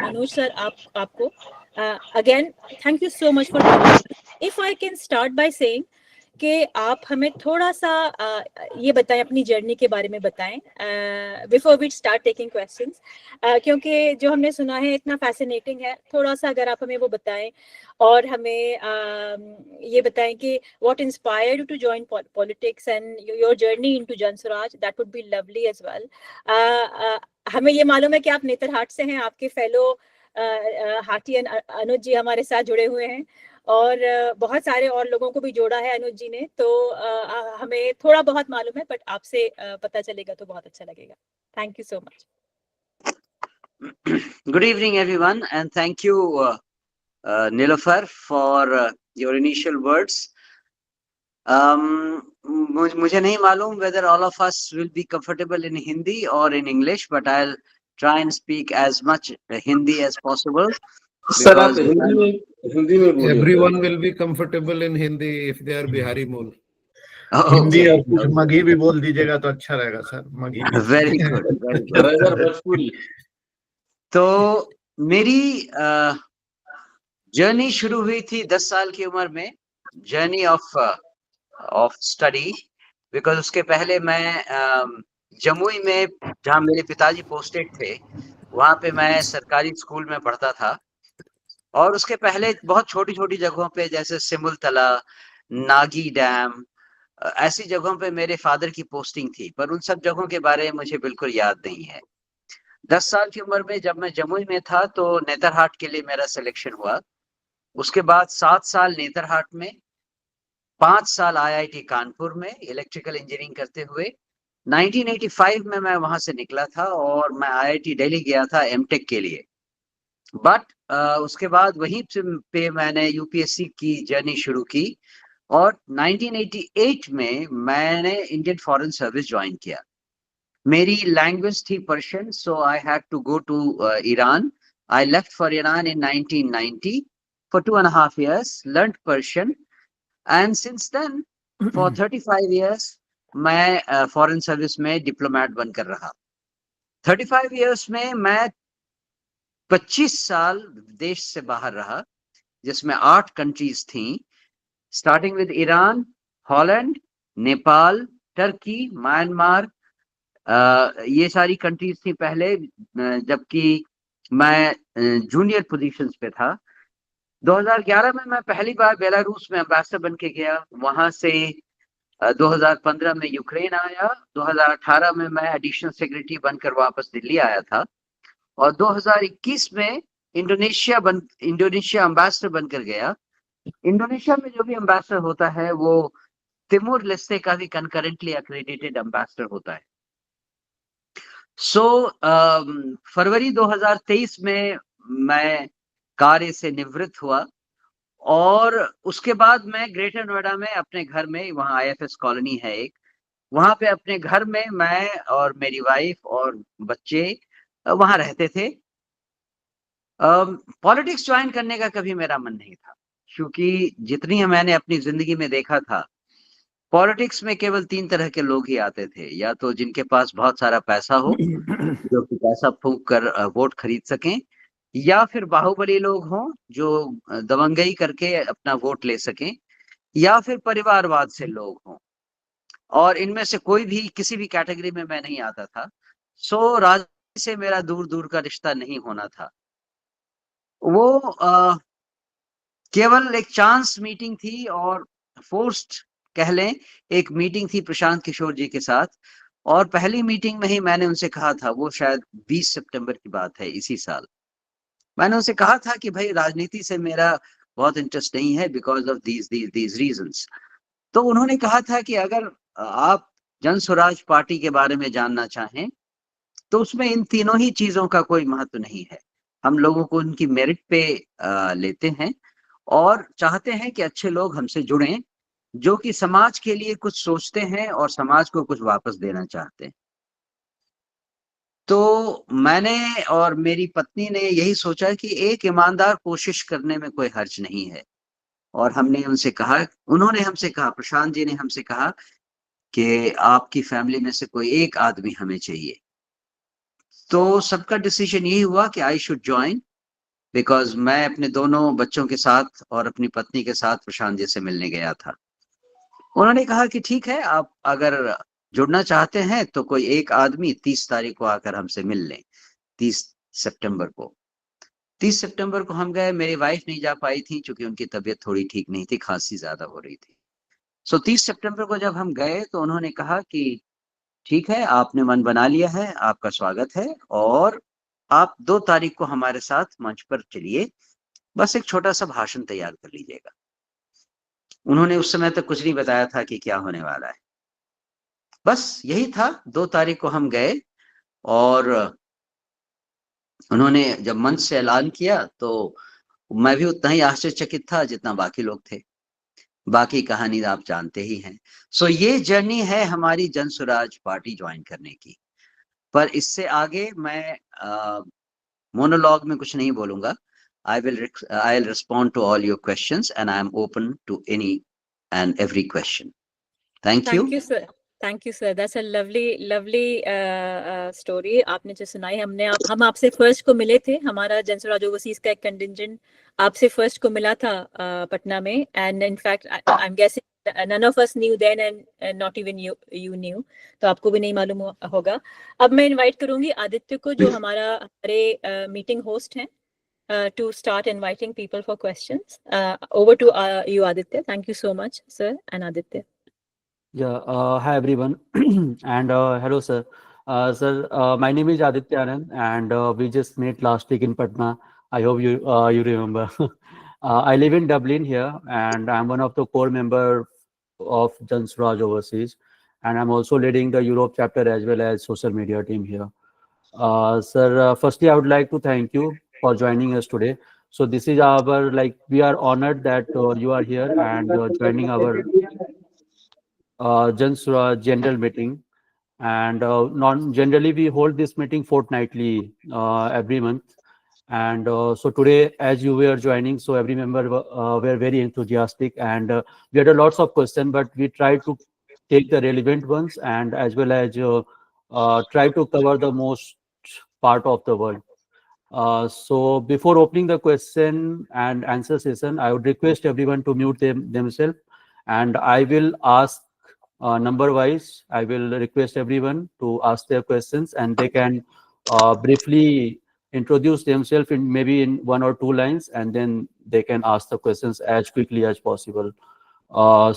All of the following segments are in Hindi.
मनोज सर आपको again thank you so much for coming. If I can start by saying कि आप हमें थोड़ा सा ये बताएं, अपनी जर्नी के बारे में बताएं before we start taking questions, क्योंकि जो हमने सुना है इतना फैसिनेटिंग है. थोड़ा सा अगर आप हमें वो बताएं और हमें ये बताएं कि what inspired you to join politics and your journey into Jan Suraaj, that would be lovely as well. हमें ये मालूम है कि आप नेतरहाट से हैं, आपके फेलो हाटी अनुज जी हमारे साथ जुड़े हुए हैं और बहुत सारे और लोगों को भी जोड़ा है अनुज जी ने, तो हमें थोड़ा बहुत मालूम है, बट आपसे पता चलेगा तो बहुत अच्छा लगेगा. Thank you so much. Good evening everyone, and thank you Nilofar for your initial words. मुझे नहीं मालूम whether all of us will be comfortable in Hindi or in English, but I'll try and speak as much Hindi as possible. Sir, आप हिंदी में बोलिए. Everyone will be comfortable in Hindi if they are Bihari मूल. हिंदी और कुछ मगही भी बोल दीजिएगा तो अच्छा रहेगा सर. मगही भी. Very good, very good. तो मेरी जर्नी शुरू हुई थी 10 साल की उम्र में, जर्नी ऑफ स्टडी, बिकॉज उसके पहले मैं जमुई में, जहाँ मेरे पिताजी पोस्टेड थे, वहाँ पे मैं सरकारी स्कूल में पढ़ता था. और उसके पहले बहुत छोटी छोटी जगहों पे, जैसे सिमुल तला, नागी डैम, ऐसी जगहों पे मेरे फादर की पोस्टिंग थी, पर उन सब जगहों के बारे में मुझे बिल्कुल याद नहीं है. 10 साल की उम्र में जब मैं जमुई में था तो नेतरहाट के लिए मेरा सिलेक्शन हुआ. उसके बाद 7 साल नेतरहाट में, 5 साल IIT कानपुर में इलेक्ट्रिकल इंजीनियरिंग करते हुए 1985 में मैं वहां से निकला था और मैं IIT दिल्ली गया था एमटेक के लिए. बट उसके बाद वहीं पे मैंने यूपीएससी की जर्नी शुरू की और 1988 में मैंने इंडियन फॉरेन सर्विस ज्वाइन किया. मेरी लैंग्वेज थी Persian, so I had to go to Iran. I left for Iran in 1990 for 2.5 years, learned Persian, and since then for 35 years मैं फॉरेन सर्विस में डिप्लोमेट बनकर रहा. 35 years में मैं 25 साल देश से बाहर रहा, जिसमें 8 कंट्रीज थी, starting with Iran, Holland, Nepal, Turkey, Myanmar. ये सारी कंट्रीज थी पहले, जबकि मैं जूनियर पोजीशंस पे था. 2011 में मैं पहली बार बेलारूस में एम्बेसडर बन के गया. वहां से 2015 में यूक्रेन आया. 2018 में मैं एडिशनल सेक्रेटरी बनकर वापस दिल्ली आया था और 2021 में इंडोनेशिया एम्बेसडर बनकर गया. इंडोनेशिया में जो भी एम्बेसडर होता है वो तिमोर लेस्टे का भी कंकरेंटली एक्रेडिटेड एम्बेसडर होता है. फरवरी 2023 में मैं कार्य से निवृत्त हुआ और उसके बाद मैं ग्रेटर नोएडा में अपने घर में, वहाँ IFS कॉलोनी है एक, वहां पे अपने घर में मैं और मेरी वाइफ और बच्चे वहां रहते थे. पॉलिटिक्स ज्वाइन करने का कभी मेरा मन नहीं था, क्योंकि जितनी मैंने अपनी जिंदगी में देखा था, पॉलिटिक्स में केवल 3 तरह के लोग ही आते थे. या तो जिनके पास बहुत सारा पैसा हो, जो कि पैसा फूंक कर वोट खरीद सकें, या फिर बाहुबली लोग हों जो दबंगई करके अपना वोट ले सकें, या फिर परिवारवाद से लोग हों. और इनमें से कोई भी किसी भी कैटेगरी में मैं नहीं आता था. राजनीति से मेरा दूर दूर का रिश्ता नहीं होना था. वो केवल एक चांस मीटिंग थी और फोर्स्ड कह लें एक मीटिंग थी प्रशांत किशोर जी के साथ. और पहली मीटिंग में ही मैंने उनसे कहा था, वो शायद 20 सितंबर की बात है इसी साल, मैंने उनसे कहा था कि भाई राजनीति से मेरा बहुत इंटरेस्ट नहीं है बिकॉज ऑफ दीज रीजंस. तो उन्होंने कहा था कि अगर आप जन स्वराज पार्टी के बारे में जानना चाहें तो उसमें इन तीनों ही चीजों का कोई महत्व नहीं है. हम लोगों को उनकी मेरिट पे लेते हैं और चाहते हैं कि अच्छे लोग हमसे जुड़ें जो कि समाज के लिए कुछ सोचते हैं और समाज को कुछ वापस देना चाहते हैं. तो मैंने और मेरी पत्नी ने यही सोचा कि एक ईमानदार कोशिश करने में कोई हर्ज नहीं है. और हमने उनसे कहा, उन्होंने हमसे कहा, प्रशांत जी ने हमसे कहा कि आपकी फैमिली में से कोई एक आदमी हमें चाहिए. तो सबका डिसीजन यही हुआ कि आई शुड ज्वाइन. बिकॉज मैं अपने दोनों बच्चों के साथ और अपनी पत्नी के साथ प्रशांत जी से मिलने गया था। उन्होंने कहा कि ठीक है, आप अगर जुड़ना चाहते हैं तो कोई एक आदमी 30 तारीख को आकर हमसे मिल लें। 30 सितंबर को 30 सितंबर को हम गए। मेरी वाइफ नहीं जा पाई थी क्योंकि उनकी तबीयत थोड़ी ठीक नहीं थी, खांसी ज्यादा हो रही थी। सो 30 सितंबर को जब हम गए तो उन्होंने कहा कि ठीक है, आपने मन बना लिया है, आपका स्वागत है और आप 2 तारीख को हमारे साथ मंच पर चलिए, बस एक छोटा सा भाषण तैयार कर लीजिएगा। उन्होंने उस समय तक कुछ नहीं बताया था कि क्या होने वाला है, बस यही था। 2 तारीख को हम गए और उन्होंने जब मंच से ऐलान किया तो मैं भी उतना ही आश्चर्यचकित था जितना बाकी लोग थे। बाकी कहानी आप जानते ही हैं। सो ये जर्नी है हमारी जन स्वराज पार्टी ज्वाइन करने की। पर इससे आगे मैं मोनोलॉग में कुछ नहीं बोलूंगा। I'll respond to all your questions and I am open to any and every question. Thank you. Thank you sir, thank you sir, that's a lovely story आपने जो सुनाई। हम आपसे फर्स्ट को मिले थे, हमारा जन स्वराज ओवरसीज का एक कंटिजेंट आपसे फर्स्ट को मिला था पटना में, and in fact I am guessing none of us knew then and not even you knew, तो आपको भी नहीं मालूम होगा। अब मैं इनवाइट करूंगी आदित्य को, जो हमारे मीटिंग होस्ट हैं, to start inviting people for questions. Over to you, Aditya. Thank you so much, sir, and Aditya. Yeah, hi everyone, and hello, sir. Sir, my name is Aditya Anand, and we just met last week in Patna. I hope you remember. I live in Dublin here, and I'm one of the core member of Jan Swaraj Overseas, and I'm also leading the Europe chapter as well as social media team here. Sir, firstly, I would like to thank you for joining us today. So this is our we are honored that you are here and joining our Jan Swaraj general meeting, and non generally we hold this meeting fortnightly every month. And so today, as you were joining, so every member were very enthusiastic, and we had a lots of questions, but we tried to take the relevant ones and as well as try to cover the most part of the world. So before opening the question and answer session, I would request everyone to mute themselves, and I will ask number wise. I will request everyone to ask their questions, and they can briefly introduce themselves in maybe in 1 or 2 lines, and then they can ask the questions as quickly as possible.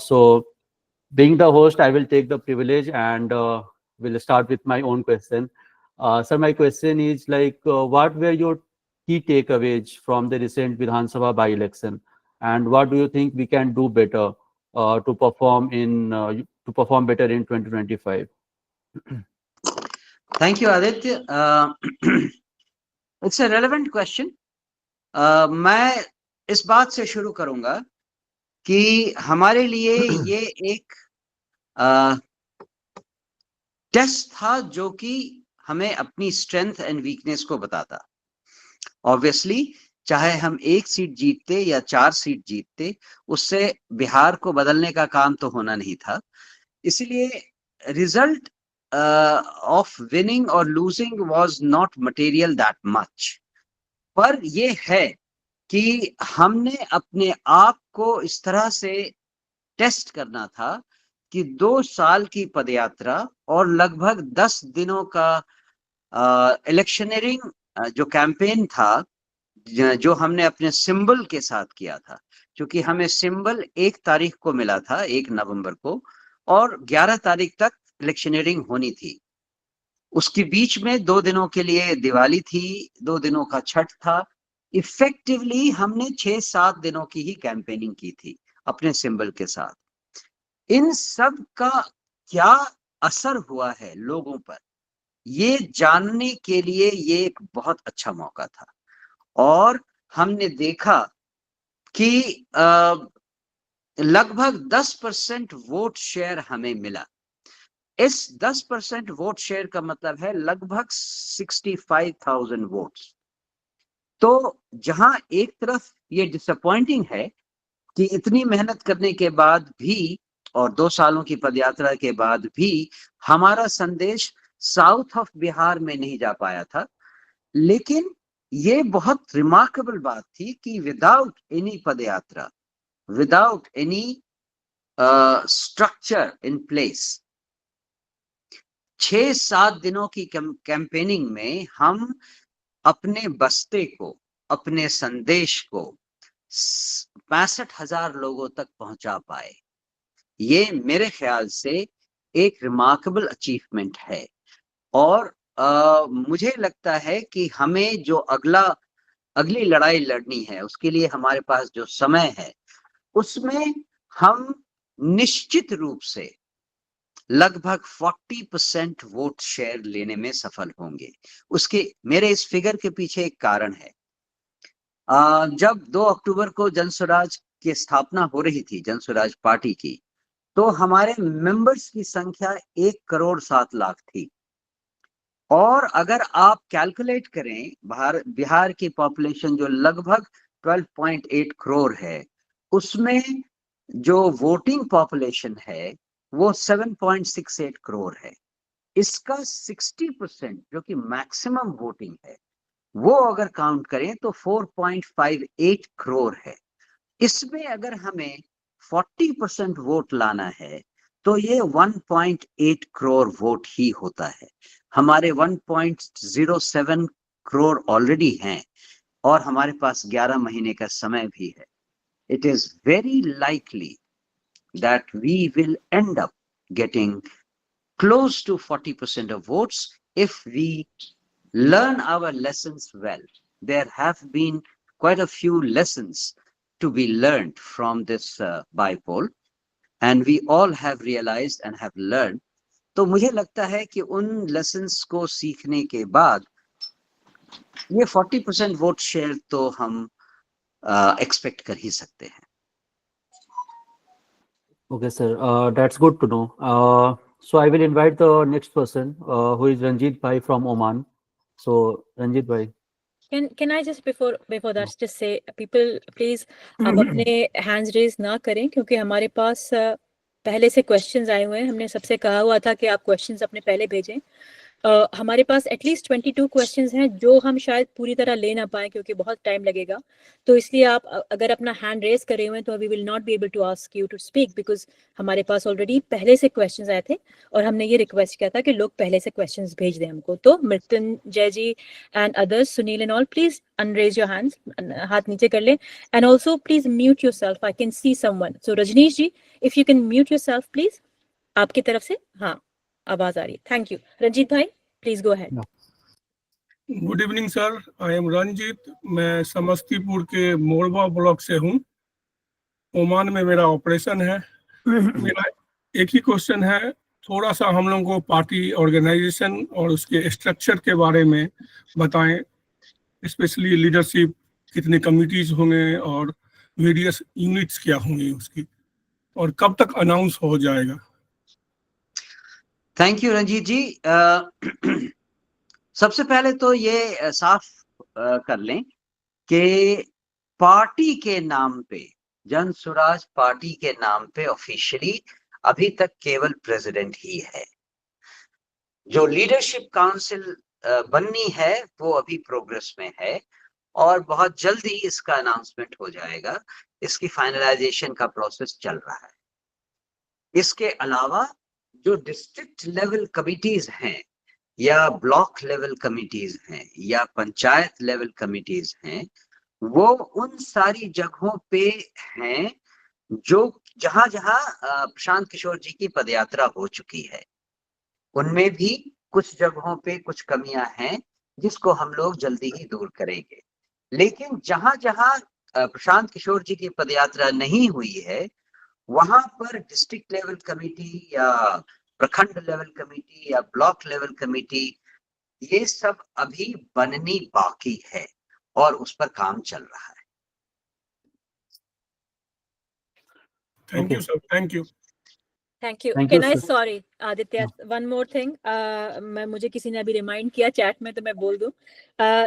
So being the host, I will take the privilege and will start with my own question. So my question is what were your key takeaways from the recent Vidhan Sabha by-election, and what do you think we can do better to perform better in 2025? Thank you, Aditya. It's a relevant question. मैं इस बात से शुरू करूंगा कि हमारे लिए ये एक टेस्ट था जो कि हमें अपनी स्ट्रेंथ एंड वीकनेस को बताता। ऑब्वियसली चाहे हम 1 सीट जीतते या 4 सीट जीतते, उससे बिहार को बदलने का काम तो होना नहीं था। इसलिए result of winning or losing was not material that much. पर ये है कि हमने अपने आप को इस तरह से टेस्ट करना था कि 2 साल की पदयात्रा और लगभग 10 दिनों का इलेक्शनरिंग जो कैंपेन था, जो हमने अपने सिंबल के साथ किया था, क्योंकि हमें सिंबल 1 तारीख को मिला था, 1 नवंबर को, और 11 तारीख तक इलेक्शनरिंग होनी थी। उसके बीच में 2 दिनों के लिए दिवाली थी, 2 दिनों का छठ था। इफेक्टिवली हमने 6-7 दिनों की ही कैंपेनिंग की थी अपने सिंबल के साथ। इन सब का क्या असर हुआ है लोगों पर, ये जानने के लिए ये एक बहुत अच्छा मौका था। और हमने देखा कि लगभग 10% वोट शेयर हमें मिला। इस 10% वोट शेयर का मतलब है लगभग 65,000 वोट्स। तो जहां एक तरफ ये डिसअपॉइंटिंग है कि इतनी मेहनत करने के बाद भी और 2 सालों की पदयात्रा के बाद भी हमारा संदेश साउथ ऑफ बिहार में नहीं जा पाया था, लेकिन ये बहुत रिमार्केबल बात थी कि without any padyatra, without any structure in place, 6-7 दिनों की कैंपेनिंग में हम अपने बस्ते को, अपने संदेश को 65,000 लोगों तक पहुंचा पाए। ये मेरे ख्याल से एक रिमार्केबल अचीवमेंट है। और मुझे लगता है कि हमें जो अगली लड़ाई लड़नी है, उसके लिए हमारे पास जो समय है, उसमें हम निश्चित रूप से लगभग 40% वोट शेयर लेने में सफल होंगे। उसके मेरे इस फिगर के पीछे एक कारण है। जब 2 अक्टूबर को जनस्वराज की स्थापना हो रही थी, जनस्वराज पार्टी की, तो हमारे मेंबर्स की संख्या 1 करोड़ 7 लाख थी। और अगर आप कैलकुलेट करें बिहार की पॉपुलेशन जो लगभग 12.8 करोड़ है, उसमें जो वोटिंग पॉपुलेशन है वो 7.68 करोड़ है। इसका 60% जो कि मैक्सिमम वोटिंग है, वो अगर काउंट करें तो 4.58 करोड़ है। इसमें अगर हमें 40% वोट लाना है तो ये 1.8 करोड़ वोट ही होता है। हमारे 1.07 करोड़ ऑलरेडी हैं और हमारे पास 11 महीने का समय भी है। It is very likely that we will end up getting close to 40% of votes if we learn our lessons well. There have been quite a few lessons to be learned from this bypoll, and we all have realized and have learned. तो मुझे लगता है कि उन lessons को सीखने के बाद ये 40% वोट शेयर तो हम एक्सपेक्ट कर ही सकते हैं। Okay, sir. That's good to know. So I will invite the next person, who is Ranjit Bhai from Oman. So Ranjit Bhai. Can I just before that just say, people please आप अपने hands raise ना करें, क्योंकि हमारे पास पहले से questions आए हुए हैं। हमने सबसे कहा हुआ था कि आप questions अपने पहले भेजें। हमारे पास एटलीस्ट 22 क्वेश्चंस हैं जो हम शायद पूरी तरह ले ना पाए क्योंकि बहुत टाइम लगेगा। तो इसलिए आप अगर अपना हैंड रेज करे हुए हैं तो we will not be able to ask you to speak, because हमारे पास ऑलरेडी पहले से क्वेश्चंस आए थे और हमने ये रिक्वेस्ट किया था कि लोग पहले से क्वेश्चंस भेज दें हमको। तो Mrityunjay ji and others, Sunil and all, please unraise your hands, हाथ नीचे कर लें। And also please mute yourself, I can see someone. So Rajnish ji, if you can mute yourself please, आपकी तरफ से हाँ आवाज आ रही है। Thank you. रंजीत भाई please go ahead. Good evening sir, I am Ranjit. मैं समस्तीपुर के मोरबा ब्लॉक से हूँ। ओमान में मेरा ऑपरेशन है। मेरा एक ही क्वेश्चन है, थोड़ा सा हम लोगों को पार्टी ऑर्गेनाइजेशन और उसके स्ट्रक्चर के बारे में बताएं, स्पेशली लीडरशिप, कितने कमिटीज होंगे और वेरियस यूनिट्स क्या होंगी उसकी, और कब तक अनाउंस हो जाएगा। थैंक यू रंजीत जी। सबसे पहले तो ये साफ कर लें कि पार्टी के नाम पे, जन स्वराज पार्टी के नाम पे ऑफिशियली अभी तक केवल प्रेसिडेंट ही है। जो लीडरशिप काउंसिल बननी है वो अभी प्रोग्रेस में है और बहुत जल्दी इसका अनाउंसमेंट हो जाएगा। इसकी फाइनलाइजेशन का प्रोसेस चल रहा है। इसके अलावा जो डिस्ट्रिक्ट लेवल कमिटीज हैं या ब्लॉक लेवल कमिटीज हैं या पंचायत लेवल कमिटीज हैं, वो उन सारी जगहों पे हैं जो जहां जहां प्रशांत किशोर जी की पदयात्रा हो चुकी है। उनमें भी कुछ जगहों पे कुछ कमियां हैं जिसको हम लोग जल्दी ही दूर करेंगे। लेकिन जहां जहां प्रशांत किशोर जी की पदयात्रा नहीं हुई है, वहां पर डिस्ट्रिक्ट लेवल कमेटी या प्रखंड लेवल कमेटी या ब्लॉक लेवल कमेटी, ये सब अभी बननी बाकी है और उस पर काम चल रहा है। Thank you sir, thank you. Thank you. Thank can you, I, sir. Sorry Aditya, one more thing, मैं मुझे किसी ने अभी रिमाइंड किया चैट में, तो मैं बोल दूं,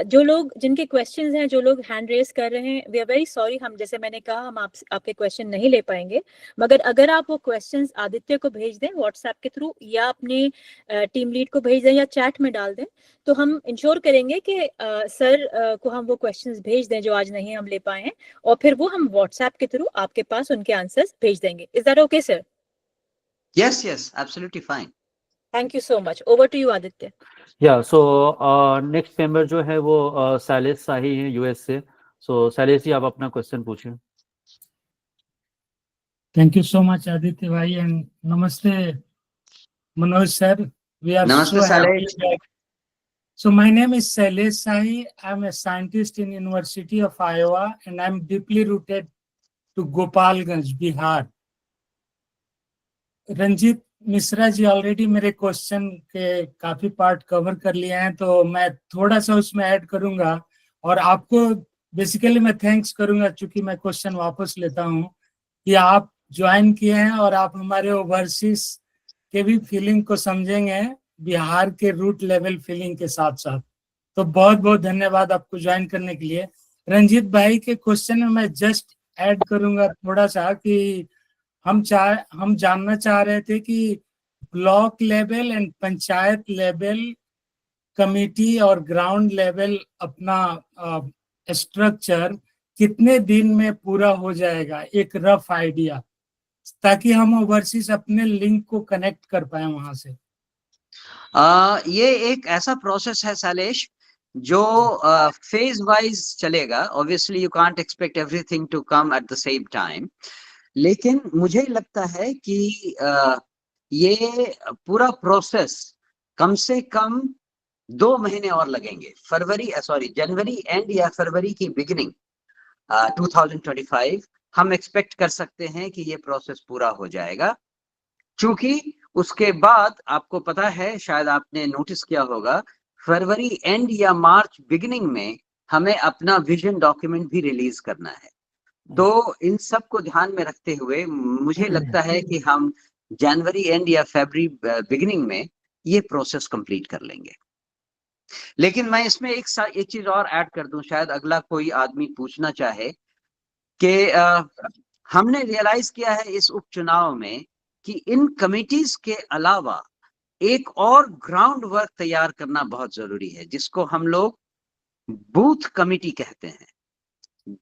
जो लोग जिनके क्वेश्चंस हैं, जो लोग हैंड रेस कर रहे हैं, वी आर वेरी सॉरी, हम जैसे मैंने कहा हम आपके क्वेश्चन नहीं ले पाएंगे, मगर अगर आप वो क्वेश्चंस आदित्य को भेज दें व्हाट्सएप के थ्रू, या अपने टीम लीड को भेज दें, या चैट में डाल दें, तो हम इंश्योर करेंगे कि सर को हम वो क्वेश्चंस भेज दें जो आज नहीं हम ले पाए हैं, और फिर वो हम व्हाट्सएप के थ्रू आपके पास उनके आंसर्स भेज देंगे। Is that okay sir? Yes, yes, absolutely fine. Thank you so much. Over to you, Aditya. Yeah, so next member जो है वो शैलेश शाही है यूएस से। So शैलेश जी, आप अपना क्वेश्चन पूछिए। Thank you so much, Aditya bhai, and namaste, Manoj sir. We are Namaste, so happy Shailesh. that. So my name is Shailesh Sahi. I'm a scientist in University of Iowa, and I'm deeply rooted to Gopalganj, Bihar. Ranjit Mishra ji already मेरे क्वेश्चन के काफी पार्ट कवर कर लिए हैं, तो मैं थोड़ा सा उसमें ऐड करूंगा, और आपको बेसिकली मैं थैंक्स करूंगा, चूंकि मैं क्वेश्चन वापस लेता हूं, कि आप ज्वाइन किए हैं और आप हमारे ओवरसीज के भी फीलिंग को समझेंगे, बिहार के रूट लेवल फीलिंग के साथ साथ। तो बहुत बहुत धन्यवाद आपको ज्वाइन करने के लिए। रंजीत भाई के क्वेश्चन में मैं जस्ट ऐड करूंगा थोड़ा सा, कि हम जानना चाह रहे थे कि block level and panchayat level committee और ग्राउंड लेवल अपना स्ट्रक्चर कितने दिन में पूरा हो जाएगा, एक रफ आइडिया, ताकि हम ओवरसीज अपने लिंक को कनेक्ट कर पाए वहां से। ये एक ऐसा प्रोसेस है शैलेश, जो फेज वाइज चलेगा। Obviously you can't expect everything to come at the same time, लेकिन मुझे लगता है कि ये पूरा प्रोसेस कम से कम 2 महीने और लगेंगे। जनवरी एंड या फरवरी की बिगिनिंग 2025 हम एक्सपेक्ट कर सकते हैं कि ये प्रोसेस पूरा हो जाएगा। क्योंकि उसके बाद आपको पता है, शायद आपने नोटिस किया होगा, फरवरी एंड या मार्च बिगिनिंग में हमें अपना विजन डॉक्यूमेंट भी रिलीज करना है। तो इन सब को ध्यान में रखते हुए मुझे लगता है कि हम जनवरी एंड या फरवरी बिगिनिंग में ये प्रोसेस कंप्लीट कर लेंगे। लेकिन मैं इसमें एक चीज और ऐड कर दूं, शायद अगला कोई आदमी पूछना चाहे, कि हमने रियलाइज किया है इस उपचुनाव में कि इन कमिटीज के अलावा एक और ग्राउंड वर्क तैयार करना बहुत जरूरी है, जिसको हम लोग बूथ कमिटी कहते हैं।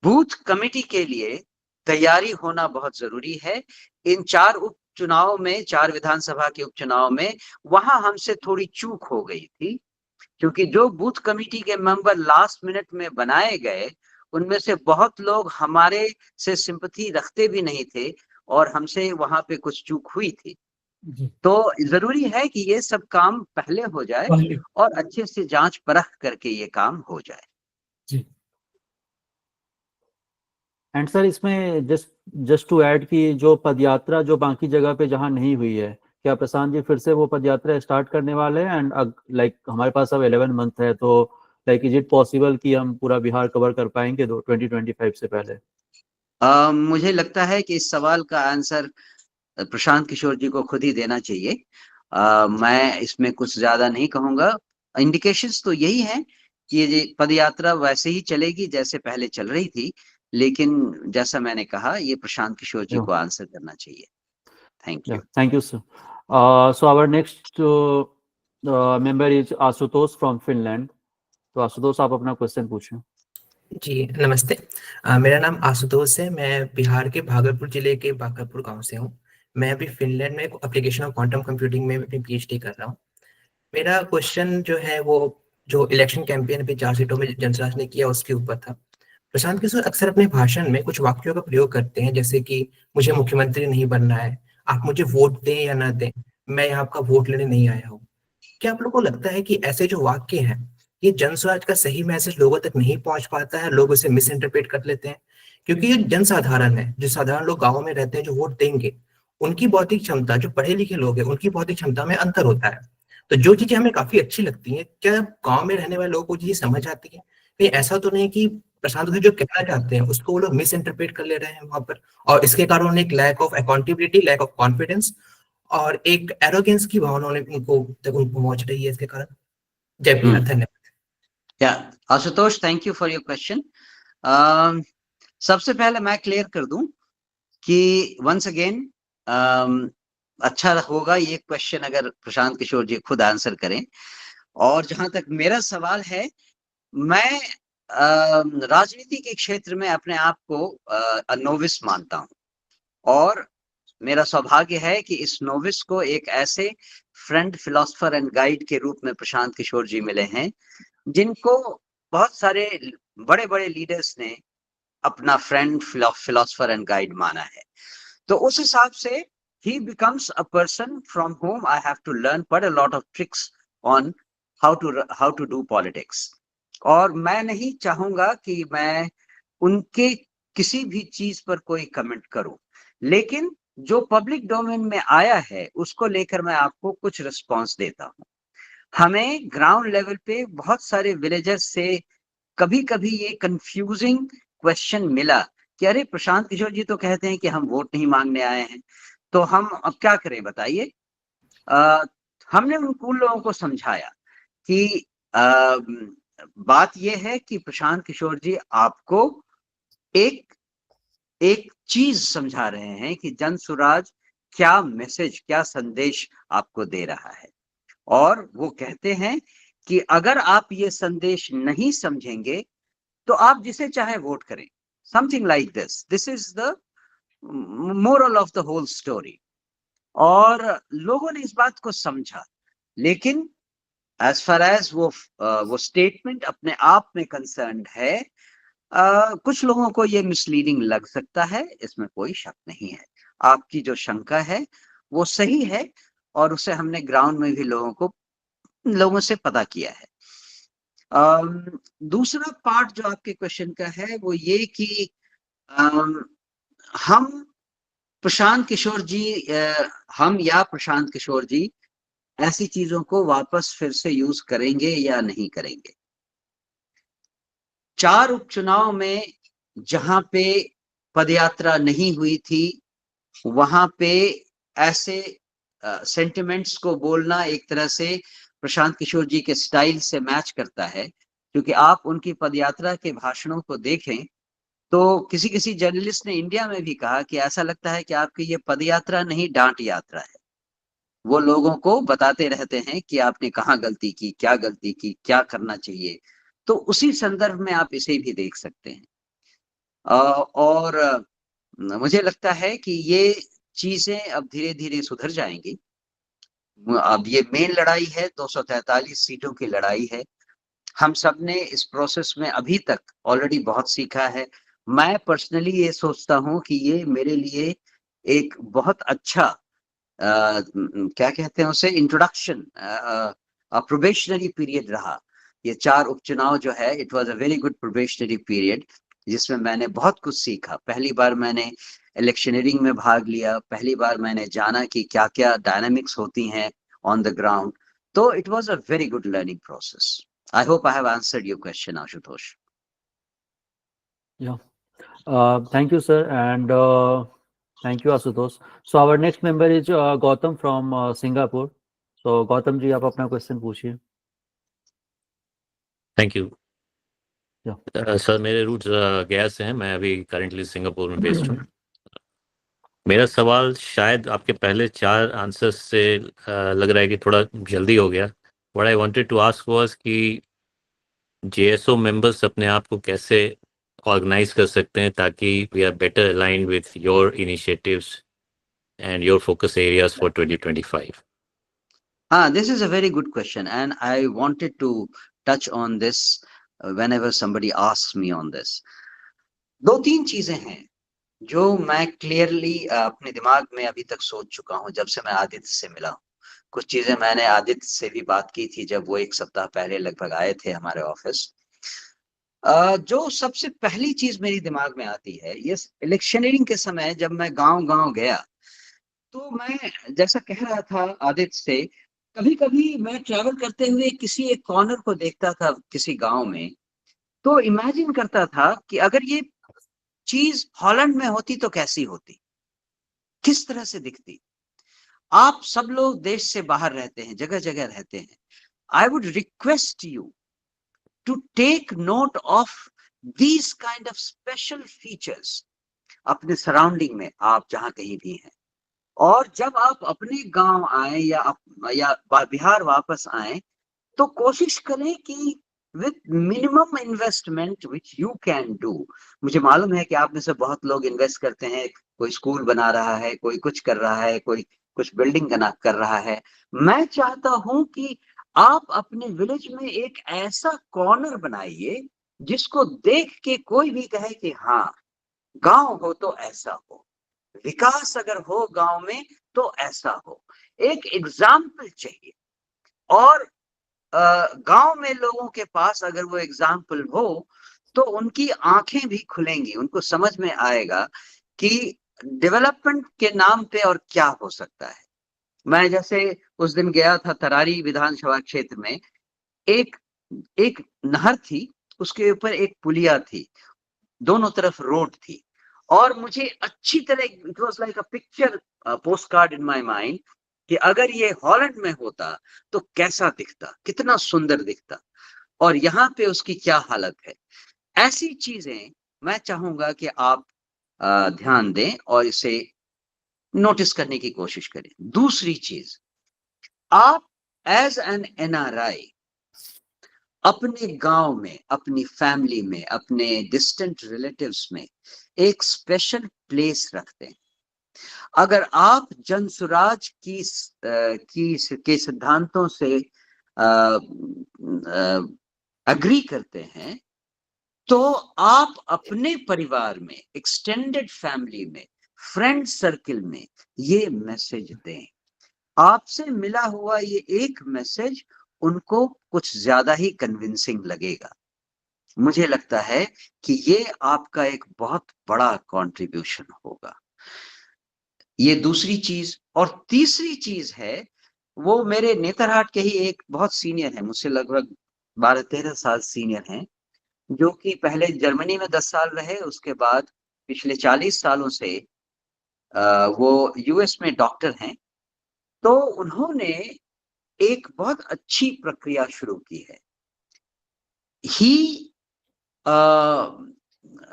बूथ कमेटी के लिए तैयारी होना बहुत जरूरी है। इन 4 उपचुनाव में, 4 विधानसभा के उपचुनाव में, वहां हमसे थोड़ी चूक हो गई थी, क्योंकि जो बूथ कमेटी के मेंबर लास्ट मिनट में बनाए गए, उनमें से बहुत लोग हमारे से सिंपैथी रखते भी नहीं थे, और हमसे वहां पे कुछ चूक हुई थी। तो जरूरी है कि ये सब काम पहले हो जाए और अच्छे से जांच परख करके ये काम हो जाए। जी। एंड सर, इसमें जस्ट टू ऐड कि जो पदयात्रा जो बाकी जगह पे जहाँ नहीं हुई है, क्या प्रशांत जी फिर से वो पदयात्रा स्टार्ट करने वाले हैं? एंड लाइक हमारे पास अब 11 मंथ है, तो लाइक इज इट पॉसिबल कि हम पूरा बिहार कवर कर पाएंगे 2025 से पहले? मुझे लगता है कि इस सवाल का आंसर प्रशांत किशोर जी को खुद ही देना चाहिए। मैं इसमें कुछ ज्यादा नहीं कहूंगा। इंडिकेशंस तो यही है कि ये पदयात्रा वैसे ही चलेगी जैसे पहले चल रही थी, लेकिन जैसा मैंने कहा, ये प्रशांत किशोर जी को आंसर करना चाहिए। Thank you sir. So our next member is Ashutosh from Finland. तो आशुतोष, आप अपना क्वेश्चन पूछें। जी नमस्ते। मेरा नाम आशुतोष है। मैं बिहार के भागलपुर जिले के बाकरपुर गांव से हूँ। मैं अभी फिनलैंड में एप्लीकेशन ऑफ क्वांटम कंप्यूटिंग में अपनी पीएचडी कर रहा हूँ। मेरा क्वेश्चन जो है वो जो इलेक्शन कैंपेन अभी 4 सीटों में जनसराज ने किया उसके ऊपर था। प्रशांत किशोर अक्सर अपने भाषण में कुछ वाक्यों का प्रयोग करते हैं, जैसे कि मुझे मुख्यमंत्री नहीं बनना है, आप मुझे वोट दें या ना दें, मैं यहाँ आपका वोट लेने नहीं आया हूँ। क्या आप लोगों को लगता है कि ऐसे जो वाक्य हैं, ये जनस्वराज का सही मैसेज लोगों तक नहीं पहुंच पाता है, लोग उसे मिस इंटरप्रेट कर लेते हैं? क्योंकि ये जनसाधारण है, जो साधारण लोग गाँव में रहते हैं, जो वोट देंगे, उनकी बौद्धिक क्षमता, जो पढ़े लिखे लोग हैं, उनकी बौद्धिक क्षमता में अंतर होता है। तो जो चीजें हमें काफी अच्छी लगती हैं, क्या गाँव में रहने वाले लोगों को चीजें समझ आती है? कहीं ऐसा तो नहीं कि प्रशांत जो कहना चाहते हैं उसको वो लोग मिस इंटरप्रेट कर ले रहे हैं वहां पर, और इसके कारण एक lack of accountability, lack of confidence और एक एरोगेंस की भावना उनको पहुंच रही है इसके कारण। जय बिहार, धन्यवाद। या Ashutosh, thank you for your question. सबसे पहले मैं क्लियर कर दूं कि वंस अगेन अच्छा होगा ये क्वेश्चन अगर प्रशांत किशोर जी खुद आंसर करें। और जहां तक मेरा सवाल है, मैं राजनीति के क्षेत्र में अपने आप को नोविस मानता हूं और मेरा सौभाग्य है कि इस नोविस को एक ऐसे फ्रेंड, फिलोसफर एंड गाइड के रूप में प्रशांत किशोर जी मिले हैं जिनको बहुत सारे बड़े बड़े लीडर्स ने अपना फ्रेंड, फिलोसफर एंड गाइड माना है। तो उस हिसाब से he becomes a person from whom I have to learn quite a lot of tricks on how to do politics। और मैं नहीं चाहूंगा कि मैं उनके किसी भी चीज पर कोई कमेंट करूं, लेकिन जो पब्लिक डोमेन में आया है उसको लेकर मैं आपको कुछ रिस्पॉन्स देता हूं। हमें ग्राउंड लेवल पे बहुत सारे विलेजर्स से कभी कभी ये कंफ्यूजिंग क्वेश्चन मिला कि अरे प्रशांत किशोर जी तो कहते हैं कि हम वोट नहीं मांगने आए हैं, तो हम अब क्या करें बताइए। हमने उन लोगों को समझाया कि बात यह है कि प्रशांत किशोर जी आपको एक चीज समझा रहे हैं कि जन सुराज क्या मैसेज, क्या संदेश आपको दे रहा है, और वो कहते हैं कि अगर आप ये संदेश नहीं समझेंगे तो आप जिसे चाहे वोट करें। Something like this is the moral of the whole story. और लोगों ने इस बात को समझा, लेकिन एज फार एज वो स्टेटमेंट अपने आप में कंसर्न्ड है, कुछ लोगों को ये मिसलीडिंग लग सकता है, इसमें कोई शक नहीं है। आपकी जो शंका है वो सही है और उसे हमने ग्राउंड में भी लोगों से पता किया है। दूसरा पार्ट जो आपके क्वेश्चन का है वो ये कि हम प्रशांत किशोर जी ऐसी चीजों को वापस फिर से यूज करेंगे या नहीं करेंगे। 4 उपचुनाव में जहां पे पदयात्रा नहीं हुई थी, वहां पे ऐसे सेंटिमेंट्स को बोलना एक तरह से प्रशांत किशोर जी के स्टाइल से मैच करता है, क्योंकि आप उनकी पदयात्रा के भाषणों को देखें तो किसी जर्नलिस्ट ने इंडिया में भी कहा कि ऐसा लगता है कि आपकी ये पदयात्रा नहीं, डांट यात्रा है। वो लोगों को बताते रहते हैं कि आपने कहाँ गलती की, क्या करना चाहिए। तो उसी संदर्भ में आप इसे भी देख सकते हैं। और मुझे लगता है कि ये चीजें अब धीरे धीरे सुधर जाएंगी। अब ये मेन लड़ाई है, 243 सीटों की लड़ाई है। हम सब ने इस प्रोसेस में अभी तक ऑलरेडी बहुत सीखा है। मैं पर्सनली ये सोचता हूँ कि ये मेरे लिए एक बहुत अच्छा क्या कहते हैं उसे, इंट्रोडक्शन, प्रोबेशनरी पीरियड रहा। ये 4 उपचुनाव जो है, it was a very good probationary period, जिसमें मैंने बहुत कुछ सीखा। पहली बार मैंने इलेक्शनरिंग में भाग लिया, पहली बार मैंने जाना कि क्या क्या डायनामिक्स होती हैं ऑन द ग्राउंड। तो it was a very good learning process. I hope I have answered your question, Ashutosh. Yeah. Thank you, sir, and thank you, Asutosh. So our next member is Gautam from Singapore. So Gautam ji, आप अपना क्वेश्चन पूछिए। Thank you. Yeah. सर मेरे रूट्स गया से हैं, मैं अभी करेंटली सिंगापुर में बेस्ड हूँ। मेरा सवाल शायद आपके पहले 4 आंसर्स से लग रहा है कि थोड़ा जल्दी हो गया। What I wanted to ask was कि जेएसओ मेंबर्स अपने आप को कैसे ऑर्गेनाइज कर सकते हैं ताकि we are better aligned with your initiatives and your focus areas for 2025। This is a very good question, and I wanted to touch on this whenever somebody asks me on this. 2-3 चीजें हैं जो मैं क्लियरली अपने दिमाग में अभी तक सोच चुका हूं जब से मैं आदित्य से मिला हूं। कुछ चीजें मैंने आदित्य से भी बात की थी जब वो 1 सप्ताह पहले लगभग आए थे हमारे ऑफिस। जो सबसे पहली चीज मेरी दिमाग में आती है, ये इलेक्शनरिंग के समय जब मैं गांव गया, तो मैं जैसा कह रहा था आदित्य से, कभी कभी मैं ट्रैवल करते हुए किसी एक कॉर्नर को देखता था किसी गांव में, तो इमेजिन करता था कि अगर ये चीज हॉलैंड में होती तो कैसी होती, किस तरह से दिखती। आप सब लोग देश से बाहर रहते हैं, जगह जगह रहते हैं. I would request you to take note of these kind of special features अपने सराउंडिंग में, आप जहां कहीं भी हैं. और जब आप अपने गांव आए या बिहार वापस आए, तो कोशिश करें कि with minimum investment which you can do. मुझे मालूम है कि आप में से बहुत लोग इन्वेस्ट करते हैं, कोई स्कूल बना रहा है, कोई कुछ कर रहा है, कोई कुछ बिल्डिंग कर रहा है. मैं चाहता हूं कि आप अपने विलेज में एक ऐसा कॉर्नर बनाइए जिसको देख के कोई भी कहे कि हाँ, गांव हो तो ऐसा हो, विकास अगर हो गांव में तो ऐसा हो. एक एग्जाम्पल चाहिए. और गांव में लोगों के पास अगर वो एग्जाम्पल हो तो उनकी आंखें भी खुलेंगी, उनको समझ में आएगा कि डेवलपमेंट के नाम पे और क्या हो सकता है. मैं जैसे उस दिन गया था तरारी विधानसभा क्षेत्र में, एक नहर थी, उसके ऊपर एक पुलिया थी, दोनों तरफ रोड थी, और मुझे अच्छी तरह, it was like a picture post card in my mind कि अगर ये हॉलैंड में होता तो कैसा दिखता, कितना सुंदर दिखता, और यहाँ पे उसकी क्या हालत है. ऐसी चीजें मैं चाहूंगा कि आप ध्यान दें और इसे नोटिस करने की कोशिश करें. दूसरी चीज, आप एज एन एनआरआई अपने गांव में, अपनी फैमिली में, अपने डिस्टेंट रिलेटिव्स में एक स्पेशल प्लेस रखते हैं. अगर आप जनसुराज के सिद्धांतों से अग्री करते हैं, तो आप अपने परिवार में, एक्सटेंडेड फैमिली में, फ्रेंड सर्किल में ये मैसेज दें. आपसे मिला हुआ ये एक मैसेज उनको कुछ ज्यादा ही कन्विंसिंग लगेगा. मुझे लगता है कि ये आपका एक बहुत बड़ा कंट्रीब्यूशन होगा. ये दूसरी चीज. और तीसरी चीज है, वो मेरे नेतरहाट के ही एक बहुत सीनियर है, मुझसे लगभग 12-13 साल सीनियर हैं, जो कि पहले जर्मनी में 10 साल रहे, उसके बाद पिछले 40 सालों से वो यूएस में डॉक्टर हैं. तो उन्होंने एक बहुत अच्छी प्रक्रिया शुरू की है.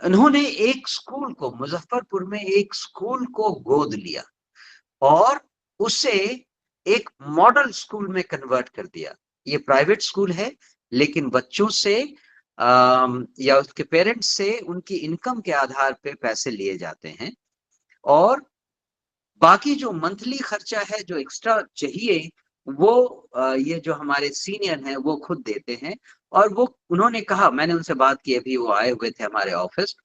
उन्होंने एक स्कूल को, मुजफ्फरपुर में एक स्कूल को गोद लिया और उसे एक मॉडल स्कूल में कन्वर्ट कर दिया. ये प्राइवेट स्कूल है, लेकिन बच्चों से या उसके पेरेंट्स से उनकी इनकम के आधार पे पैसे लिए जाते हैं, और बाकी जो मंथली खर्चा है, जो एक्स्ट्रा चाहिए, वो ये जो हमारे सीनियर हैं वो खुद देते हैं. और वो, उन्होंने कहा, मैंने उनसे बात की, अभी वो आए हुए थे हमारे ऑफिस,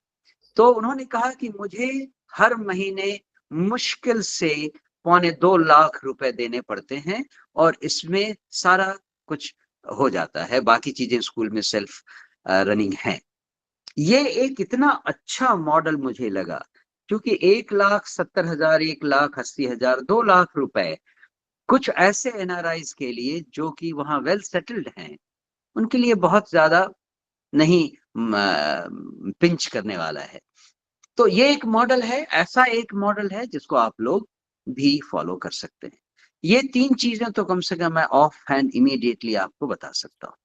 तो उन्होंने कहा कि मुझे हर महीने मुश्किल से 2.25 लाख रुपए देने पड़ते हैं, और इसमें सारा कुछ हो जाता है, बाकी चीजें स्कूल में सेल्फ रनिंग है. ये एक इतना अच्छा मॉडल मुझे लगा, क्योंकि 1,70,000, 1,80,000, 2 लाख रुपए कुछ ऐसे एनआरआईज के लिए जो कि वहां वेल सेटल्ड हैं, उनके लिए बहुत ज्यादा नहीं पिंच करने वाला है. तो ये एक मॉडल है, ऐसा एक मॉडल है जिसको आप लोग भी फॉलो कर सकते हैं. ये 3 चीजें तो कम से कम मैं ऑफ हैंड इमीडिएटली आपको बता सकता हूँ.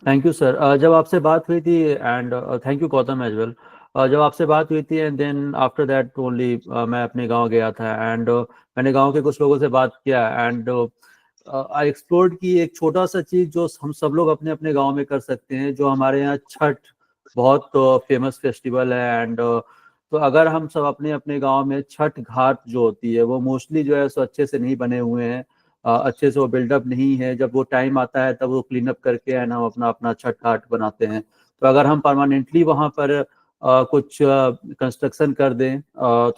Thank you sir. जब आपसे बात हुई थी, and thank you Gautam as well, जब आपसे बात हुई थी and then after that only मैं अपने गांव गया था, एंड मैंने गांव के कुछ लोगों से बात किया, एंड आई एक्सप्लोर्ड की एक छोटा सा चीज जो हम सब लोग अपने अपने गांव में कर सकते हैं, जो हमारे यहाँ छठ बहुत फेमस फेस्टिवल है. एंड तो अगर हम सब अपने अपने गांव में छठ घाट जो होती है, वो मोस्टली जो है सो अच्छे से नहीं बने हुए हैं, अच्छे से वो बिल्डअप नहीं है. जब वो टाइम आता है तब वो क्लीन अप करके एंड हम अपना अपना छठ घाट बनाते हैं. तो अगर हम परमानेंटली वहाँ पर कुछ कंस्ट्रक्शन कर दें,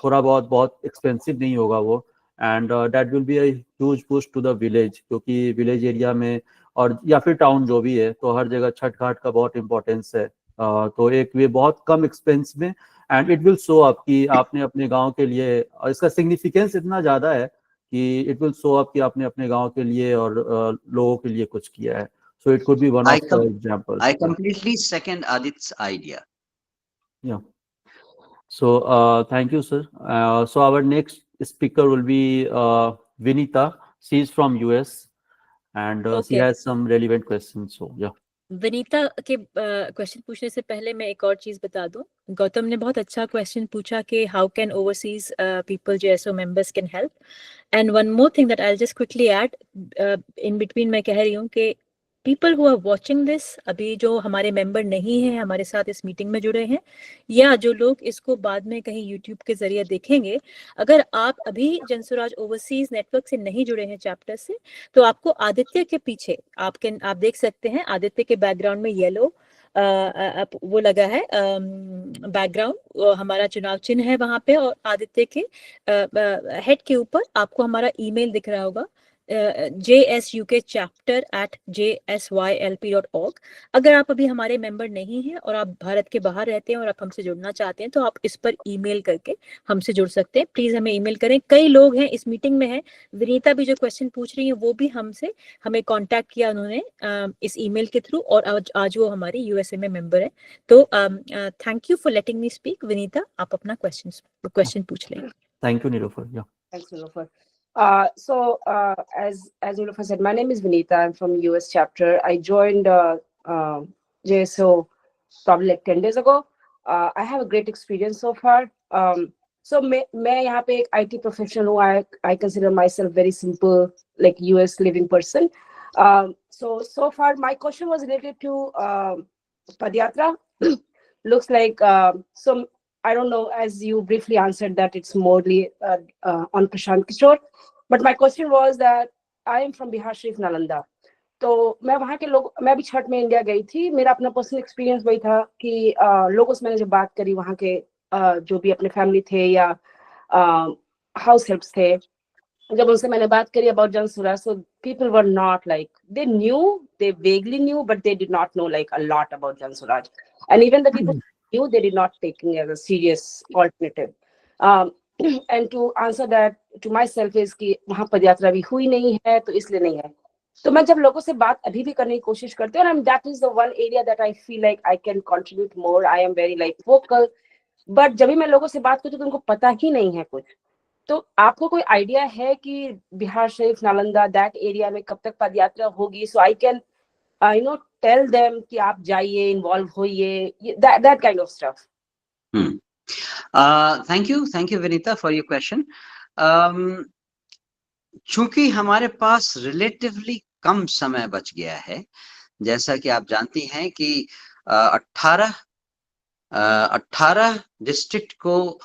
थोड़ा बहुत एक्सपेंसिव नहीं होगा वो, and that will be a huge push to the village, क्योंकि विलेज एरिया में और या फिर टाउन जो भी है, तो हर जगह छठ घाट का बहुत इंपॉर्टेंस है. तो एक वे बहुत कम एक्सपेंस में, and it will show up कि आपने अपने गांव के लिए, और इसका सिग्निफिकेंस इतना ज्यादा है कि इट विल शो अप कि आपने अपने गांव के लिए और लोगों के लिए कुछ किया है. So it could be one of the examples. I completely second Adit's idea. Yeah. So thank you, sir. So our next speaker will be Vinita. She is from US, and she Okay. has some relevant questions. So yeah. Vinita के क्वेश्चन पूछने से पहले मैं एक और चीज बता दूं। गौतम ने बहुत अच्छा क्वेश्चन पूछा कि how can overseas people JSO members can help, and one more thing that I just quickly add in between, मैं कह रही हूँ कि people who are watching this, अभी जो हमारे मेंबर नहीं हैं, हमारे साथ इस मीटिंग में जुड़े हैं, या जो लोग इसको बाद में कहीं यूट्यूब के जरिए देखेंगे, अगर आप अभी जनसुराज ओवरसीज नेटवर्क से नहीं जुड़े हैं चैप्टर से, तो आपको आदित्य के पीछे आप देख सकते हैं, आदित्य के बैकग्राउंड में येलो वो लगा है बैकग्राउंड, हमारा चुनाव चिन्ह है वहां पे, और आदित्य के हेड के ऊपर आपको हमारा ईमेल दिख रहा होगा, JSUK@jsylp.org। अगर आप अभी हमारे मेंबर नहीं हैं और आप भारत के बाहर रहते हैं और आप हमसे जुड़ना चाहते हैं, तो आप इस पर ईमेल करके हमसे जुड़ सकते हैं। प्लीज हमें ईमेल करें। कई लोग हैं इस मीटिंग में हैं, विनीता भी जो क्वेश्चन पूछ रही है वो भी हमें कांटेक्ट किया उन्होंने इस ईमेल के थ्रू, और आज वो हमारी USA में मेंबर है। तो thank you for letting me speak. Vinita, आप अपना क्वेश्चन पूछ लें। Thank you, Nilofer. Yeah. Thanks, Nilofer. As Nilofer said, my name is Vinita. I'm from US chapter. I joined JSO probably like 10 days ago. I have a great experience so far. So मैं यहाँ पे एक IT professional हूँ. I consider myself very simple, like US living person. So far my question was related to Padyatra. Looks like so. I don't know, as you briefly answered that it's mostly on Prashant Kishore, but my question was that I am from Bihar Sharif Nalanda. तो मैं वहाँ के लोग, मैं भी छठ में इंडिया गई थी, मेरा अपना पर्सनल एक्सपीरियंस वही था कि लोगों से मैंने जब बात करी, वहाँ के जो भी अपने फैमिली थे या हाउस हेल्प्स थे, जब उनसे मैंने बात करी about Jan Suraaj, so people were not like, they vaguely knew, but they did not know like a lot about Jansuraj, and even the people knew, they did not take it as a serious alternative. And to answer that to myself is कि वहाँ पदयात्रा भी हुई नहीं है, तो इसलिए नहीं है। तो मैं जब लोगों से बात अभी भी करने की कोशिश करती हूँ, and that is the one area that I feel like I can contribute more. I am very like vocal, but जब भी मैं लोगों से बात करती हूँ तो उनको पता ही नहीं है कुछ। तो आपको कोई आइडिया है कि बिहार शरीफ नालंदा दैट एरिया में कब तक पदयात्रा होगी, so I can tell them कि आप जाइए, इन्वॉल्व होइए, that kind of stuff. Thank you Vinita for your question. चूंकि हमारे पास रिलेटिवली कम समय बच गया है, जैसा कि आप जानती हैं कि 18 डिस्ट्रिक्ट को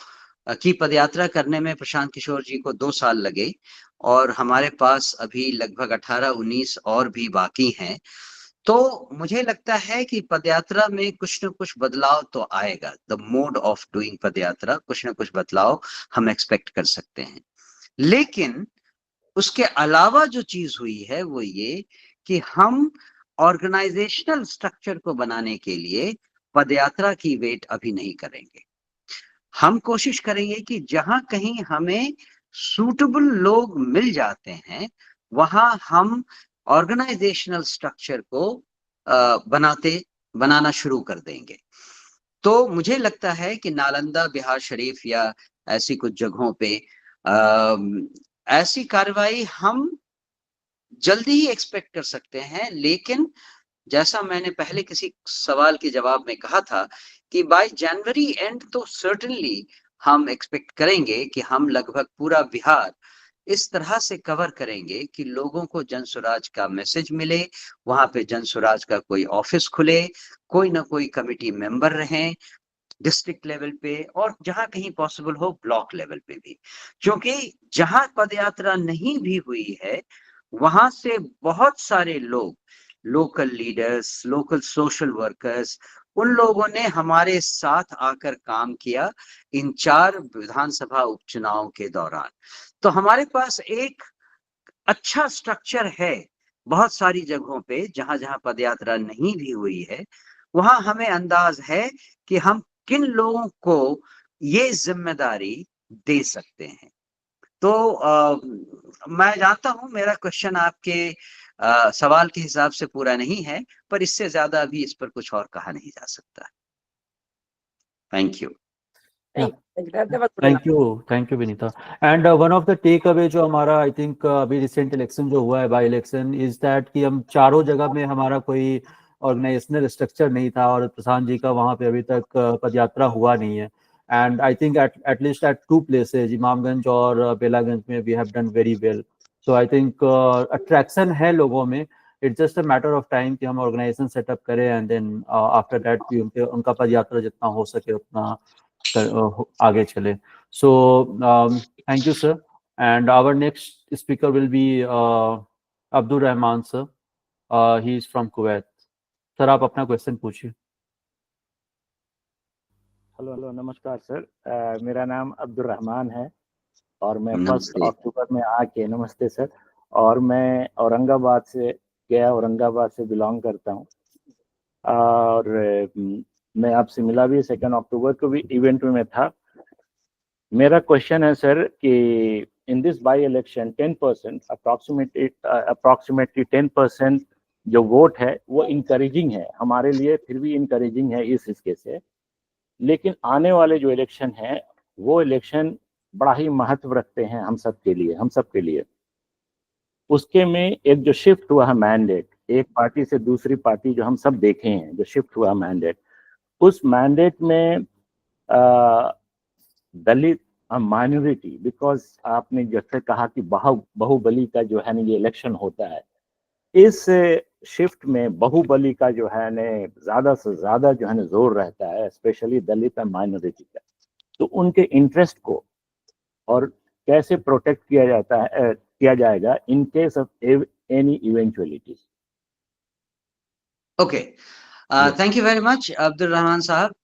की पदयात्रा करने में प्रशांत किशोर जी को 2 साल लगे, और हमारे पास अभी लगभग 18-19 और भी बाकी हैं। तो मुझे लगता है कि पदयात्रा में कुछ न कुछ बदलाव तो आएगा। द मोड ऑफ डूइंग पदयात्रा, कुछ न कुछ बदलाव हम एक्सपेक्ट कर सकते हैं। लेकिन उसके अलावा जो चीज हुई है वो ये कि हम ऑर्गेनाइजेशनल स्ट्रक्चर को बनाने के लिए पदयात्रा की वेट अभी नहीं करेंगे। हम कोशिश करेंगे कि जहां कहीं हमें सूटेबल लोग मिल जाते हैं, वहां हम ऑर्गेनाइजेशनल स्ट्रक्चर को बनाना शुरू कर देंगे। तो मुझे लगता है कि नालंदा, बिहार शरीफ या ऐसी कुछ जगहों पे ऐसी कार्रवाई हम जल्दी ही एक्सपेक्ट कर सकते हैं। लेकिन जैसा मैंने पहले किसी सवाल के जवाब में कहा था कि बाय जनवरी एंड तो सर्टेनली हम एक्सपेक्ट करेंगे कि हम लगभग पूरा बिहार इस तरह से कवर करेंगे कि लोगों को जनसुराज का मैसेज मिले, वहां पे जनसुराज का कोई ऑफिस खुले, कोई ना कोई कमिटी मेंबर रहें डिस्ट्रिक्ट लेवल पे, और जहां कहीं पॉसिबल हो ब्लॉक लेवल पे भी। क्योंकि जहां पदयात्रा नहीं भी हुई है, वहां से बहुत सारे लोग, local leaders, local social workers, उन लोगों ने हमारे साथ आकर काम किया इन 4 विधानसभा उपचुनाव के दौरान। तो हमारे पास एक अच्छा स्ट्रक्चर है बहुत सारी जगहों पे, जहां जहां पदयात्रा नहीं भी हुई है, वहां हमें अंदाज है कि हम किन लोगों को ये जिम्मेदारी दे सकते हैं। तो मैं जानता हूं मेरा क्वेश्चन आपके सवाल के हिसाब से पूरा नहीं है, पर इससे ज्यादा अभी इस पर कुछ और कहा नहीं जा सकता। Thank you. Thank you Vinita. And one of the take away जो हमारा आई थिंक अभी रिसेंट इलेक्शन जो हुआ है बाई इलेक्शन इज दैट कि हम चारों जगह में हमारा कोई ऑर्गेनाइजेशनल स्ट्रक्चर नहीं था और प्रशांत जी का वहाँ पे अभी तक पदयात्रा हुआ नहीं है। And I think at least at 2 places Imamganj और बेलागंज में we have done very well. So I think attraction है लोगों में, it's just a matter of time कि हम ऑर्गेनाइजेशन सेटअप करें एंड देन आफ्टर दैट भी उनका पदयात्रा जितना हो सके उतना आगे चले। So thank you sir. And our next speaker will be Abdul Rahman sir, he is from Kuwait. Sir आप अपना क्वेश्चन पूछिए। हेलो नमस्कार सर, मेरा नाम अब्दुल रहमान है और मैं 1 अक्टूबर में आके, नमस्ते सर, और मैं औरंगाबाद से बिलोंग करता हूँ और मैं आपसे मिला भी 2 अक्टूबर को भी इवेंट में था। मेरा क्वेश्चन है सर कि in this by election 10% approximately 10% जो वोट है वो इनकरेजिंग है हमारे लिए, फिर भी इनकरेजिंग है इस हिस्से से। लेकिन आने वाले जो इलेक्शन है वो इलेक्शन बड़ा ही महत्व रखते हैं हम सब के लिए। उसके में एक जो शिफ्ट हुआ है मैंडेट, एक पार्टी से दूसरी पार्टी जो हम सब देखे हैं, जो शिफ्ट हुआ मैंडेट, उस मैंडेट में दलित माइनॉरिटी, बिकॉज आपने जैसे कहा कि बाहुबली का जो है ना ये इलेक्शन होता है, इस शिफ्ट में बाहुबली का जो है ना ज्यादा से ज्यादा जो है ना जोर रहता है, स्पेशली दलित और माइनॉरिटी का। तो उनके इंटरेस्ट को और कैसे प्रोटेक्ट किया जाएगा in case of any eventualities. Okay, thank you very much Abdul Rahman sahab.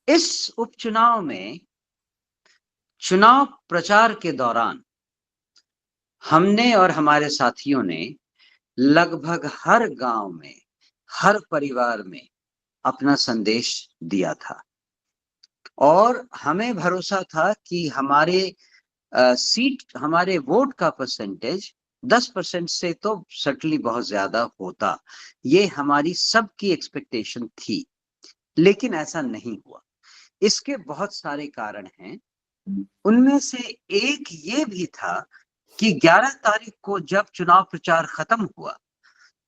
इस उपचुनाव में चुनाव प्रचार के दौरान हमने और हमारे साथियों ने लगभग हर गांव में, हर परिवार में अपना संदेश दिया था और हमें भरोसा था कि हमारे वोट का परसेंटेज 10% से तो सर्टनली बहुत ज्यादा होता, ये हमारी सबकी एक्सपेक्टेशन थी। लेकिन ऐसा नहीं हुआ। इसके बहुत सारे कारण हैं। उनमें से एक ये भी था कि 11 तारीख को जब चुनाव प्रचार खत्म हुआ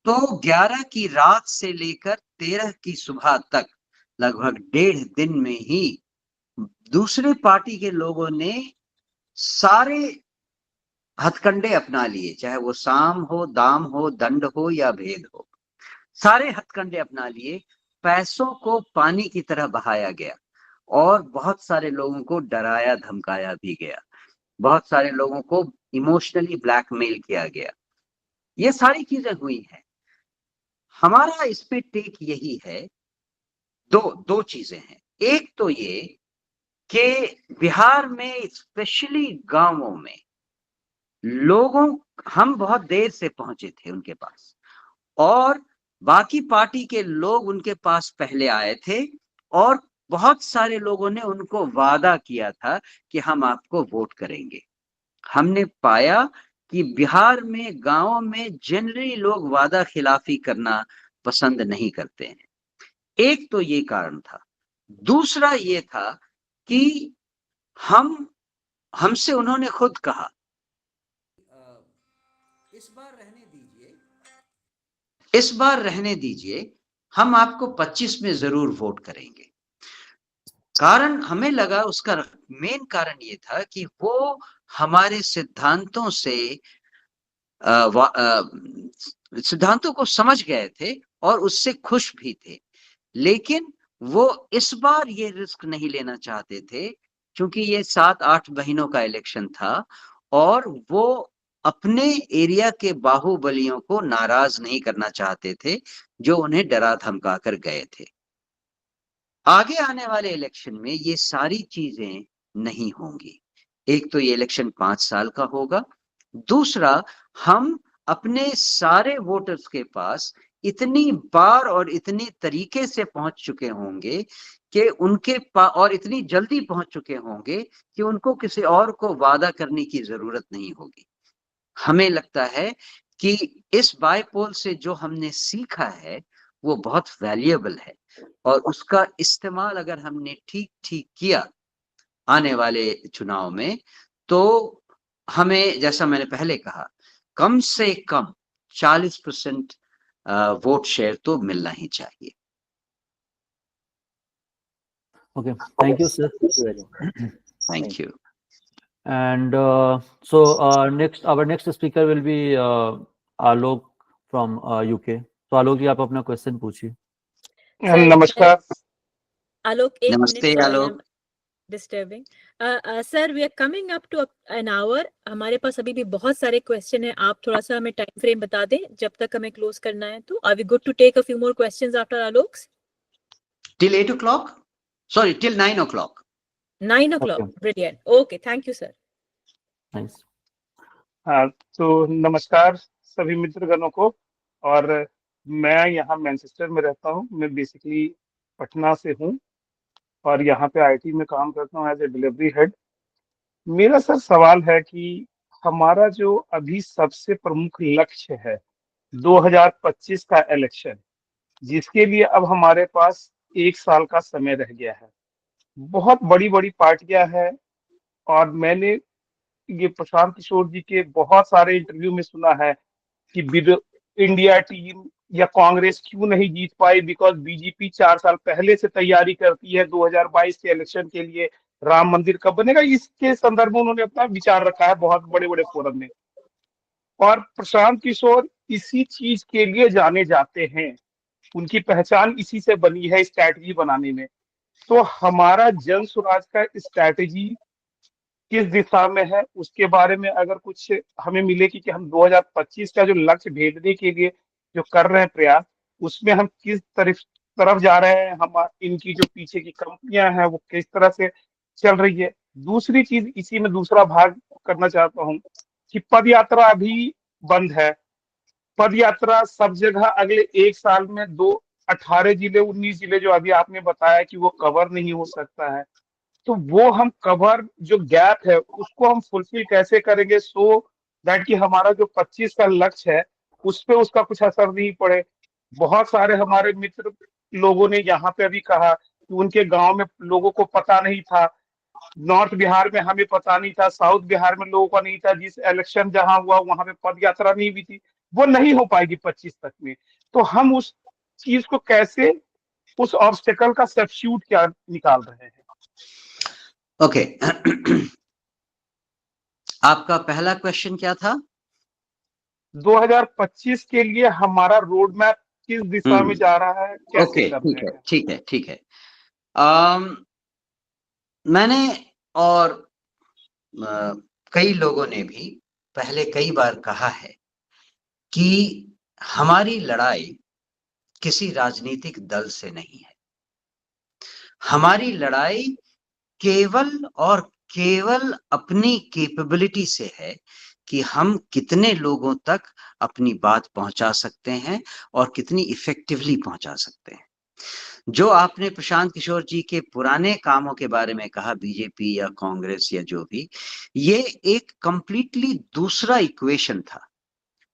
तो 11 की रात से लेकर 13 की सुबह तक लगभग 1.5 दिन में ही दूसरे पार्टी के लोगों ने सारे हथकंडे अपना लिए, चाहे वो साम हो, दाम हो, दंड हो या भेद हो, सारे हथकंडे अपना लिए। पैसों को पानी की तरह बहाया गया और बहुत सारे लोगों को डराया धमकाया भी गया, बहुत सारे लोगों को इमोशनली ब्लैकमेल किया गया। ये सारी चीजें हुई हैं। हमारा इस पे टेक यही है, दो चीजें हैं। एक तो ये कि बिहार में स्पेशली गांवों में हम बहुत देर से पहुंचे थे उनके पास और बाकी पार्टी के लोग उनके पास पहले आए थे और बहुत सारे लोगों ने उनको वादा किया था कि हम आपको वोट करेंगे। हमने पाया कि बिहार में गांवों में जनरली लोग वादा खिलाफी करना पसंद नहीं करते हैं। एक तो ये कारण था। दूसरा ये था कि हमसे उन्होंने खुद कहा इस बार रहने दीजिए, हम आपको 25 में जरूर वोट करेंगे। कारण हमें लगा, उसका मेन कारण ये था कि वो हमारे सिद्धांतों को समझ गए थे और उससे खुश भी थे। लेकिन वो इस बार ये रिस्क नहीं लेना चाहते थे क्योंकि ये 7-8 महीनों का इलेक्शन था और वो अपने एरिया के बाहुबलियों को नाराज नहीं करना चाहते थे जो उन्हें डरा धमका कर गए थे। आगे आने वाले इलेक्शन में ये सारी चीजें नहीं होंगी। एक तो ये इलेक्शन 5 साल का होगा, दूसरा हम अपने सारे वोटर्स के पास इतनी बार और इतनी तरीके से पहुंच चुके होंगे कि और इतनी जल्दी पहुंच चुके होंगे कि उनको किसी और को वादा करने की जरूरत नहीं होगी। हमें लगता है कि इस बाईपोल से जो हमने सीखा है वो बहुत वैल्यूएबल है, और उसका इस्तेमाल अगर हमने ठीक ठीक किया आने वाले चुनाव में, तो हमें, जैसा मैंने पहले कहा, कम से कम 40% वोट शेयर तो मिलना ही चाहिए। Okay, thank you, sir. Thank you very much. Thank you. And so our next speaker will be Alok from UK. So Alok जी, आप अपना क्वेश्चन पूछिए। नमस्कार। Alok, एक नमस्ते minute, Alok. Disturbing sir, we are coming up to an hour. हमारे पास अभी भी बहुत सारे क्वेश्चन है, आप थोड़ा सा हमें टाइम फ्रेम बता दें जब तक हमें क्लोज करना है। तो are we good to take a few more questions after Alok? Till 8 o'clock? Sorry, till 9 o'clock. 9 o'clock. Okay. Brilliant. Okay, thank you, sir. Nice. हाँ, तो नमस्कार सभी मित्रगणों को। और मैं यहाँ मैनचेस्टर में रहता हूँ। मैं बेसिकली पटना से हूँ और यहाँ पे आईटी में काम करता हूँ एज ए डिलीवरी हेड। मेरा सर सवाल है कि हमारा जो अभी सबसे प्रमुख लक्ष्य है 2025 का इलेक्शन, जिसके लिए अब हमारे पास 1 साल का समय रह गया है। बहुत बड़ी बड़ी पार्टियां हैं और मैंने ये प्रशांत किशोर जी के बहुत सारे इंटरव्यू में सुना है कि इंडिया टीम या कांग्रेस क्यों नहीं जीत पाई, बिकॉज बीजेपी 4 साल पहले से तैयारी करती है 2022 के इलेक्शन के लिए, राम मंदिर कब बनेगा, इसके संदर्भ में उन्होंने अपना विचार रखा है बहुत बड़े बड़े फोरम में। और प्रशांत किशोर इसी चीज के लिए जाने जाते हैं, उनकी पहचान इसी से बनी है स्ट्रैटेजी बनाने में। तो हमारा जन स्वराज का स्ट्रैटेजी किस दिशा में है, उसके बारे में अगर कुछ हमें मिले कि हम 2025 का जो लक्ष्य भेदने के लिए जो कर रहे हैं प्रयास, उसमें हम किस तरफ जा रहे हैं, हम इनकी जो पीछे की कंपनियां हैं वो किस तरह से चल रही है। दूसरी चीज इसी में दूसरा भाग करना चाहता हूँ कि पद यात्रा अभी बंद है। पद यात्रा सब जगह अगले 1 साल में 18 जिले 19 जिले जो अभी आपने बताया कि वो कवर नहीं हो सकता है, तो वो हम कवर जो गैप है उसको हम फुलफिल कैसे करेंगे सो दैट कि हमारा जो 25 का लक्ष्य है उस पे उसका कुछ असर नहीं पड़े। बहुत सारे हमारे मित्र लोगों ने यहाँ पे अभी कहा कि उनके गांव में लोगों को पता नहीं था, नॉर्थ बिहार में हमें पता नहीं था, साउथ बिहार में लोगों को नहीं था, जिस इलेक्शन जहां हुआ वहां पे पद यात्रा नहीं हुई थी, वो नहीं हो पाएगी 25 तक में। तो हम उस चीज को कैसे, उस ऑब्स्टेकल का सब्स्टिट्यूट क्या निकाल रहे हैं? ओके आपका पहला क्वेश्चन क्या था? 2025 के लिए हमारा रोड मैप किस दिशा में जा रहा है, कैसे ओके, कर रहे हैं? ठीक है। मैंने और कई लोगों ने भी पहले कई बार कहा है कि हमारी लड़ाई किसी राजनीतिक दल से नहीं है। हमारी लड़ाई केवल और केवल अपनी कैपेबिलिटी से है कि हम कितने लोगों तक अपनी बात पहुंचा सकते हैं और कितनी इफेक्टिवली पहुंचा सकते हैं। जो आपने प्रशांत किशोर जी के पुराने कामों के बारे में कहा, बीजेपी या कांग्रेस या जो भी, ये एक कंप्लीटली दूसरा इक्वेशन था।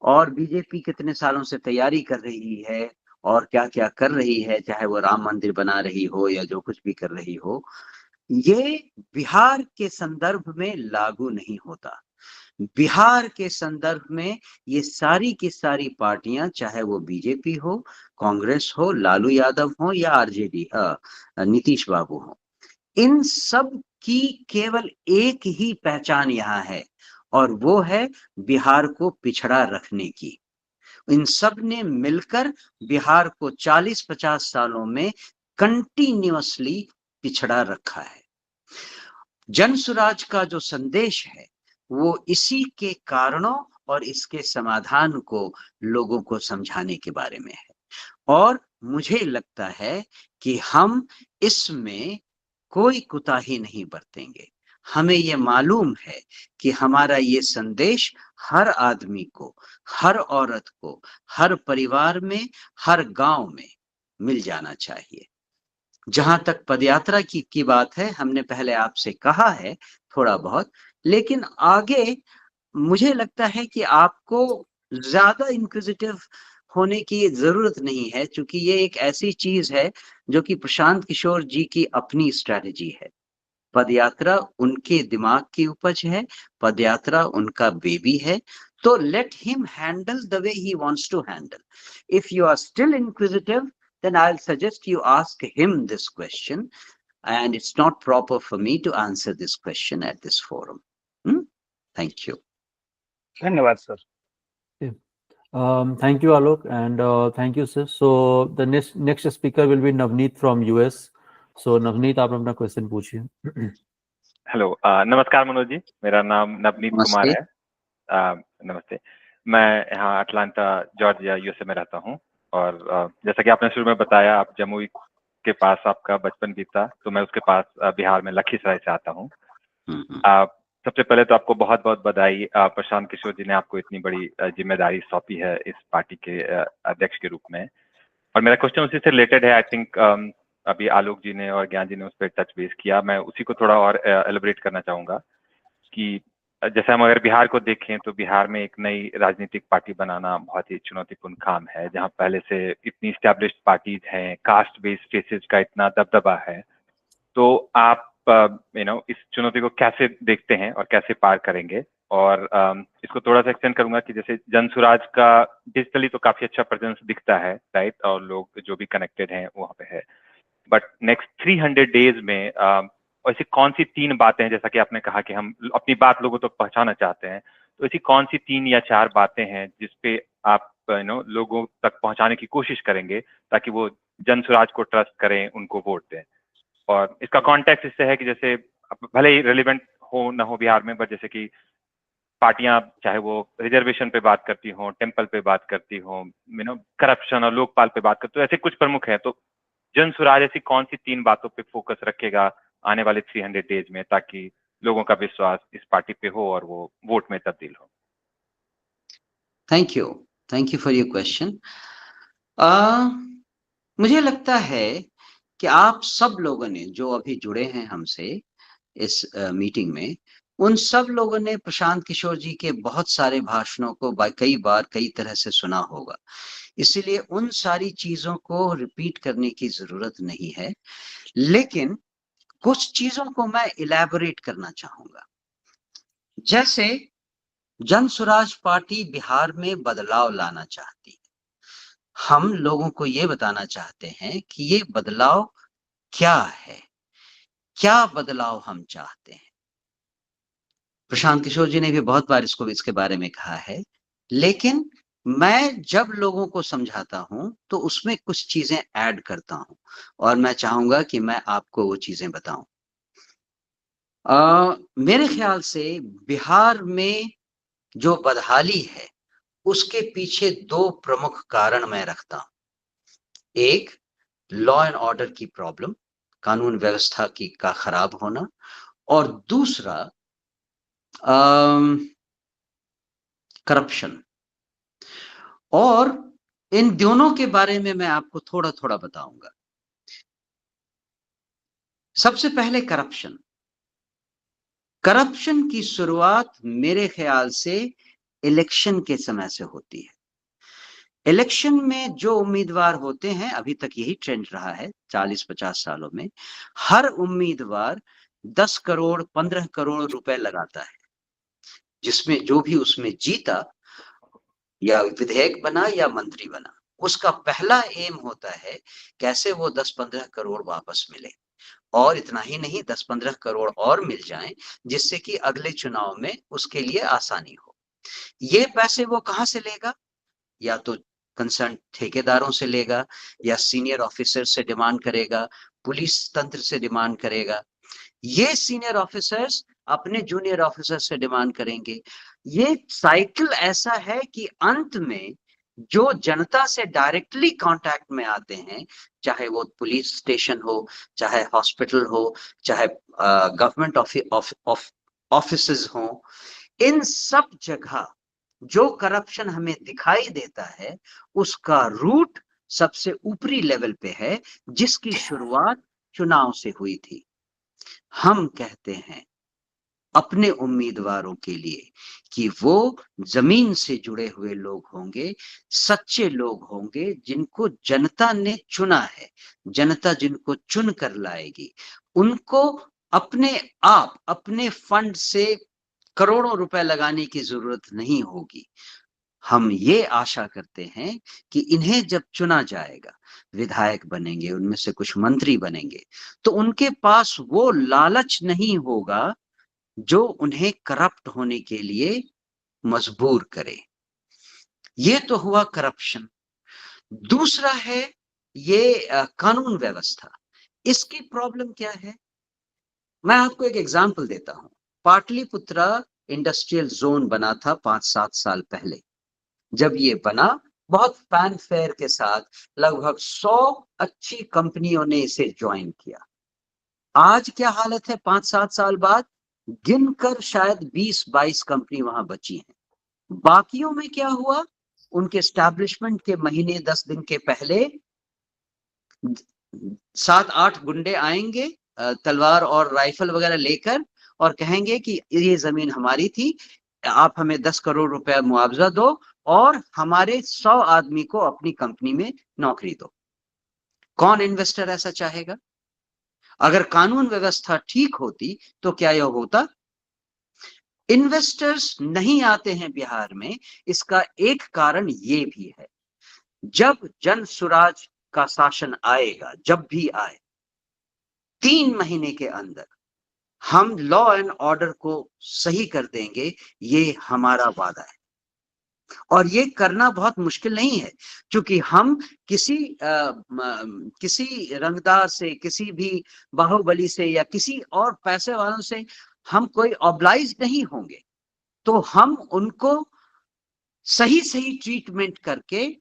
और बीजेपी कितने सालों से तैयारी कर रही है और क्या क्या कर रही है, चाहे वो राम मंदिर बना रही हो या जो कुछ भी कर रही हो, ये बिहार के संदर्भ में लागू नहीं होता। बिहार के संदर्भ में ये सारी की सारी पार्टियां, चाहे वो बीजेपी हो, कांग्रेस हो, लालू यादव हो या आरजेडी नीतीश बाबू हो, इन सब की केवल एक ही पहचान यहाँ है और वो है बिहार को पिछड़ा रखने की। इन सब ने मिलकर बिहार को 40-50 सालों में कंटिन्यूअसली पिछड़ा रखा है। जन स्वराज का जो संदेश है वो इसी के कारणों और इसके समाधान को लोगों को समझाने के बारे में है। और मुझे लगता है कि हम इसमें कोई कुताही नहीं बरतेंगे। हमें ये मालूम है कि हमारा ये संदेश हर आदमी को, हर औरत को, हर परिवार में, हर गांव में मिल जाना चाहिए। जहां तक पदयात्रा की बात है, हमने पहले आपसे कहा है थोड़ा बहुत, लेकिन आगे मुझे लगता है कि आपको ज्यादा इंक्विजिटिव होने की जरूरत नहीं है, क्योंकि ये एक ऐसी चीज है जो कि प्रशांत किशोर जी की अपनी स्ट्रैटेजी है। पदयात्रा उनके दिमाग की उपज है, पदयात्रा उनका बेबी है, तो let him handle the way he wants to handle. If you are still inquisitive, then I'll suggest you ask him this question, and it's not proper for me to answer this question at this forum. Thank you. धन्यवाद sir. Thank you, Alok, and thank you, sir. So the next speaker will be Navneet from US. So Navneet, आप अपना क्वेश्चन पूछिए। हेलो, नमस्कार मनोज जी, मेरा नाम नवनीत कुमार है। नमस्ते, मैं यहाँ अटलांटा जॉर्जिया यूएसए में रहता हूँ, और जैसा कि आपने शुरू में बताया, आप जमुई के पास आपका बचपन बीता, तो मैं उसके पास बिहार में लखीसराय से आता हूँ। सबसे पहले तो आपको बहुत बहुत बधाई, प्रशांत किशोर जी ने आपको इतनी बड़ी जिम्मेदारी सौंपी है इस पार्टी के अध्यक्ष के रूप में। और मेरा क्वेश्चन उसी से रिलेटेड है। आई थिंक अभी आलोक जी ने और ज्ञान जी ने उस पर टच बेस किया, मैं उसी को थोड़ा और एलिब्रेट करना चाहूंगा कि जैसे हम अगर बिहार को देखें तो बिहार में एक नई राजनीतिक पार्टी बनाना बहुत ही चुनौतीपूर्ण काम है, जहां पहले से इतनी स्टैब्लिश्ड पार्टीज हैं, कास्ट बेस्ड फेसेज का इतना दबदबा है। तो आप इस चुनौती को कैसे देखते हैं और कैसे पार करेंगे? और इसको थोड़ा सा एक्सटेंड करूंगा कि जैसे जन सुराज का डिजिटली तो काफी अच्छा प्रेजेंस दिखता है, राइट, और लोग जो भी कनेक्टेड हैं वहाँ पे है, बट नेक्स्ट 300 डेज में ऐसी कौन सी 3 बातें हैं, जैसा कि आपने कहा कि हम अपनी बात लोगों तक पहुंचाना चाहते हैं, तो ऐसी कौन सी 3 या 4 बातें हैं जिसपे आप लोगों तक पहुंचाने की कोशिश करेंगे ताकि वो जन सुराज को ट्रस्ट करें, उनको वोट दें? और इसका कॉन्टेक्स्ट इससे है कि जैसे भले ही रेलिवेंट हो ना हो बिहार में, बट जैसे कि पार्टियां चाहे वो रिजर्वेशन पे बात करती हो, टेम्पल पे बात करती हो, करप्शन और लोकपाल पे बात करती हो, ऐसे कुछ प्रमुख हैं, तो जन सुराज ऐसी कौन सी 3 बातों पे फोकस रखेगा आने वाले 300 डेज में ताकि लोगों का विश्वास इस पार्टी पे हो और वो वोट में तब्दील हो? Thank you for your question. मुझे लगता है कि आप सब लोगों ने जो अभी जुड़े हैं हमसे इस मीटिंग में, उन सब लोगों ने प्रशांत किशोर जी के बहुत सारे भाषणों को कई बार कई तरह से सुना होगा, इसीलिए उन सारी चीजों को रिपीट करने की जरूरत नहीं है, लेकिन कुछ चीजों को मैं इलैबोरेट करना चाहूंगा। जैसे जन सुराज पार्टी बिहार में बदलाव लाना चाहती है। हम लोगों को ये बताना चाहते हैं कि ये बदलाव क्या है, क्या बदलाव हम चाहते हैं। प्रशांत किशोर जी ने भी बहुत बार इसके बारे में कहा है, लेकिन मैं जब लोगों को समझाता हूं तो उसमें कुछ चीजें ऐड करता हूं, और मैं चाहूंगा कि मैं आपको वो चीजें बताऊं। मेरे ख्याल से बिहार में जो बदहाली है उसके पीछे 2 प्रमुख कारण मैं रखता हूं। एक, लॉ एंड ऑर्डर की प्रॉब्लम, कानून व्यवस्था का खराब होना, और दूसरा करप्शन। और इन दोनों के बारे में मैं आपको थोड़ा थोड़ा बताऊंगा। सबसे पहले करप्शन की शुरुआत मेरे ख्याल से इलेक्शन के समय से होती है। इलेक्शन में जो उम्मीदवार होते हैं, अभी तक यही ट्रेंड रहा है 40-50 सालों में, हर उम्मीदवार 10 करोड़ 15 करोड़ रुपए लगाता है, जिसमें जो भी उसमें जीता, या विधायक बना या मंत्री बना, उसका पहला एम होता है कैसे वो 10-15 करोड़ वापस मिले, और इतना ही नहीं 10-15 करोड़ और मिल जाएं, जिससे कि अगले चुनाव में उसके लिए आसानी हो। ये पैसे वो कहां से लेगा? या तो कंसर्न ठेकेदारों से लेगा, या सीनियर ऑफिसर से डिमांड करेगा, पुलिस तंत्र से डिमांड करेगा। ये सीनियर ऑफिसर्स अपने जूनियर ऑफिसर से डिमांड करेंगे। ये साइकिल ऐसा है कि अंत में जो जनता से डायरेक्टली कांटेक्ट में आते हैं, चाहे वो पुलिस स्टेशन हो, चाहे हॉस्पिटल हो, चाहे गवर्नमेंट ऑफिसेज हो, इन सब जगह जो करप्शन हमें दिखाई देता है उसका रूट सबसे ऊपरी लेवल पे है, जिसकी शुरुआत चुनाव से हुई थी। हम कहते हैं अपने उम्मीदवारों के लिए कि वो जमीन से जुड़े हुए लोग होंगे, सच्चे लोग होंगे, जिनको जनता ने चुना है, जनता जिनको चुन कर लाएगी, उनको अपने आप अपने फंड से करोड़ों रुपए लगाने की जरूरत नहीं होगी। हम ये आशा करते हैं कि इन्हें जब चुना जाएगा, विधायक बनेंगे, उनमें से कुछ मंत्री बनेंगे, तो उनके पास वो लालच नहीं होगा जो उन्हें करप्ट होने के लिए मजबूर करे। ये तो हुआ करप्शन। दूसरा है ये कानून व्यवस्था। इसकी प्रॉब्लम क्या है? मैं आपको एक एग्जांपल देता हूं। पाटलिपुत्रा इंडस्ट्रियल जोन बना था 5-7 साल पहले। जब ये बना, बहुत फैनफेयर के साथ लगभग 100 अच्छी कंपनियों ने इसे ज्वाइन किया। आज क्या हालत है 5-7 साल बाद? गिनकर शायद 20-22 कंपनी वहां बची हैं। बाकियों में क्या हुआ? उनके एस्टैब्लिशमेंट के महीने 10 दिन के पहले 7-8 गुंडे आएंगे तलवार और राइफल वगैरह लेकर और कहेंगे कि ये जमीन हमारी थी, आप हमें 10 करोड़ रुपए मुआवजा दो और हमारे 100 आदमी को अपनी कंपनी में नौकरी दो। कौन इन्वेस्टर ऐसा चाहेगा? अगर कानून व्यवस्था ठीक होती तो क्या यह होता? इन्वेस्टर्स नहीं आते हैं बिहार में। इसका एक कारण ये भी है, जब जन सुराज का शासन आएगा, जब भी आए, 3 महीने के अंदर हम लॉ एंड ऑर्डर को सही कर देंगे, ये हमारा वादा है। और ये करना बहुत मुश्किल नहीं है, क्योंकि हम किसी रंगदार से, किसी भी बाहुबली से या किसी और पैसे वालों से हम कोई ऑब्लाइज नहीं होंगे। तो हम उनको सही सही ट्रीटमेंट करके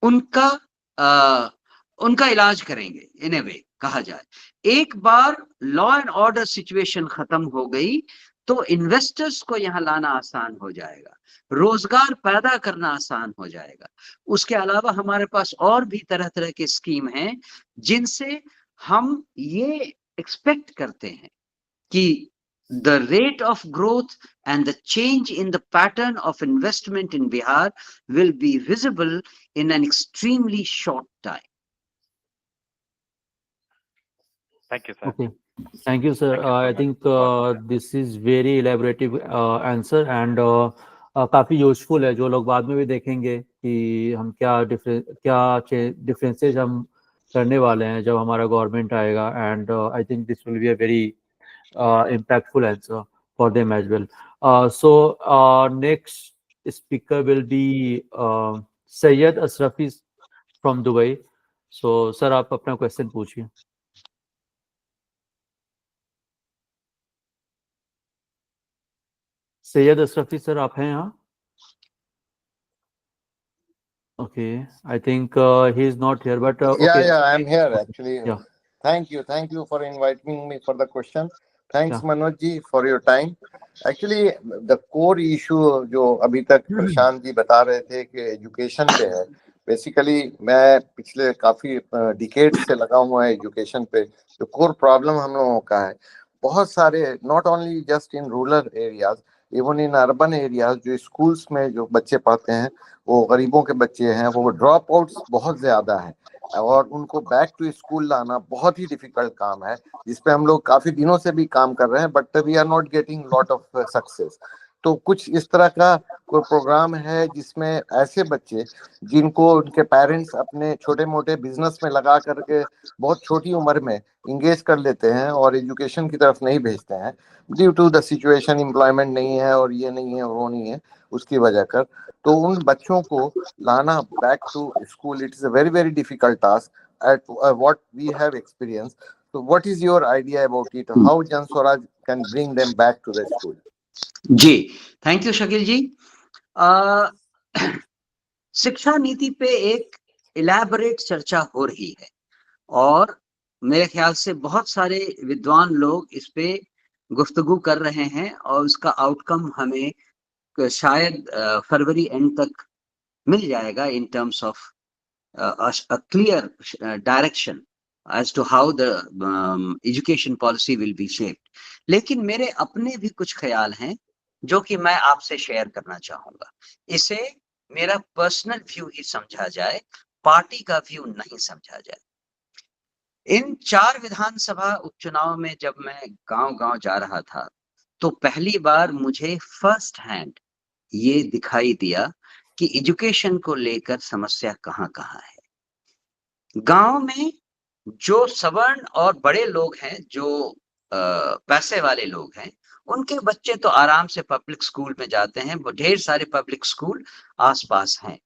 उनका इलाज करेंगे। इन ए वे कहा जाए, एक बार लॉ एंड ऑर्डर सिचुएशन खत्म हो गई तो इन्वेस्टर्स को यहां लाना आसान हो जाएगा, रोजगार पैदा करना आसान हो जाएगा। उसके अलावा हमारे पास और भी तरह तरह के स्कीम हैं जिनसे हम ये एक्सपेक्ट करते हैं कि the rate of growth and the change in the pattern of investment in Bihar will be visible in an extremely short time. Thank you, sir. Okay. Thank you, sir. I think this is very elaborative answer and काफी यूजफुल है, जो लोग बाद में भी देखेंगे कि हम क्या डिफरेंसेस हम करने वाले हैं जब हमारा गवर्नमेंट आएगा। And I think this will be a very impactful answer for them as well. So next speaker will be Syed Ashrafi from Dubai. So sir, आप अपना क्वेश्चन पूछिए। सैयद अशरफी सर, आप हैं यहाँ? Okay, I think he is not here, but okay. Yeah, I'm here actually. Yeah. Thank you for inviting me for the question. Thanks Manoj ji for your time. Actually the core issue जो अभी तक प्रशांत जी बता रहे थे कि एजुकेशन पे है, बेसिकली मैं पिछले काफी डिकेड से लगा हुआ है एजुकेशन पे। जो कोर प्रॉब्लम हम लोगों का है, बहुत सारे not only just in rural areas, even in urban areas, जो स्कूल्स में जो बच्चे पढ़ते हैं वो गरीबों के बच्चे हैं, वो ड्रॉप आउट्स बहुत ज्यादा है और उनको बैक टू स्कूल लाना बहुत ही डिफिकल्ट काम है, जिसपे हम लोग काफी दिनों से भी काम कर रहे हैं, but we are not getting lot of success. तो कुछ इस तरह का कोई प्रोग्राम है जिसमें ऐसे बच्चे जिनको उनके पेरेंट्स अपने छोटे मोटे बिजनेस में लगा करके बहुत छोटी उम्र में इंगेज कर लेते हैं और एजुकेशन की तरफ नहीं भेजते हैं, due to the situation, employment नहीं है और ये नहीं है और वो नहीं है, उसकी वजह कर, तो उन बच्चों को लाना back to school, it is a very very difficult task at what we have experience. So what is your idea about it? How Jan Swaraj can bring them back to the school? जी, थैंक यू शकील जी। शिक्षा नीति पे एक इलैबोरेट चर्चा हो रही है और मेरे ख्याल से बहुत सारे विद्वान लोग इस पे गुफ्तगू कर रहे हैं और उसका आउटकम हमें शायद फरवरी एंड तक मिल जाएगा in terms of a clear direction as to how the education policy will be shaped. लेकिन मेरे अपने भी कुछ ख्याल हैं जो कि मैं आपसे शेयर करना चाहूंगा। इसे मेरा पर्सनल व्यू ही समझा जाए, पार्टी का व्यू नहीं समझा जाए। इन 4 विधानसभा उपचुनाव में जब मैं गांव-गांव जा रहा था, तो पहली बार मुझे फर्स्ट हैंड ये दिखाई दिया कि एजुकेशन को लेकर समस्या कहाँ-कहाँ है। गांव में जो सवर्ण और बड़े लोग हैं, जो पैसे वाले लोग हैं, उनके बच्चे तो आराम से पब्लिक स्कूल में जाते हैं, वो ढेर सारे पब्लिक स्कूल आसपास हैं।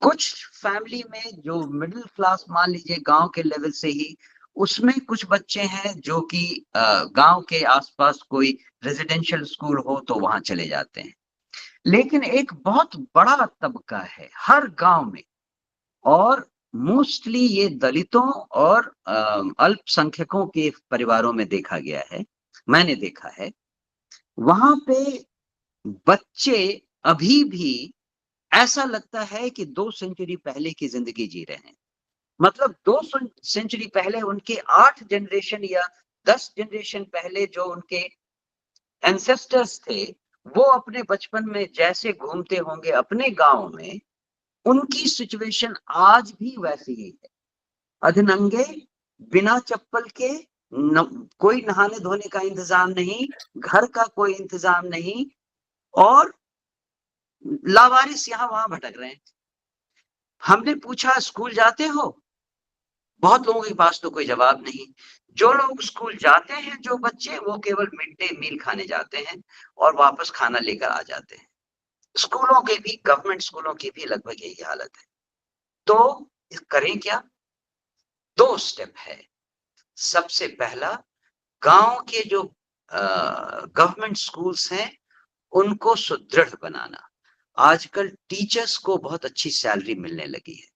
कुछ फैमिली में जो मिडिल क्लास मान लीजिए गांव के लेवल से ही, उसमें कुछ बच्चे हैं जो कि गांव के आसपास कोई रेजिडेंशियल स्कूल हो तो वहां चले जाते हैं। लेकिन एक बहुत बड़ा तबका है हर गांव में, और मोस्टली ये दलितों और अल्पसंख्यकों के परिवारों में देखा गया है, मैंने देखा है। वहां पे बच्चे अभी भी ऐसा लगता है कि 2 सेंचुरी पहले की जिंदगी जी रहे हैं। मतलब 2 सेंचुरी पहले उनके 8 जनरेशन या 10 जनरेशन पहले जो उनके एंसेस्टर्स थे, वो अपने बचपन में जैसे घूमते होंगे अपने गांव में, उनकी सिचुएशन आज भी वैसी ही है। अधनंगे, बिना चप्पल के, कोई नहाने धोने का इंतजाम नहीं, घर का कोई इंतजाम नहीं, और लावारिस यहाँ वहां भटक रहे हैं। हमने पूछा स्कूल जाते हो? बहुत लोगों के पास तो कोई जवाब नहीं। जो लोग स्कूल जाते हैं, जो बच्चे, वो केवल मिड डे मील खाने जाते हैं और वापस खाना लेकर आ जाते हैं। स्कूलों के भी, गवर्नमेंट स्कूलों की भी लगभग यही हालत है। तो करें क्या? 2 स्टेप है। सबसे पहला, गांव के जो गवर्नमेंट स्कूल्स हैं उनको सुदृढ़ बनाना। आजकल टीचर्स को बहुत अच्छी सैलरी मिलने लगी है,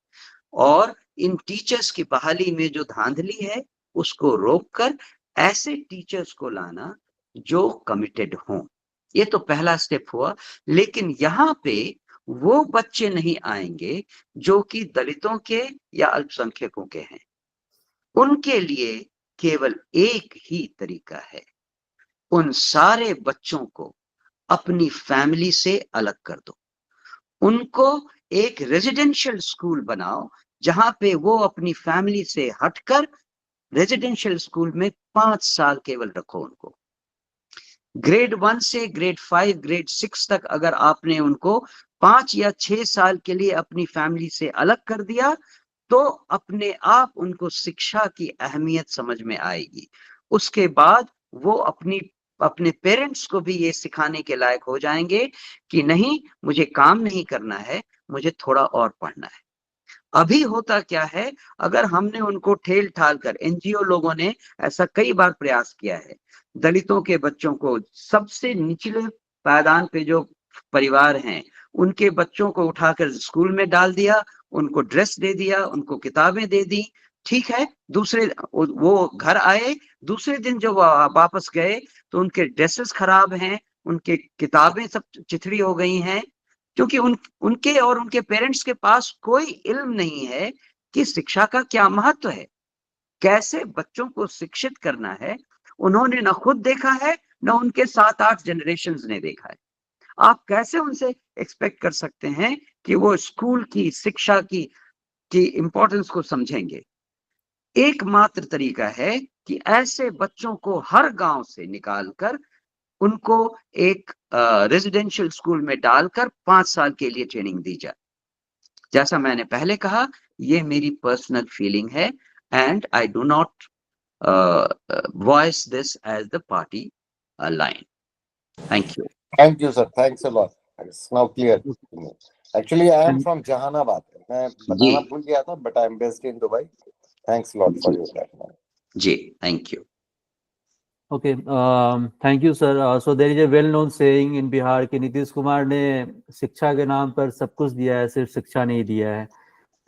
और इन टीचर्स की बहाली में जो धांधली है उसको रोककर ऐसे टीचर्स को लाना जो कमिटेड हों। ये तो पहला स्टेप हुआ। लेकिन यहाँ पे वो बच्चे नहीं आएंगे जो कि दलितों के या अल्पसंख्यकों के हैं। उनके लिए केवल एक ही तरीका है, उन सारे बच्चों को अपनी फैमिली से अलग कर दो। उनको एक रेजिडेंशियल स्कूल बनाओ जहां पे वो अपनी फैमिली से हटकर रेजिडेंशियल स्कूल में 5 साल केवल रखो उनको। ग्रेड 1 से ग्रेड 5, ग्रेड 6 तक अगर आपने उनको 5 या 6 साल के लिए अपनी फैमिली से अलग कर दिया, तो अपने आप उनको शिक्षा की अहमियत समझ में आएगी। उसके बाद वो अपने पेरेंट्स को भी ये सिखाने के लायक हो जाएंगे कि नहीं, मुझे काम नहीं करना है, मुझे थोड़ा और पढ़ना है। अभी होता क्या है, अगर हमने उनको ठेल ठाल कर, एनजीओ लोगों ने ऐसा कई बार प्रयास किया है, दलितों के बच्चों को, सबसे निचले पायदान पे जो परिवार हैं, उनके बच्चों को उठाकर स्कूल में डाल दिया, उनको ड्रेस दे दिया, उनको किताबें दे दी। ठीक है, दूसरे वो घर आए, दूसरे दिन जो वापस गए तो उनके ड्रेसेस खराब हैं, उनके किताबें सब चिथड़ी हो गई हैं, क्योंकि उनके और उनके पेरेंट्स के पास कोई इल्म नहीं है कि शिक्षा का क्या महत्व है, कैसे बच्चों को शिक्षित करना है। उन्होंने न खुद देखा है, न उनके 7-8 जनरेशंस ने देखा है। आप कैसे उनसे एक्सपेक्ट कर सकते हैं कि वो स्कूल की शिक्षा की इंपॉर्टेंस को समझेंगे? एकमात्र तरीका है कि ऐसे बच्चों को हर गांव से निकालकर उनको एक रेजिडेंशियल स्कूल में डालकर 5 साल के लिए ट्रेनिंग दी जाए। जैसा मैंने पहले कहा, ये मेरी पर्सनल फीलिंग है, and I do not voice this as the party line. Thank you. Thank you, sir. Thanks a lot. It's now clear to me. Actually, I am from Jahanabad. मैं बताना भूल गया था, but I am based in Dubai. Thanks a lot for your time. Ji, thank you. Okay, thank you, sir. So there is a well-known saying in Bihar कि नीतीश कुमार ने शिक्षा के नाम पर सब कुछ दिया है, सिर्फ शिक्षा नहीं दिया है।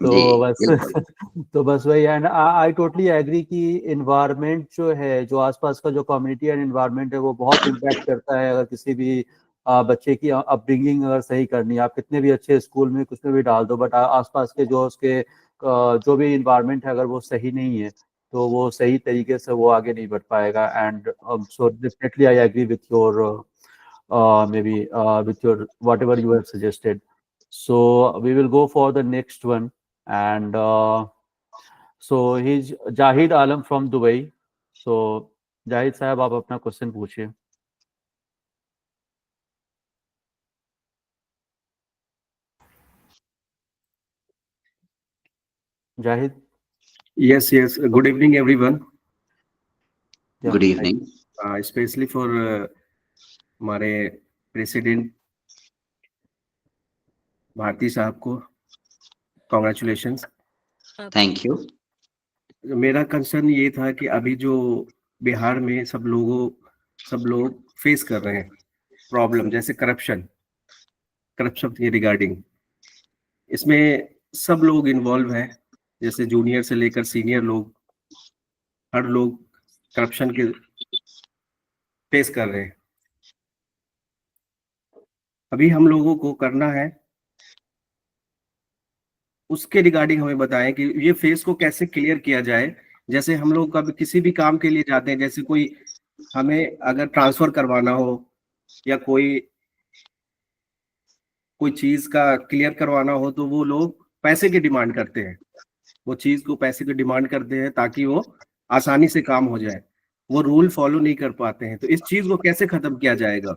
तो बस वही है। आई टोटली एग्री कि इन्वायरमेंट जो है, जो आसपास का जो कम्युनिटी एंड इन्वायरमेंट है, वो बहुत इम्पैक्ट करता है। अगर किसी भी बच्चे की अपब्रिंगिंग अगर सही करनी है, आप कितने भी अच्छे स्कूल में कुछ में भी डाल दो, बट आसपास के जो उसके जो भी इन्वायरमेंट है अगर वो सही नहीं है तो वो सही तरीके से वो आगे नहीं बढ़ पाएगा. And so definitely I agree with your maybe with your whatever you have suggested. So we will go for the next one, and so he's Jahid Alam from Dubai. So Jahid साहब आप अपना क्वेश्चन पूछिए. Jahid. Yes. Good evening, everyone. Yeah. Good evening. Especially for हमारे प्रेसिडेंट भारती साहब को कॉन्ग्रेचुलेशंस. Thank you. मेरा कंसर्न ये था कि अभी जो बिहार में सब लोग फेस कर रहे हैं प्रॉब्लम, जैसे करप्शन के रिगार्डिंग, इसमें सब लोग इन्वॉल्व हैं, जैसे जूनियर से लेकर सीनियर लोग, हर लोग करप्शन के फेस कर रहे हैं. अभी हम लोगों को करना है, उसके रिगार्डिंग हमें बताएं कि ये फेस को कैसे क्लियर किया जाए. जैसे हम लोग कभी किसी भी काम के लिए जाते हैं, जैसे कोई हमें अगर ट्रांसफर करवाना हो या कोई चीज का क्लियर करवाना हो, तो वो लोग पैसे की डिमांड करते हैं, वो चीज को पैसे की डिमांड करते हैं ताकि वो आसानी से काम हो जाए. वो रूल फॉलो नहीं कर पाते हैं. तो इस चीज को कैसे खत्म किया जाएगा?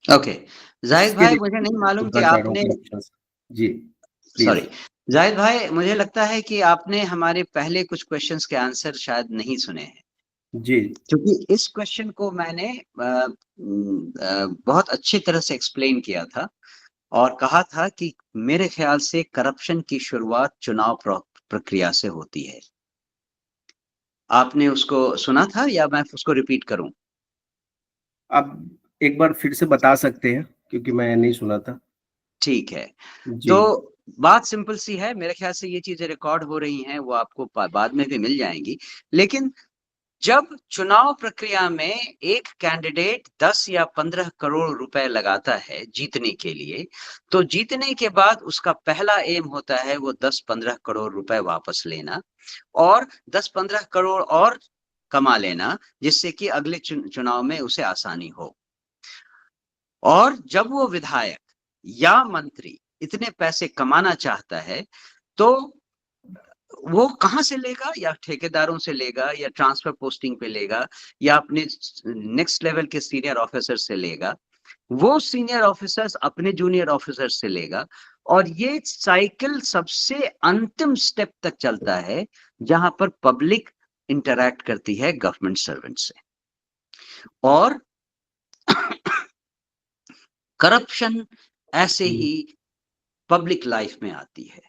ओके जाहिद भाई, मुझे नहीं मालूम कि आपने जी सॉरी जाहिद भाई, मुझे लगता है कि आपने हमारे पहले कुछ क्वेश्चंस के आंसर शायद नहीं सुने हैं. जी, क्योंकि इस क्वेश्चन को मैंने बहुत अच्छी तरह से एक्सप्लेन किया था और कहा था कि मेरे ख्याल से करप्शन की शुरुआत चुनाव प्रक्रिया से होती है. आपने उसको सुना था या मैं उसको रिपीट करूं? आप एक बार फिर से बता सकते हैं, क्योंकि मैं नहीं सुना था. ठीक है. जी. तो बात सिंपल सी है, मेरे ख्याल से ये चीजें रिकॉर्ड हो रही हैं, वो आपको बाद में भी मिल जाएंगी. लेकिन जब चुनाव प्रक्रिया में एक कैंडिडेट 10 या 15 करोड़ रुपए लगाता है जीतने के लिए, तो जीतने के बाद उसका पहला एम होता है वो 10-15 करोड़ रुपए वापस लेना और 10-15 करोड़ और कमा लेना, जिससे कि अगले चुनाव में उसे आसानी हो. और जब वो विधायक या मंत्री इतने पैसे कमाना चाहता है तो वो कहां से लेगा? या ठेकेदारों से लेगा, या ट्रांसफर पोस्टिंग पे लेगा, या अपने नेक्स्ट लेवल के सीनियर ऑफिसर से लेगा. वो सीनियर ऑफिसर्स अपने जूनियर ऑफिसर से लेगा और ये साइकिल सबसे अंतिम स्टेप तक चलता है जहां पर पब्लिक इंटरैक्ट करती है गवर्नमेंट सर्वेंट से. और करप्शन ऐसे ही पब्लिक लाइफ में आती है.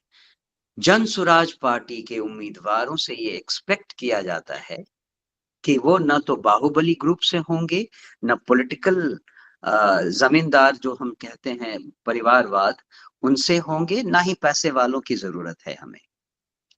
जन सुराज पार्टी के उम्मीदवारों से ये एक्सपेक्ट किया जाता है कि वो न तो बाहुबली ग्रुप से होंगे, न पॉलिटिकल जमींदार जो हम कहते हैं परिवारवाद, उनसे होंगे, ना ही पैसे वालों की जरूरत है हमें.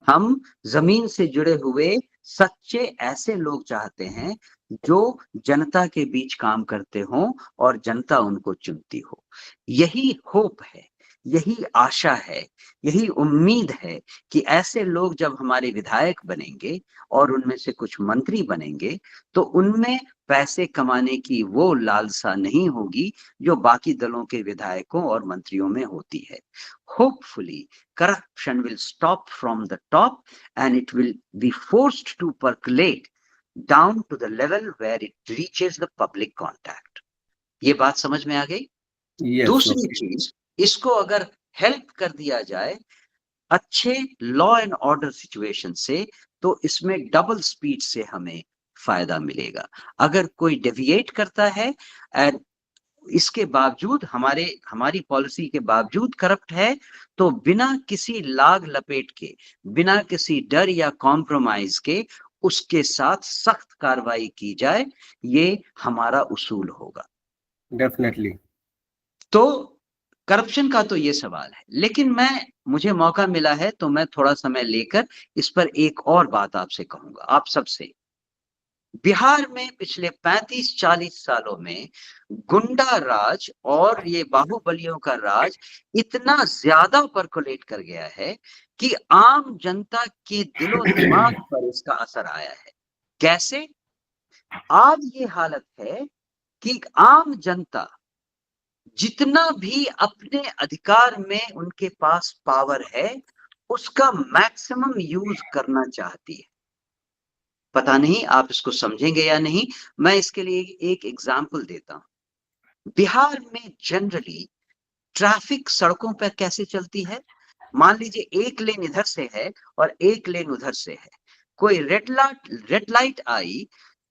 हम जमीन से जुड़े हुए सच्चे ऐसे लोग चाहते हैं जो जनता के बीच काम करते हों और जनता उनको चुनती हो. यही होप है, यही आशा है, यही उम्मीद है कि ऐसे लोग जब हमारे विधायक बनेंगे और उनमें से कुछ मंत्री बनेंगे तो उनमें पैसे कमाने की वो लालसा नहीं होगी जो बाकी दलों के विधायकों और मंत्रियों में होती है. Hopefully, corruption will stop from the top and it will be forced to percolate down to the level where it reaches the public contact. ये बात समझ में आ गई? Yes, दूसरी okay. चीज, इसको अगर हेल्प कर दिया जाए अच्छे लॉ एंड ऑर्डर सिचुएशन से, तो इसमें डबल स्पीड से हमें फायदा मिलेगा. अगर कोई डेविएट करता है एंड इसके बावजूद हमारी पॉलिसी के बावजूद करप्ट है, तो बिना किसी लाग लपेट के, बिना किसी डर या कॉम्प्रोमाइज के उसके साथ सख्त कार्रवाई की जाए, ये हमारा उसूल होगा. डेफिनेटली. तो करप्शन का तो ये सवाल है, लेकिन मुझे मौका मिला है तो मैं थोड़ा समय लेकर इस पर एक और बात आपसे कहूंगा, आप सबसे. बिहार में पिछले 35-40 सालों में गुंडा राज और ये बाहुबलियों का राज इतना ज्यादा परकोलेट कर गया है कि आम जनता के दिलो दिमाग पर इसका असर आया है। कैसे? आज ये हालत है कि आम जनता जितना भी अपने अधिकार में उनके पास पावर है उसका मैक्सिमम यूज करना चाहती है। पता नहीं आप इसको समझेंगे या नहीं, मैं इसके लिए एक एग्जाम्पल देता हूं। बिहार में जनरली ट्रैफिक सड़कों पर कैसे चलती है? मान लीजिए एक लेन इधर से है और एक लेन उधर से है, कोई रेड लाइट आई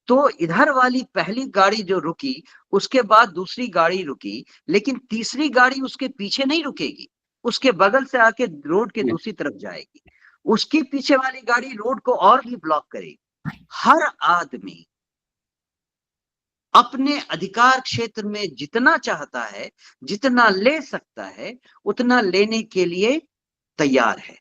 तो इधर वाली पहली गाड़ी जो रुकी उसके बाद दूसरी गाड़ी रुकी, लेकिन तीसरी गाड़ी उसके पीछे नहीं रुकेगी, उसके बगल से आके रोड के दूसरी तरफ जाएगी, उसकी पीछे वाली गाड़ी रोड को और भी ब्लॉक करेगी। हर आदमी अपने अधिकार क्षेत्र में जितना चाहता है, जितना ले सकता है, उतना लेने के लिए तैयार है।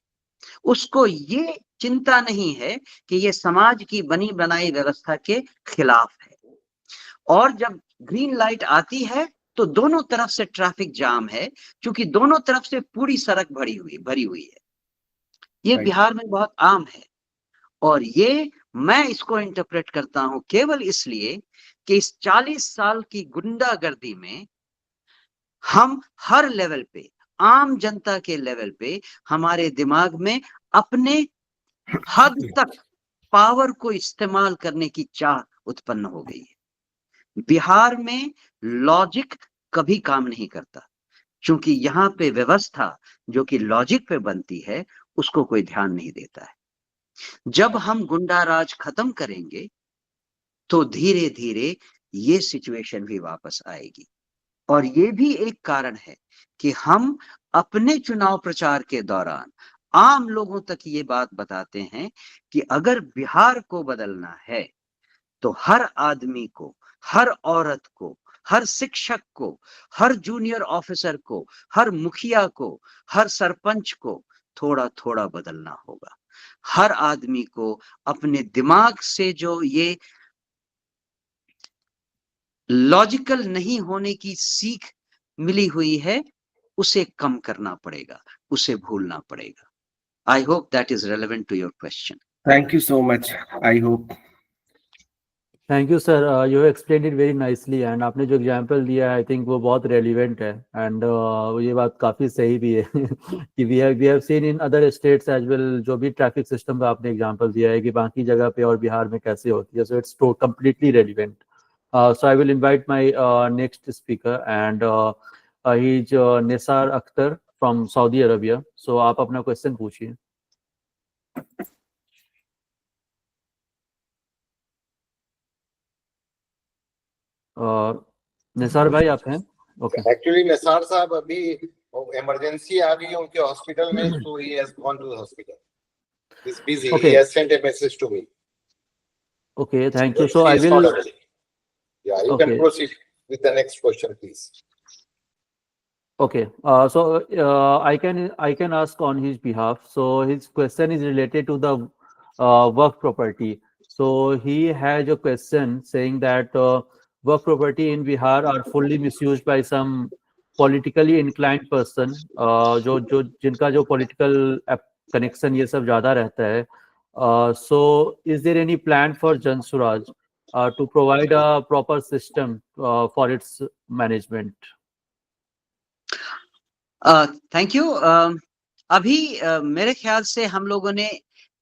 उसको ये चिंता नहीं है कि ये समाज की बनी बनाई व्यवस्था के खिलाफ है। और जब ग्रीन लाइट आती है तो दोनों तरफ से ट्रैफिक जाम है, क्योंकि दोनों तरफ से पूरी सड़क भरी हुई है। ये बिहार में बहुत आम है और ये मैं इसको इंटरप्रेट करता हूं केवल इसलिए कि इस 40 साल की गुंडागर्दी में हम हर लेवल पे, आम जनता के लेवल पे, हमारे दिमाग में अपने हद तक पावर को इस्तेमाल करने की चाह उत्पन्न हो गई है। बिहार में लॉजिक कभी काम नहीं करता, क्योंकि यहाँ पे व्यवस्था जो कि लॉजिक पे बनती है उसको कोई ध्यान नहीं देता है। जब हम गुंडा राज खत्म करेंगे तो धीरे धीरे ये सिचुएशन भी वापस आएगी। और ये भी एक कारण है कि हम अपने चुनाव प्रचार के दौरान आम लोगों तक ये बात बताते हैं कि अगर बिहार को बदलना है तो हर आदमी को, हर औरत को, हर शिक्षक को, हर जूनियर ऑफिसर को, हर मुखिया को, हर सरपंच को थोड़ा थोड़ा बदलना होगा। हर आदमी को अपने दिमाग से जो ये लॉजिकल नहीं होने की सीख मिली हुई है उसे कम करना पड़ेगा, उसे भूलना पड़ेगा। I hope that is relevant to your question. Thank you so much. I hope. Thank you sir, you explain it very nicely and आपने जो एग्जांपल दिया है आई थिंक वो बहुत रेलिवेंट है एंड ये बात काफ़ी सही भी है कि we have seen in other states as well, जो भी ट्रैफिक सिस्टम का आपने एग्जांपल दिया है कि बाकी जगह पे और बिहार में कैसे होती है, so it's completely relevant. So I will invite my next speaker and he is Nisar Akhtar from Saudi Arabia. So आप अपना क्वेश्चन पूछिए। निसार भाई आप हैं? ओके। एक्चुअली निसार साहब अभी इमरजेंसी आ गई है उनके हॉस्पिटल में, so he has gone to the hospital. He's busy. Okay. He has sent a message to me. Okay, thank you. So I He is will. not available. Yeah, you can proceed with the next question, please. Okay. So I can ask on his behalf. So his question is related to the work property. So he has a question saying that work property in Bihar are fully misused by some politically inclined person, जो जिनका जो political connection ये सब ज़्यादा रहता है. So is there any plan for Jan Suraj to provide a proper system for its management? Thank you. अभी मेरे ख्याल से हम लोगों ने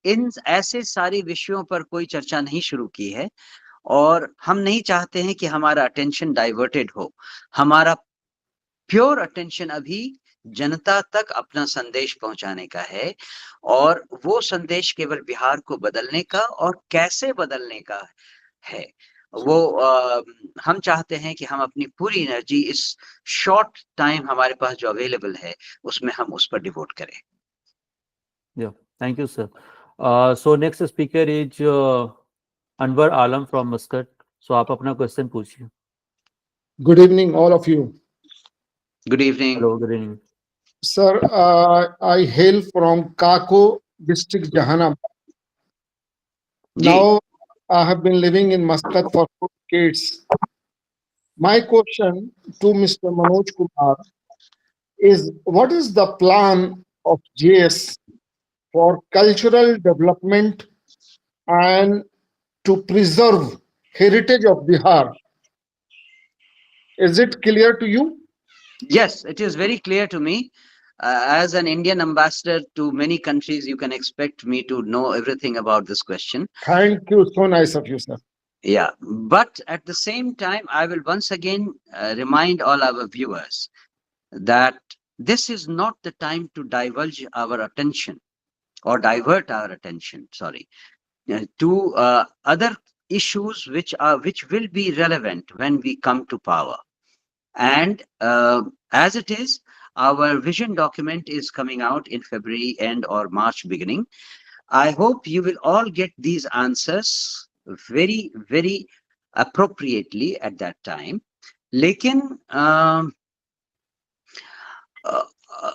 इन ऐसे सारे विषयों पर कोई चर्चा नहीं शुरू की है और हम नहीं चाहते हैं कि हमारा अटेंशन डाइवर्टेड हो। हमारा प्योर अटेंशन अभी जनता तक अपना संदेश पहुंचाने का है और वो संदेश केवल बिहार को बदलने का और कैसे बदलने का है। वो हम चाहते हैं कि हम अपनी पूरी एनर्जी इस शॉर्ट टाइम हमारे पास जो अवेलेबल है उसमें हम उस पर डिवोट करें। Yeah, thank you, sir. So next speaker is Anwar Alam from Muscat. So आप अपना क्वेश्चन पूछिए। Good evening, all of you. Good evening. Hello, good evening. Sir, I hail from Kako district, Jahanabad. Now, I have been living in Muscat for 4 decades. My question to Mr. Manoj Kumar is, what is the plan of JS for cultural development and to preserve heritage of Bihar? Is it clear to you? Yes, it is very clear to me. As an Indian ambassador to many countries, you can expect me to know everything about this question. Thank you. So nice of you, sir. Yeah, but at the same time, I will once again remind all our viewers that this is not the time to divulge our attention or divert our attention, sorry, to other issues which will be relevant when we come to power. And as it is, our vision document is coming out in February end or March beginning. I hope you will all get these answers very, very appropriately at that time. लेकिन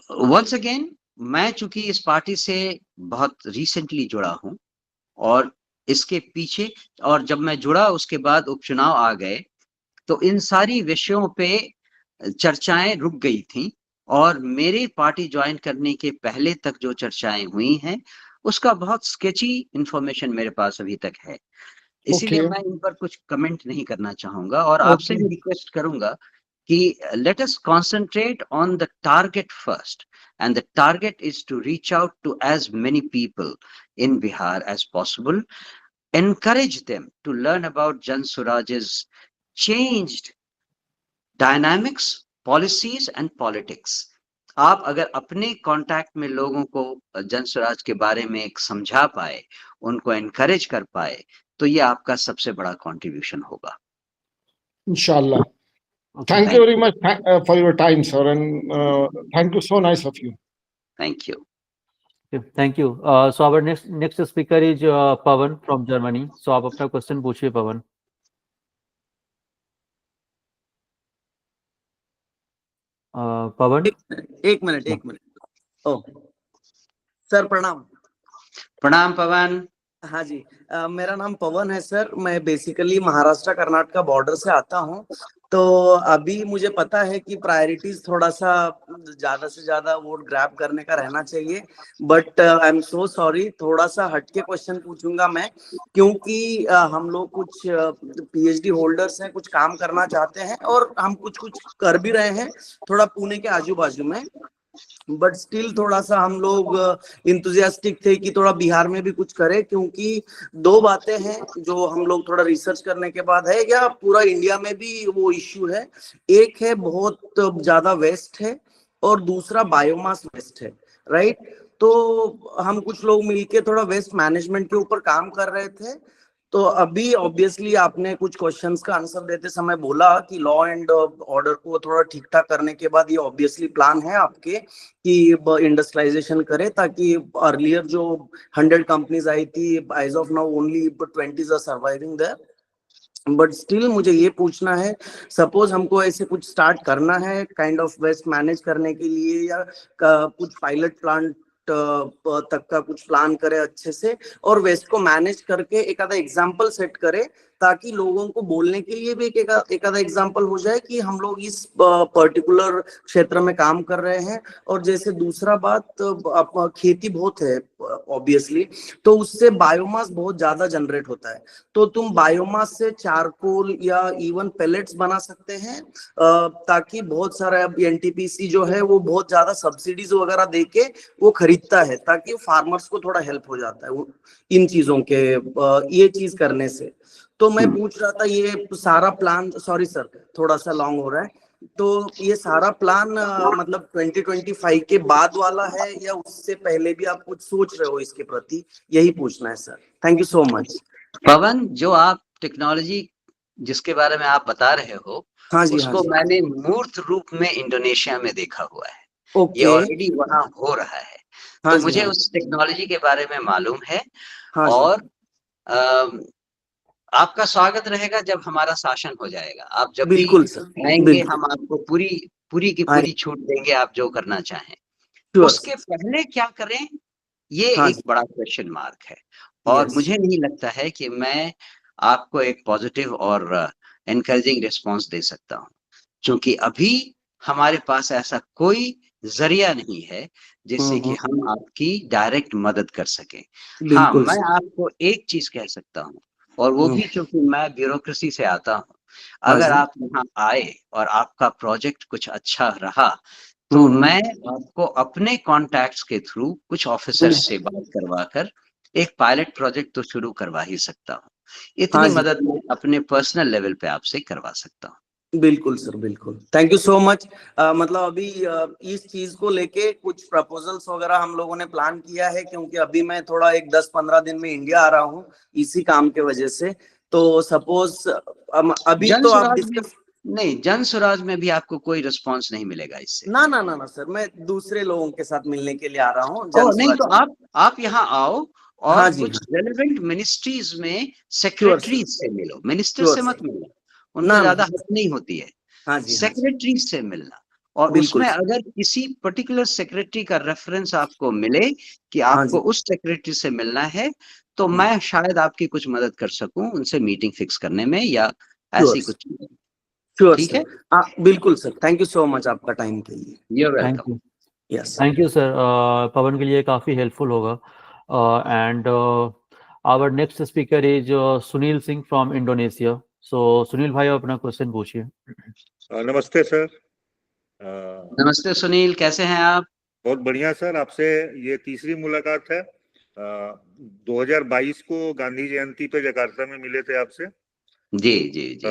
once again, मैं चूंकि इस पार्टी से बहुत रिसेंटली जुड़ा हूं और इसके पीछे, और जब मैं जुड़ा उसके बाद उपचुनाव आ गए, तो इन सारी विषयों पे चर्चाएं रुक गई थी, और मेरे पार्टी ज्वाइन करने के पहले तक जो चर्चाएं हुई हैं उसका बहुत स्केची इंफॉर्मेशन मेरे पास अभी तक है, इसीलिए मैं इन पर कुछ कमेंट नहीं करना चाहूंगा, और आपसे भी रिक्वेस्ट करूंगा कि let us concentrate on the target first, and the target is to reach out to as many people in Bihar as possible, encourage them to learn about Jan Suraj's changed dynamics, policies and politics. आप अगर अपने कांटेक्ट में लोगों को जन स्वराज के बारे में एक समझा पाए, उनको एनकरेज कर पाए, तो ये आपका सबसे बड़ा कंट्रीब्यूशन होगा. Inshallah. Thank you very much for your time, sir, and thank you. So nice of you. Thank you. Okay, thank you. So our next speaker is Pawan from Germany. So आप अपना क्वेश्चन पूछिए पवन. पवन. एक मिनट. ओ सर प्रणाम. प्रणाम पवन. हाँ जी, मेरा नाम पवन है सर. मैं बेसिकली महाराष्ट्र कर्नाटक बॉर्डर से आता हूँ. तो अभी मुझे पता है कि प्रायोरिटीज थोड़ा सा ज्यादा से ज्यादा वोट ग्रैब करने का रहना चाहिए, but I am so sorry, थोड़ा सा हटके क्वेश्चन पूछूंगा मैं, क्योंकि हम लोग कुछ पीएचडी होल्डर्स हैं, कुछ काम करना चाहते हैं और हम कुछ कर भी रहे हैं थोड़ा पुणे के आजू बाजू में, बट स्टिल थोड़ा सा हम लोग इंथुजियास्टिक थे कि थोड़ा बिहार में भी कुछ करें, क्योंकि दो बातें हैं जो हम लोग थोड़ा रिसर्च करने के बाद है, या पूरा इंडिया में भी वो इश्यू है. एक है बहुत ज्यादा वेस्ट है और दूसरा बायोमास वेस्ट है, राइट. तो हम कुछ लोग मिलके थोड़ा वेस्ट मैनेजमेंट के ऊपर काम कर रहे थे. तो अभी ऑब्वियसली आपने कुछ क्वेश्चंस का आंसर देते समय बोला कि लॉ एंड ऑर्डर को थोड़ा ठीक ठाक करने के बाद ये ऑब्वियसली प्लान है आपके कि इंडस्ट्रियलाइजेशन करें, ताकि अर्लियर जो 100 कंपनीज आई थी, as of now only 20 are surviving there. But still मुझे ये पूछना है, सपोज हमको ऐसे कुछ स्टार्ट करना है काइंड ऑफ वेस्ट मैनेज करने के लिए, या कुछ पायलट प्लांट तक का कुछ प्लान करे अच्छे से, और वेस्ट को मैनेज करके एक आधा एग्जांपल सेट करे, ताकि लोगों को बोलने के लिए भी एक आधा एग्जांपल हो जाए कि हम लोग इस पर्टिकुलर क्षेत्र में काम कर रहे हैं. और जैसे दूसरा बात, खेती बहुत है ऑब्वियसली, तो उससे बायोमास बहुत ज्यादा जनरेट होता है. तो तुम बायोमास से चारकोल या इवन पेलेट्स बना सकते हैं, ताकि बहुत सारा एनटीपीसी जो है वो बहुत ज्यादा सब्सिडीज वगैरह देके वो खरीदता है, ताकि फार्मर्स को थोड़ा हेल्प हो जाता है इन चीजों के ये चीज करने से. तो मैं पूछ रहा था, ये सारा प्लान, सॉरी सर थोड़ा सा लॉन्ग हो रहा है, तो ये सारा प्लान मतलब 2025 के बाद वाला है या उससे पहले भी आप कुछ सोच रहे हो इसके प्रति, यही पूछना है sir. Thank you so much. Pawan, जो आप टेक्नोलॉजी जिसके बारे में आप बता रहे हो, हाँ जी, उसको हाँ जी. मैंने मूर्त रूप में इंडोनेशिया में देखा हुआ है. ओके. ये ऑलरेडी वहां हो रहा है. हाँ तो जी, मुझे हाँ. उस टेक्नोलॉजी के बारे में मालूम है. हाँ जी. और आपका स्वागत रहेगा जब हमारा शासन हो जाएगा. आप जब भी बिल्कुल सर, आएंगे, बिल्कुल. हम आपको पूरी की पूरी छूट देंगे, आप जो करना चाहें. Sure. उसके पहले क्या करें, ये हाँ एक जी. बड़ा क्वेश्चन मार्क है, और Yes. मुझे नहीं लगता है कि मैं आपको एक पॉजिटिव और एनकरेजिंग रिस्पॉन्स दे सकता हूँ, क्योंकि अभी हमारे पास ऐसा कोई जरिया नहीं है जिससे कि हम आपकी डायरेक्ट मदद कर सकें। हाँ, बिल्कुल मैं सर। आपको एक चीज कह सकता हूँ, और वो भी क्योंकि मैं ब्यूरोक्रेसी से आता हूँ, हाँ अगर जी। आप यहाँ आए और आपका प्रोजेक्ट कुछ अच्छा रहा, तो मैं आपको अपने कॉन्टैक्ट्स के थ्रू कुछ ऑफिसर्स से बात करवा कर एक पायलट प्रोजेक्ट तो शुरू करवा ही सकता हूँ। इतनी हाँ जी। मदद मैं अपने पर्सनल लेवल पे आपसे करवा सकता हूँ। बिल्कुल सर, बिल्कुल। Thank you so much. मतलब अभी इस चीज को लेके कुछ प्रपोजल्स वगैरह हम लोगों ने प्लान किया है, क्योंकि अभी मैं थोड़ा एक 10-15 दिन में इंडिया आ रहा हूँ इसी काम के वजह से। तो सपोज अभी जन तो आप स्वराज में डिस्कस नहीं, जन स्वराज में भी आपको कोई रिस्पॉन्स नहीं मिलेगा इससे। ना ना ना ना सर, मैं दूसरे लोगों के साथ मिलने के लिए आ रहा हूँ ओ जन नहीं, तो स्वराज। आप यहाँ आओ और हाँ जी, कुछ हाँ। रेलेवेंट मिनिस्ट्रीज में श्योर सर, सेक्रेटरीज से मिलो। मिनिस्टर श्योर से मत सर। मिलना, उनको ना ज्यादा ना। हक नहीं होती है। हाँ जी, हाँ जी। सेक्रेटरीज से मिलना, और बिल्कुल उसमें सर। अगर किसी पर्टिकुलर सेक्रेटरी का रेफरेंस आपको मिले कि हाँ आपको जी। उस सेक्रेटरी से मिलना है, तो मैं शायद आपकी कुछ मदद कर सकूं उनसे मीटिंग फिक्स करने में या श्योर ऐसी सर, कुछ। श्योर ठीक है, सर। बिल्कुल sir, thank you so much आपका टाइम के लिए। You're thank welcome. You. Yes. Thank you sir, Pawan के लिए काफ़ी हेल्पफुल होगा। And our next speaker is Sunil Singh from Indonesia. So Sunil भाई, आप अपना क्वेश्चन पूछिए। नमस्ते सर। नमस्ते सुनील, कैसे हैं आप? बहुत बढ़िया सर, आपसे ये तीसरी मुलाकात है। 2022 को गांधी जयंती पे जकार्ता में मिले थे आपसे। जी जी जी।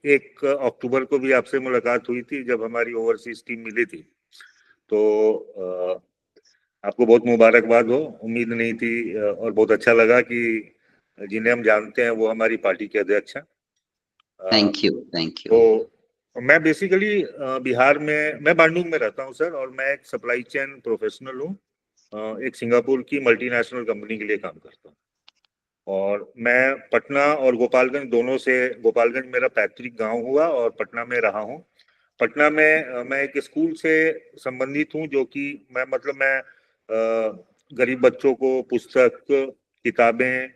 1 अक्टूबर को भी आपसे मुलाकात हुई थी जब हमारी ओवरसीज टीम मिली थी। तो आपको बहुत मुबारकबाद हो। उम्मीद नहीं थी और बहुत अच्छा लगा कि जिन्हें हम जानते हैं वो हमारी पार्टी के अध्यक्ष हैं। Thank you, thank you. तो मैं बेसिकली बिहार में, मैं बांडुंग में रहता हूँ सर, और मैं एक सप्लाई चेन प्रोफेशनल हूँ। एक सिंगापुर की मल्टीनेशनल कंपनी के लिए काम करता हूँ, और मैं पटना और गोपालगंज दोनों से, गोपालगंज मेरा पैतृक गांव हुआ और पटना में रहा हूँ। पटना में मैं एक स्कूल से संबंधित हूँ, जो कि मैं गरीब बच्चों को पुस्तक, किताबें,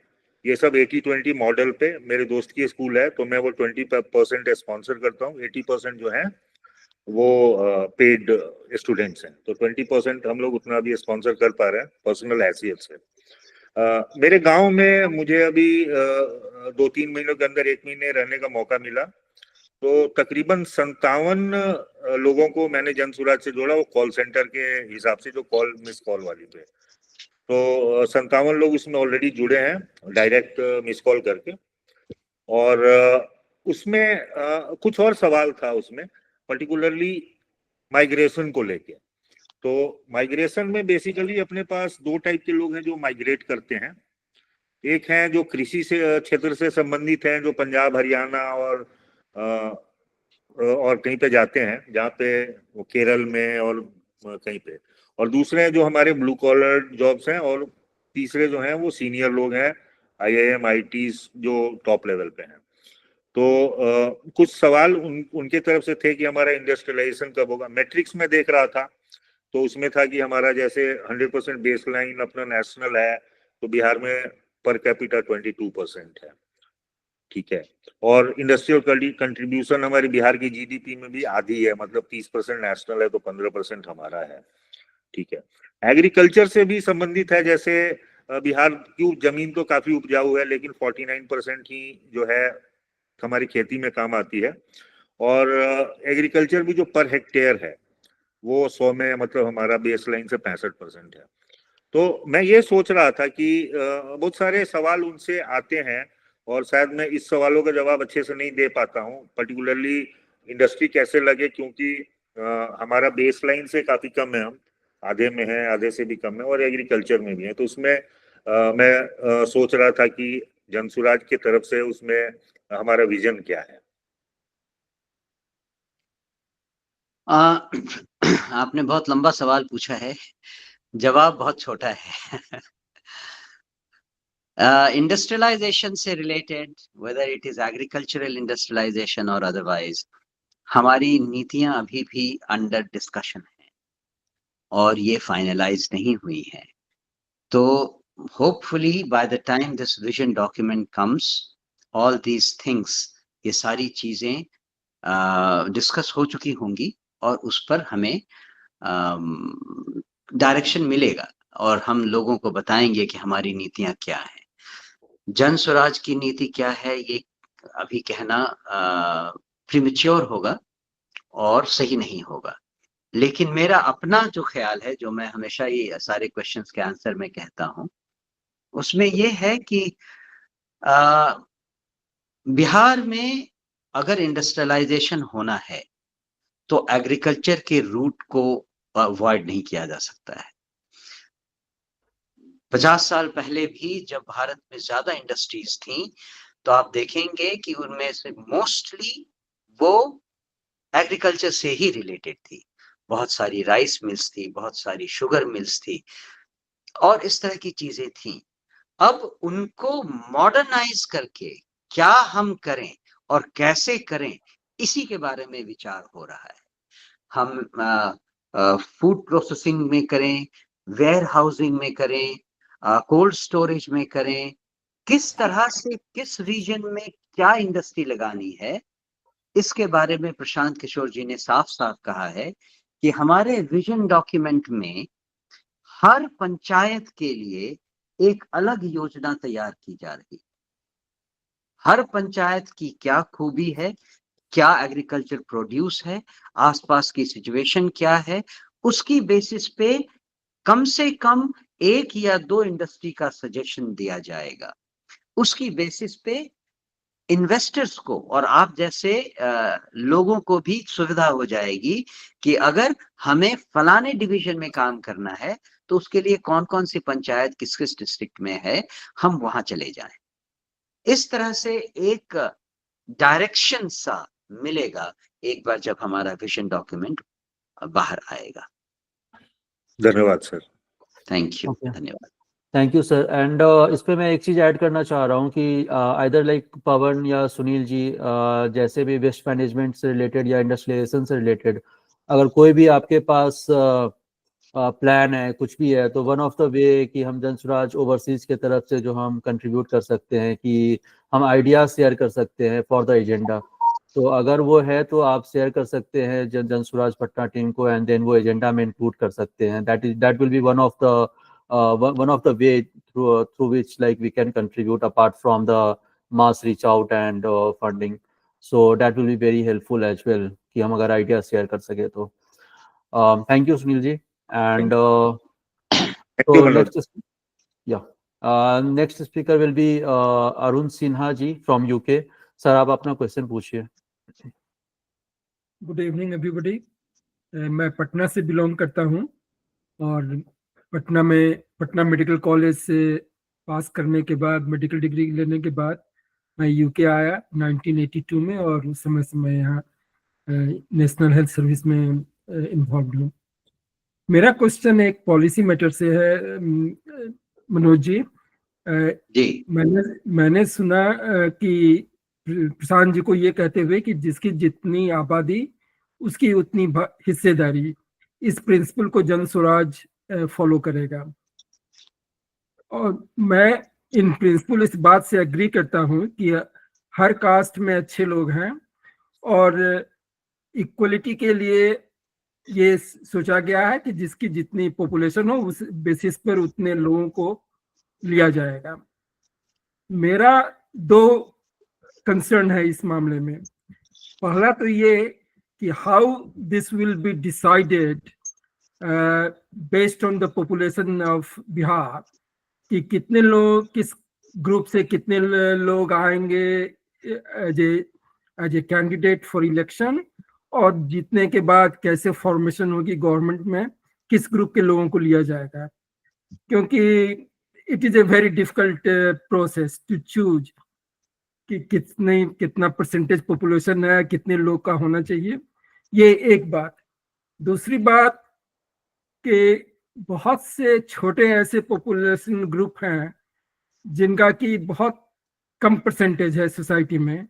ये सब 80-20 मॉडल पे, मेरे दोस्त की स्कूल है तो मैं वो 20% स्पॉन्सर करता हूँ, 80% जो है वो पेड स्टूडेंट्स हैं। तो 20% हम लोग उतना भी स्पॉन्सर कर पा रहे हैं पर्सनल हैसियत से। मेरे गांव में मुझे अभी 2-3 महीनों के अंदर 1 महीने रहने का मौका मिला। तो तकरीबन 57 लोगों को मैंने जन सुराज से जोड़ा, वो कॉल सेंटर के हिसाब से, जो कॉल मिस कॉल वाली पे। तो 57 लोग उसमें ऑलरेडी जुड़े हैं डायरेक्ट मिस कॉल करके। और उसमें कुछ और सवाल था उसमें, पर्टिकुलरली माइग्रेशन को लेके। तो माइग्रेशन में बेसिकली अपने पास 2 टाइप के लोग हैं जो माइग्रेट करते हैं। एक है जो कृषि से क्षेत्र से संबंधित हैं, जो पंजाब, हरियाणा और कहीं पे जाते हैं, जहाँ पे वो केरल में और कहीं पे। और दूसरे हैं जो हमारे ब्लू कॉलर जॉब्स हैं, और तीसरे जो हैं वो सीनियर लोग हैं, IIM IITs जो टॉप लेवल पे हैं। तो कुछ सवाल उनके तरफ से थे कि हमारा इंडस्ट्रियलाइजेशन कब होगा। मैट्रिक्स में देख रहा था तो उसमें था कि हमारा जैसे 100% बेस लाइन अपना नेशनल है, तो बिहार में पर कैपिटा 22% है, ठीक है। और इंडस्ट्रियल कंट्रीब्यूशन हमारे बिहार की GDP में भी आधी है, मतलब 30% नेशनल है तो 15% हमारा है, ठीक है। एग्रीकल्चर से भी संबंधित है, जैसे बिहार की जमीन तो काफी उपजाऊ है, लेकिन 49% ही जो है हमारी खेती में काम आती है। और एग्रीकल्चर भी जो पर हेक्टेयर है वो 100 में, मतलब हमारा बेस लाइन से 65% है। तो मैं ये सोच रहा था कि बहुत सारे सवाल उनसे आते हैं, और शायद मैं इस सवालों का जवाब अच्छे से नहीं दे पाता हूँ, पर्टिकुलरली इंडस्ट्री कैसे लगे, क्योंकि हमारा बेस लाइन से काफी कम है, हम आधे में है, आधे से भी कम है, और एग्रीकल्चर में भी है। तो उसमें मैं सोच रहा था कि जनसुराज की तरफ से उसमें हमारा विजन क्या है। आपने बहुत लंबा सवाल पूछा है, जवाब बहुत छोटा है। इंडस्ट्रियलाइजेशन से related, whether it is agricultural industrialisation और अदरवाइज, हमारी नीतियां अभी भी अंडर डिस्कशन है और ये फाइनलाइज नहीं हुई है। तो hopefully by the time this vision document comes, all these things, ये सारी चीजें डिस्कस हो चुकी होंगी और उस पर हमें डायरेक्शन मिलेगा और हम लोगों को बताएंगे कि हमारी नीतियां क्या है। जन स्वराज की नीति क्या है ये अभी कहना प्रीमेच्योर होगा और सही नहीं होगा। लेकिन मेरा अपना जो ख्याल है, जो मैं हमेशा ये सारे क्वेश्चंस के आंसर में कहता हूं, उसमें ये है कि बिहार में अगर इंडस्ट्रियलाइजेशन होना है तो एग्रीकल्चर के रूट को अवॉइड नहीं किया जा सकता है। 50 साल पहले भी जब भारत में ज्यादा इंडस्ट्रीज थी तो आप देखेंगे कि उनमें से मोस्टली वो एग्रीकल्चर से ही रिलेटेड थी। बहुत सारी राइस मिल्स थी, बहुत सारी शुगर मिल्स थी और इस तरह की चीजें थी। अब उनको मॉडर्नाइज करके क्या हम करें और कैसे करें, इसी के बारे में विचार हो रहा है। हम फूड प्रोसेसिंग में करें, वेयर हाउसिंग में करें, कोल्ड स्टोरेज में करें, किस तरह से किस रीजन में क्या इंडस्ट्री लगानी है, इसके बारे में प्रशांत किशोर जी ने साफ साफ कहा है कि हमारे विजन डॉक्यूमेंट में हर पंचायत के लिए एक अलग योजना तैयार की जा रही है। हर पंचायत की क्या खूबी है, क्या एग्रीकल्चर प्रोड्यूस है, आसपास की सिचुएशन क्या है, उसकी बेसिस पे कम से कम 1 या 2 इंडस्ट्री का सजेशन दिया जाएगा। उसकी बेसिस पे इन्वेस्टर्स को और आप जैसे लोगों को भी सुविधा हो जाएगी कि अगर हमें फलाने डिवीजन में काम करना है तो उसके लिए कौन कौन सी पंचायत किस किस डिस्ट्रिक्ट में है, हम वहां चले जाएं। इस तरह से एक डायरेक्शन सा मिलेगा एक बार जब हमारा विजन डॉक्यूमेंट बाहर आएगा। धन्यवाद सर। Thank you. Okay. धन्यवाद। Thank you sir. एंड इस पे मैं एक चीज़ ऐड करना चाह रहा हूँ कि आइदर लाइक पवन या सुनील जी, जैसे भी वेस्ट मैनेजमेंट से रिलेटेड या इंडस्ट्रियलाइजेशन से रिलेटेड अगर कोई भी आपके पास प्लान है, कुछ भी है, तो वन ऑफ द वे कि हम जनस्वराज ओवरसीज के तरफ से जो हम कंट्रीब्यूट कर सकते हैं कि हम आइडियाज शेयर कर सकते हैं फॉर द एजेंडा। तो अगर वो है तो आप शेयर कर सकते हैं जनस्वराज पटना टीम को एंड देन वो एजेंडा में इंक्लूड कर सकते हैं। That will B one of the way through which like we can contribute apart from the mass reach out and funding. So that will be very helpful as well कि हम अगर ideas share कर सके तो। Thank you Sunil ji. And so next speaker will be Arun Sinha ji from UK. Sir आप अपना क्वेश्चन पूछिए। Good evening everybody. मैं पटना से बिलोंग करता हूं और पटना मेडिकल कॉलेज से पास करने के बाद, मेडिकल डिग्री लेने के बाद मैं यूके आया 1982 में और उस समय से मैं यहाँ नेशनल हेल्थ सर्विस में इन्वॉल्व हूँ। मेरा क्वेश्चन एक पॉलिसी मैटर से है मनोज जी। मैंने सुना कि प्रशांत जी को ये कहते हुए कि जिसकी जितनी आबादी उसकी उतनी हिस्सेदारी, इस प्रिंसिपल को जन स्वराज फॉलो करेगा। और मैं इन प्रिंसिपल इस बात से एग्री करता हूं कि हर कास्ट में अच्छे लोग हैं और इक्वलिटी के लिए ये सोचा गया है कि जिसकी जितनी पॉपुलेशन हो उस बेसिस पर उतने लोगों को लिया जाएगा। मेरा 2 कंसर्न है इस मामले में। पहला तो ये कि how this will be decided based on the population of Bihar, कि कितने लोग किस ग्रुप से कितने लोग आएंगे as a candidate for election, और जीतने के बाद कैसे फॉर्मेशन होगी गवर्नमेंट में, किस ग्रुप के लोगों को लिया जाएगा। क्योंकि it is a very difficult process to choose कि कितना परसेंटेज पॉपुलेशन है, कितने लोग का होना चाहिए। ये एक बात। दूसरी बात कि बहुत से छोटे ऐसे पॉपुलेशन ग्रुप हैं जिनका कि बहुत कम परसेंटेज है सोसाइटी में,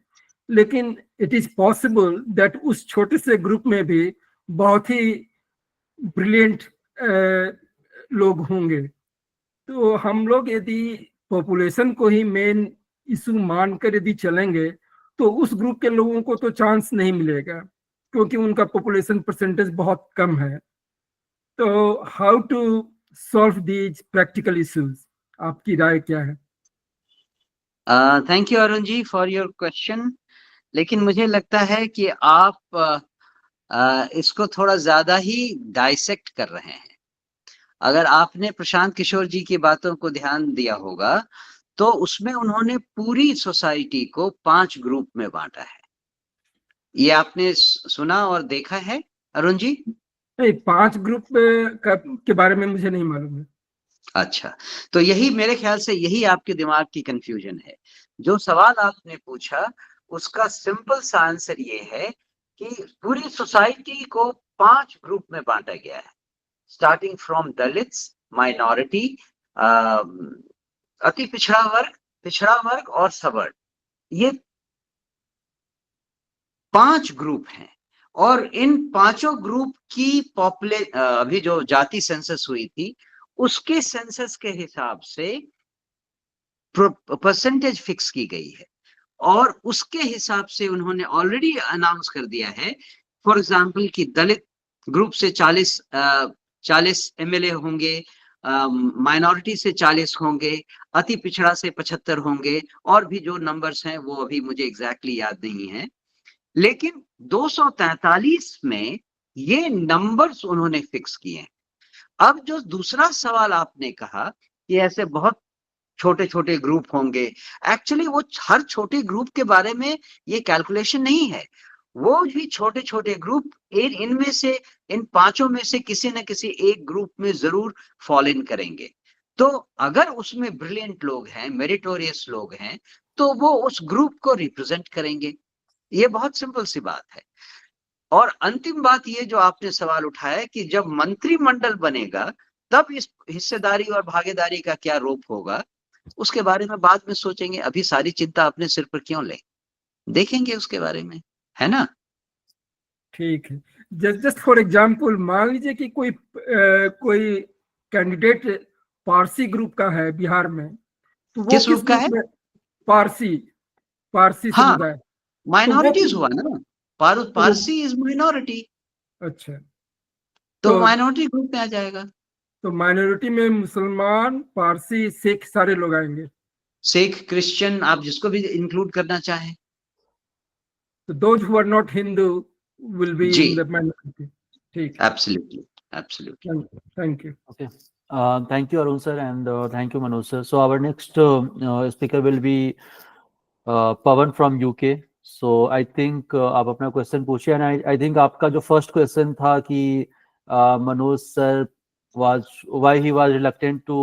लेकिन इट इज पॉसिबल दैट उस छोटे से ग्रुप में भी बहुत ही ब्रिलियंट लोग होंगे। तो हम लोग यदि पॉपुलेशन को ही मेन इशू मानकर यदि चलेंगे तो उस ग्रुप के लोगों को तो चांस नहीं मिलेगा, क्योंकि उनका पॉपुलेशन परसेंटेज बहुत कम है। तो how to solve these practical issues, आपकी राय क्या है? Thank you Arun ji for your question. लेकिन मुझे लगता है कि आप इसको थोड़ा ज्यादा ही डाइसेक्ट कर रहे हैं। अगर आपने प्रशांत किशोर जी की बातों को ध्यान दिया होगा तो उसमें उन्होंने पूरी सोसाइटी को 5 ग्रुप में बांटा है। ये आपने सुना और देखा है अरुण जी? नहीं, 5 ग्रुप के बारे में मुझे नहीं मालूम है। अच्छा, तो यही मेरे ख्याल से यही आपके दिमाग की कंफ्यूजन है। जो सवाल आपने पूछा उसका सिंपल सा आंसर ये है कि पूरी सोसाइटी को 5 ग्रुप में बांटा गया है, स्टार्टिंग फ्रॉम दलित्स, माइनॉरिटी, अति पिछड़ा वर्ग और सवर्ण। ये 5 ग्रुप हैं और इन पांचों ग्रुप की अभी जो जाति सेंसस हुई थी उसके सेंसस के हिसाब से परसेंटेज फिक्स की गई है और उसके हिसाब से उन्होंने ऑलरेडी अनाउंस कर दिया है। फॉर एग्जांपल कि दलित ग्रुप से 40 एमएलए होंगे, माइनॉरिटी से 40 होंगे, अति पिछड़ा से 75 होंगे और भी जो नंबर्स हैं वो अभी मुझे एग्जैक्टली याद नहीं है। लेकिन 243 में ये नंबर्स उन्होंने फिक्स किए हैं। अब जो दूसरा सवाल आपने कहा कि ऐसे बहुत छोटे छोटे ग्रुप होंगे, एक्चुअली वो हर छोटे ग्रुप के बारे में ये कैलकुलेशन नहीं है। वो भी छोटे छोटे ग्रुप इनमें से इन 5 में से किसी न किसी एक ग्रुप में जरूर फॉल इन करेंगे। तो अगर उसमें ब्रिलियंट लोग हैं, मेरिटोरियस लोग हैं, तो वो उस ग्रुप को रिप्रेजेंट करेंगे। ये बहुत सिंपल सी बात है। और अंतिम बात ये जो आपने सवाल उठाया कि जब मंत्रिमंडल बनेगा तब इस हिस्सेदारी और भागीदारी का क्या रूप होगा, उसके बारे में बाद में सोचेंगे। अभी सारी चिंता अपने सिर पर क्यों ले, देखेंगे उसके बारे में, है ना? ठीक है। जस्ट फॉर एग्जांपल मान लीजिए कि कोई कैंडिडेट पारसी ग्रुप का है बिहार में, तो वो किस ग्रुप का है? पारसी समुदाय। माइनॉरिटीज हुआ ना, पारसी इज माइनॉरिटी। अच्छा, तो माइनॉरिटी ग्रुप में आ जाएगा। तो माइनॉरिटी में मुसलमान, पारसी, सिख सारे लोग आएंगे। सिख, क्रिश्चियन, आप जिसको भी इंक्लूड करना चाहें। तो those who are not Hindu will be in the minority. ठीक। Absolutely. Thank you. Okay. Thank you, Arun sir, and thank you, Manoj sir. So our next speaker will be Pawan from UK. So I think आप अपना क्वेश्चन पूछिए, and I think आपका जो फर्स्ट क्वेश्चन था कि Manoj sir why he was reluctant to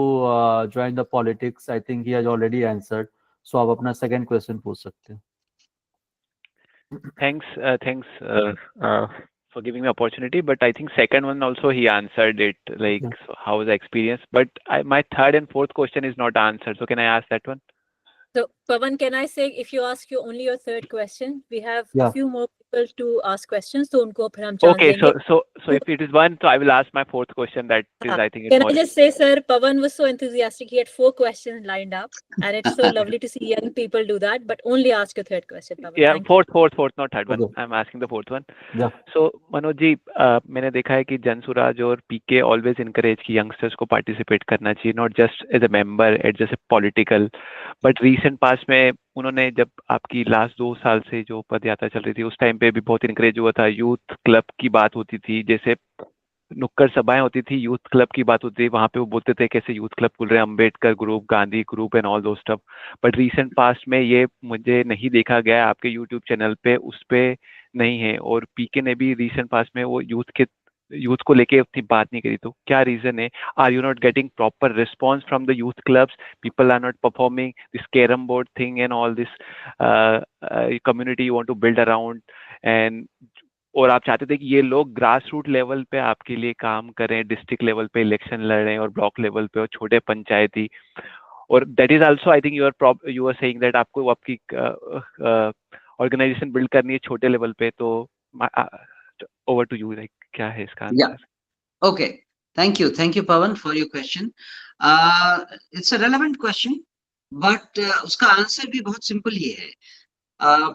join the politics, I think he has already answered. So आप अपना सेकंड क्वेश्चन पूछ सकते हैं। Thanks for giving me opportunity, but I think second one also he answered it, like so how was the experience, but my third and fourth question is not answered, so can I ask that one? So Pawan, can I say if you ask you only your third question, we have a few more people to ask questions, so unko phir hum chance Okay, denge. so if it is one, so I will ask my fourth question. That is, I think. Can I just say, sir, Pawan was so enthusiastic. He had 4 questions lined up, and it's so lovely to see young people do that. But only ask your third question, Pawan. Yeah, Thank you. fourth, not third one. I'm asking the fourth one. Yeah. So Manoj ji, मैंने देखा है कि जनसुराज और पीके ऑलवेज इनकरेज की यंगस्टर्स को पार्टिसिपेट करना चाहिए, not just as a member at जैसे पॉलिटिकल, बट रीसेंट पास में उन्होंने जब आपकी लास्ट 2 साल से जो पद यात्रा चल रही थी उस टाइम पे भी बहुत इनकरेज हुआ था। यूथ क्लब की बात होती थी, जैसे नुक्कड़ सभाएं होती थी, यूथ क्लब की बात होती थी, वहां पे वो बोलते थे कैसे यूथ क्लब खुल रहे हैं, Ambedkar group, Gandhi group and all दो स्टफ। बट रीसेंट पास्ट में ये मुझे नहीं देखा गया आपके यूट्यूब चैनल पे, उस पे नहीं है। और पीके ने भी रीसेंट पास्ट में वो यूथ को लेके उतनी बात नहीं करी, तो क्या रीजन है? Are you not getting proper response from the youth clubs? People are not performing this carrom board thing and all this community you want to build around, and और आप चाहते थे कि ये लोग ग्रास रूट लेवल पे आपके लिए काम करें, डिस्ट्रिक्ट लेवल पे इलेक्शन लड़ें और ब्लॉक लेवल पे और छोटे पंचायती, और that is also I think you are saying that आपको आपकी ऑर्गेनाइजेशन बिल्ड करनी है छोटे लेवल पे। तो ओवर टू यू, लाइक क्या है इसका answer? Okay, thank you Pawan for your question. It's a relevant question but उसका आंसर भी बहुत सिंपल ही है।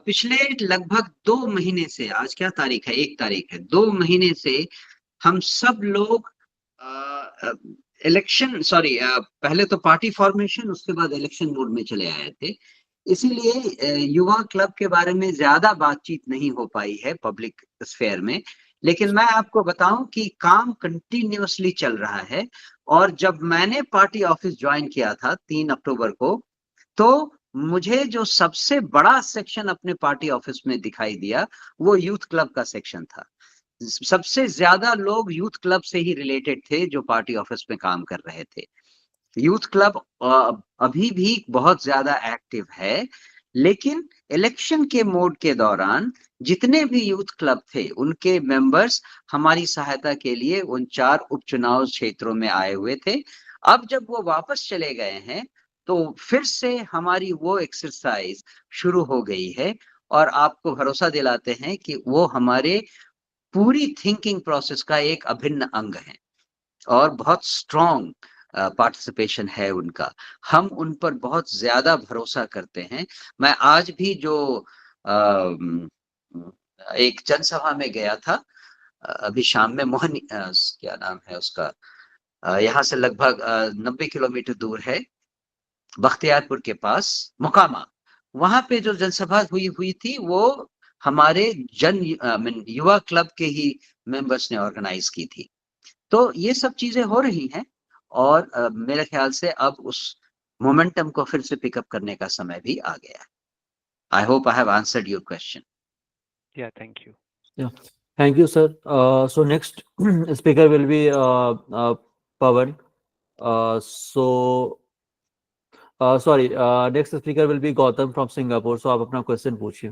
पिछले लगभग 2 महीने से, आज क्या तारीख है, 1 तारीख है, 2 महीने से हम सब लोग पहले तो पार्टी फॉर्मेशन, उसके बाद इलेक्शन मोड में चले आए थे। इसीलिए युवा क्लब के बारे में ज्यादा बातचीत नहीं हो पाई है पब्लिक स्फेयर में। लेकिन मैं आपको बताऊं कि काम कंटिन्यूअसली चल रहा है। और जब मैंने पार्टी ऑफिस ज्वाइन किया था 3 अक्टूबर को, तो मुझे जो सबसे बड़ा सेक्शन अपने पार्टी ऑफिस में दिखाई दिया वो यूथ क्लब का सेक्शन था। सबसे ज्यादा लोग यूथ क्लब से ही रिलेटेड थे जो पार्टी ऑफिस में काम कर रहे थे। यूथ क्लब अभी भी बहुत ज्यादा एक्टिव है, लेकिन इलेक्शन के मोड के दौरान जितने भी यूथ क्लब थे उनके मेंबर्स हमारी सहायता के लिए उन 4 उपचुनाव क्षेत्रों में आए हुए थे। अब जब वो वापस चले गए हैं तो फिर से हमारी वो एक्सरसाइज शुरू हो गई है, और आपको भरोसा दिलाते हैं कि वो हमारे पूरी थिंकिंग प्रोसेस का एक अभिन्न अंग है और बहुत स्ट्रॉन्ग पार्टिसिपेशन है उनका। हम उन पर बहुत ज्यादा भरोसा करते हैं। मैं आज भी जो एक जनसभा में गया था अभी शाम में, मोहन क्या नाम है उसका, यहाँ से लगभग 90 किलोमीटर दूर है, बख्तियारपुर के पास मोकामा। वहां पे जो जनसभा हुई थी वो हमारे युवा क्लब के ही मेंबर्स ने ऑर्गेनाइज की थी। तो ये सब चीजें हो रही हैं, और मेरे ख्याल से अब उस मोमेंटम को फिर से पिकअप करने का समय भी आ गया है। I hope I have answered your question. Yeah, thank you. Yeah, thank you, sir. So next speaker will be Pawan. Next speaker will be Gautam from Singapore. So आप अपना क्वेश्चन पूछिए।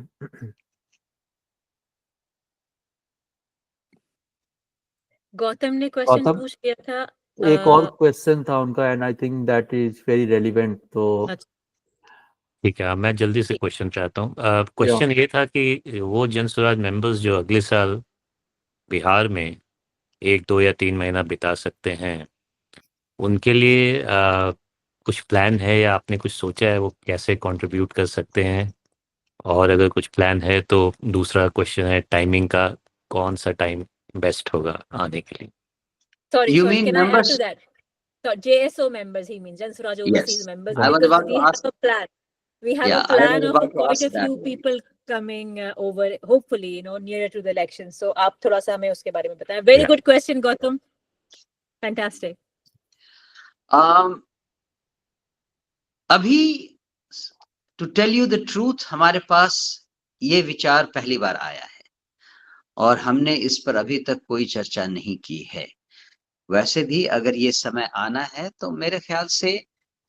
गौतम ने क्वेश्चन गौतम, पूछ लिया था। एक और क्वेश्चन था उनका, and I think that is very relevant. तो ठीक है, मैं जल्दी से क्वेश्चन चाहता हूँ। क्वेश्चन ये था कि वो जन स्वराज मेंबर्स जो अगले साल बिहार में 1, 2 या 3 महीना बिता सकते हैं, उनके लिए कुछ प्लान है या आपने कुछ सोचा है वो कैसे कंट्रीब्यूट कर सकते हैं? और अगर कुछ प्लान है तो दूसरा क्वेश्चन है टाइमिंग का, कौन सा टाइम बेस्ट होगा आने के लिए? Sorry, You sorry. mean Can I add members? to that? So JSO members, he means Jan Swaraj Overseas Yes. members, I was because about we to have ask. a plan. We have Yeah, a plan I was of about to quite ask a few that. people coming over, hopefully, you know, nearer to the election. So आप थोड़ा सा हमें उसके बारे में बताएं. Very good question, Gautam. Fantastic. अभी to tell you the truth, हमारे पास ये विचार पहली बार आया है और हमने इस पर अभी तक कोई चर्चा नहीं की है। वैसे भी अगर ये समय आना है तो मेरे ख्याल से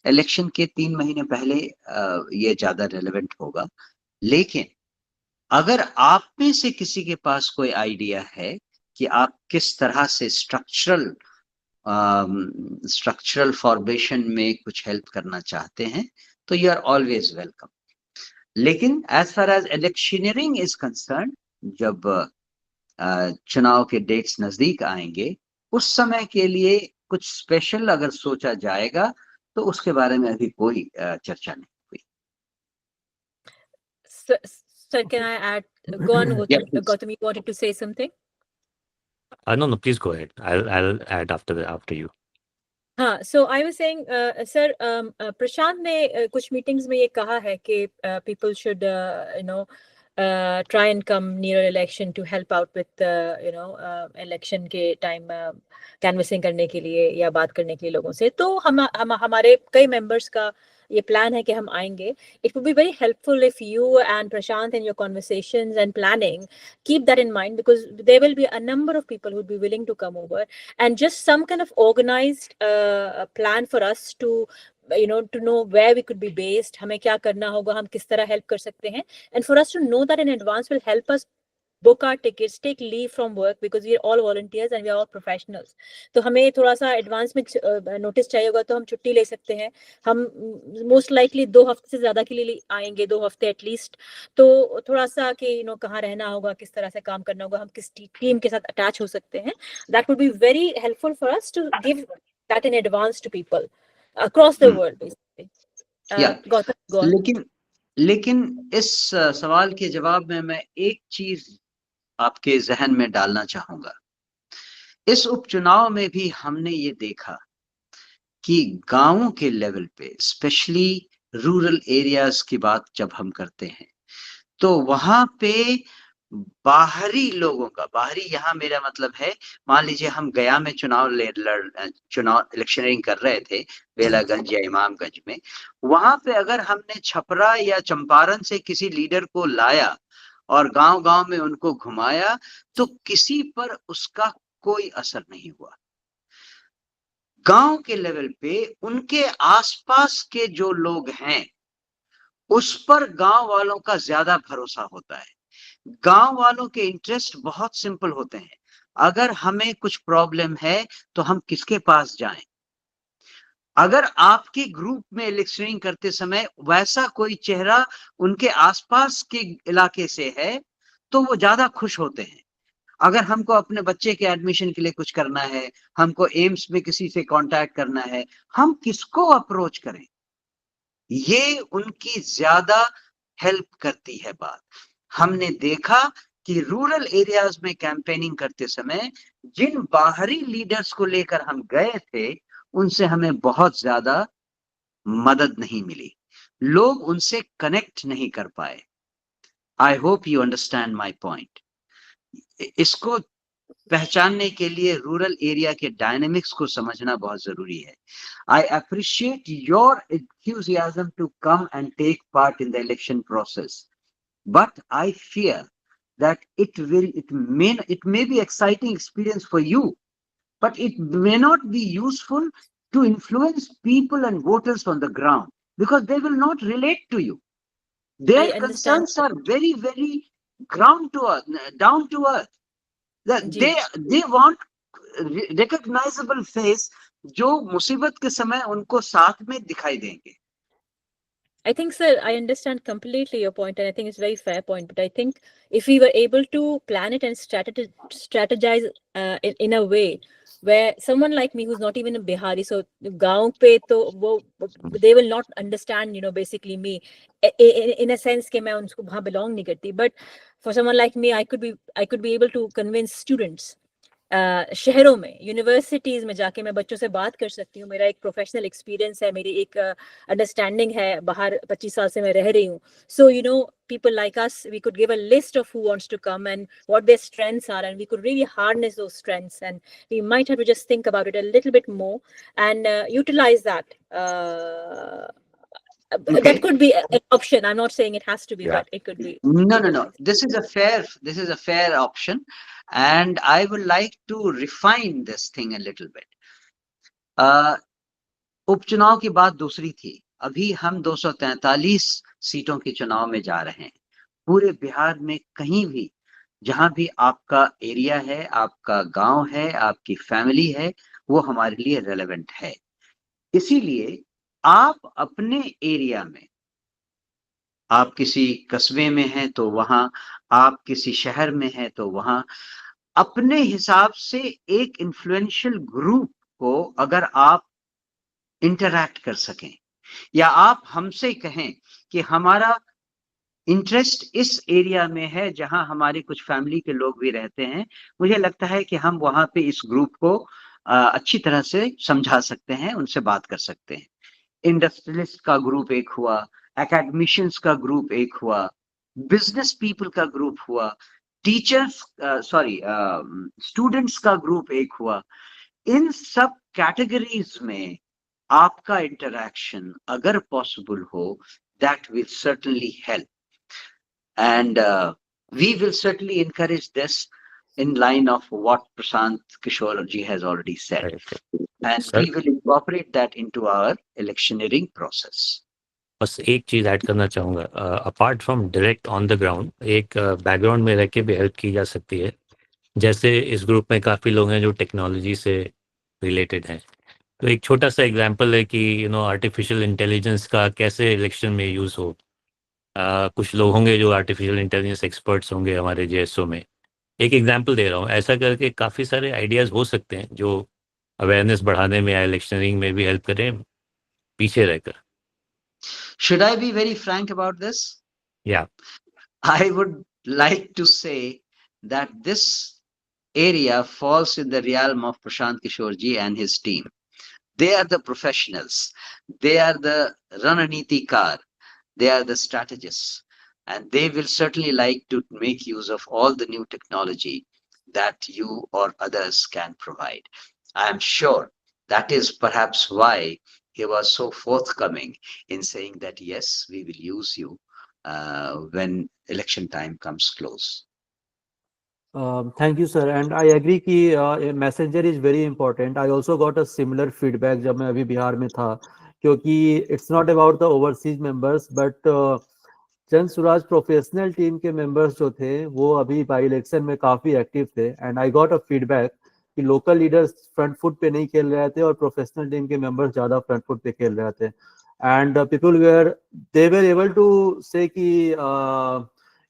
इलेक्शन के 3 महीने पहले ये ज्यादा रेलेवेंट होगा। लेकिन अगर आप में से किसी के पास कोई आइडिया है कि आप किस तरह से स्ट्रक्चरल फॉर्मेशन में कुछ हेल्प करना चाहते हैं तो यू आर ऑलवेज वेलकम। लेकिन as far as electioneering is concern, जब चुनाव के डेट्स नजदीक आएंगे उस समय के लिए कुछ स्पेशल अगर सोचा जाएगा तो उसके बारे में अभी कोई चर्चा नहीं हुई। Sir, can I add? Go on, Gautam. Yeah, Gautam, you wanted to say something? No, please go ahead. I'll add after you. हाँ, so I was saying, sir, प्रशांत ने कुछ मीटिंग्स में ये कहा है कि people should, try and come near election to help out with, election के time canvassing करने के लिए या बात करने के लिए लोगों से। तो हमारे कई members का ये plan है कि हम आएंगे. It would be very helpful if you and Prashant in your conversations and planning keep that in mind, because there will be a number of people who would be willing to come over, and just some kind of organized plan for us to to know where we could be based, हमें क्या करना होगा, हम किस तरह help कर सकते हैं, and for us to know that in advance will help us book our tickets, take leave from work, because we are all volunteers and we are all professionals. तो हमें थोड़ा सा एडवांस में नोटिस चाहिए होगा तो हम छुट्टी ले सकते हैं. हम मोस्ट लाइकली 2 हफ्ते से ज्यादा के लिए आएंगे, 2 हफ्ते एटलीस्ट. तो थोड़ा सा कि कहाँ रहना होगा, किस तरह से काम करना होगा, हम किस टीम के साथ अटैच हो सकते हैं. That would be very helpful for us to give that in advance to people across the world, basically. Gautam, go on. लेकिन इस सवाल के जवाब में मैं एक चीज आपके जहन में डालना चाहूंगा। इस उपचुनाव में भी हमने ये देखा कि गांवों के लेवल पे, स्पेशली रूरल एरियाज की बात जब हम करते हैं, तो वहां पे बाहरी लोगों का, बाहरी यहाँ मेरा मतलब है, मान लीजिए हम गया में चुनाव इलेक्शनिंग कर रहे थे बेलागंज या इमामगंज में, वहां पे अगर हमने छपरा या चंपारण से किसी लीडर को लाया और गांव-गांव में उनको घुमाया, तो किसी पर उसका कोई असर नहीं हुआ। गांव के लेवल पे उनके आसपास के जो लोग हैं, उस पर गांव वालों का ज्यादा भरोसा होता है। गांव वालों के इंटरेस्ट बहुत सिंपल होते हैं। अगर हमें कुछ प्रॉब्लम है तो हम किसके पास जाएं? अगर आपके ग्रुप में इलेक्शनिंग करते समय वैसा कोई चेहरा उनके आसपास के इलाके से है, तो वो ज्यादा खुश होते हैं। अगर हमको अपने बच्चे के एडमिशन के लिए कुछ करना है, हमको एम्स में किसी से कांटेक्ट करना है, हम किसको अप्रोच करें? ये उनकी ज्यादा हेल्प करती है बात। हमने देखा कि रूरल एरियाज में कैंपेनिंग करते समय जिन बाहरी लीडर्स को लेकर हम गए थे, उनसे हमें बहुत ज्यादा मदद नहीं मिली। लोग उनसे कनेक्ट नहीं कर पाए। I hope you understand my point. इसको पहचानने के लिए रूरल एरिया के डायनेमिक्स को समझना बहुत जरूरी है। I appreciate your enthusiasm to come and take part in the election process, but I fear that it may be exciting experience for you, but it may not be useful to influence people and voters on the ground, because they will not relate to you. Their concerns are very, very down to earth. They want recognizable face जो मुसीबत के समय उनको साथ में दिखाई देंगे। I think, sir, I understand completely your point, and I think it's a very fair point. But I think if we were able to plan it and strategize in a way where someone like me who's not even a Bihari, so gaon pe to they will not understand, basically me in a sense कि मैं उनको वहाँ belong नहीं करती. But for someone like me, I could be able to convince students. शहरों में, यूनिवर्सिटीज में जाके मैं बच्चों से बात कर सकती हूँ। मेरा एक प्रोफेशनल एक्सपीरियंस है, मेरी एक अंडरस्टैंडिंग है, बाहर 25 साल से मैं रह रही हूँ। So people like us, we could give a list of who wants to come and what their strengths are, and we could really harness those strengths, and we might have to just think about it a little bit more and utilize that. That could be an option. I'm not saying it has to be, but it could be. No. This is a fair option, and I would like to refine this thing a little bit. उपचुनाव की बात दूसरी थी। अभी हम 243 सीटों के चुनाव में जा रहे हैं। पूरे बिहार में कहीं भी, जहां भी आपका एरिया है, आपका गांव है, आपकी फैमिली है, वो हमारे लिए रेलेवेंट है। इसीलिए आप अपने एरिया में, आप किसी कस्बे में हैं तो वहां, आप किसी शहर में हैं तो वहां, अपने हिसाब से एक इन्फ्लुएंशियल ग्रुप को अगर आप इंटरैक्ट कर सकें, या आप हमसे कहें कि हमारा इंटरेस्ट इस एरिया में है जहां हमारे कुछ फैमिली के लोग भी रहते हैं, मुझे लगता है कि हम वहां पे इस ग्रुप को अच्छी तरह से समझा सकते हैं, उनसे बात कर सकते हैं। इंडस्ट्रियलिस्ट का ग्रुप एक हुआ, एकेडमिशियंस का ग्रुप एक हुआ, बिजनेस पीपल का ग्रुप हुआ, स्टूडेंट्स का ग्रुप एक हुआ। इन सब कैटेगरीज में आपका इंटरैक्शन अगर पॉसिबल हो, that will certainly help, and we will certainly encourage this in line of what Prashant Kishore ji has already said, and we will incorporate that into our electioneering process. बस एक चीज ऐड करना चाहूंगा, apart from direct on the ground, एक बैकग्राउंड में रह के भी हेल्प की जा सकती है। जैसे इस ग्रुप में काफी लोग हैं जो टेक्नोलॉजी से रिलेटेड हैं, तो एक छोटा सा एग्जांपल है कि आर्टिफिशियल इंटेलिजेंस का कैसे इलेक्शन में यूज हो। कुछ लोग होंगे जो आर्टिफिशियल इंटेलिजेंस एक्सपर्ट्स होंगे हमारे जेएसओ में। एक एग्जांपल दे रहा हूँ, ऐसा करके काफ़ी सारे आइडियाज़ हो सकते हैं जो अवेयरनेस बढ़ाने में या इलेक्शनिंग में भी हेल्प करें पीछे रहकर। Should I be very frank about this? Yeah. I would like to say that this area falls in the realm of Prashant Kishore ji and his team. They are the professionals. They are the Rananitikar. They are the strategists. And they will certainly like to make use of all the new technology that you or others can provide. I am sure that is perhaps why he was so forthcoming in saying that, yes, we will use you when election time comes close. Thank you, sir. And I agree कि messenger is very important. I also got a similar feedback जब मैं अभी बिहार में था, क्योंकि it's not about the overseas members, but जन स्वराज प्रोफेशनल टीम के मेंबर्स जो थे वो अभी बाई इलेक्शन में काफी एक्टिव थे. And I got a feedback कि लोकल लीडर्स फ्रंट फुट पे नहीं खेल रहे थे और प्रोफेशनल टीम के मेंबर्स ज्यादा फ्रंट फुट पे खेल रहे थे. And people they were able to say कि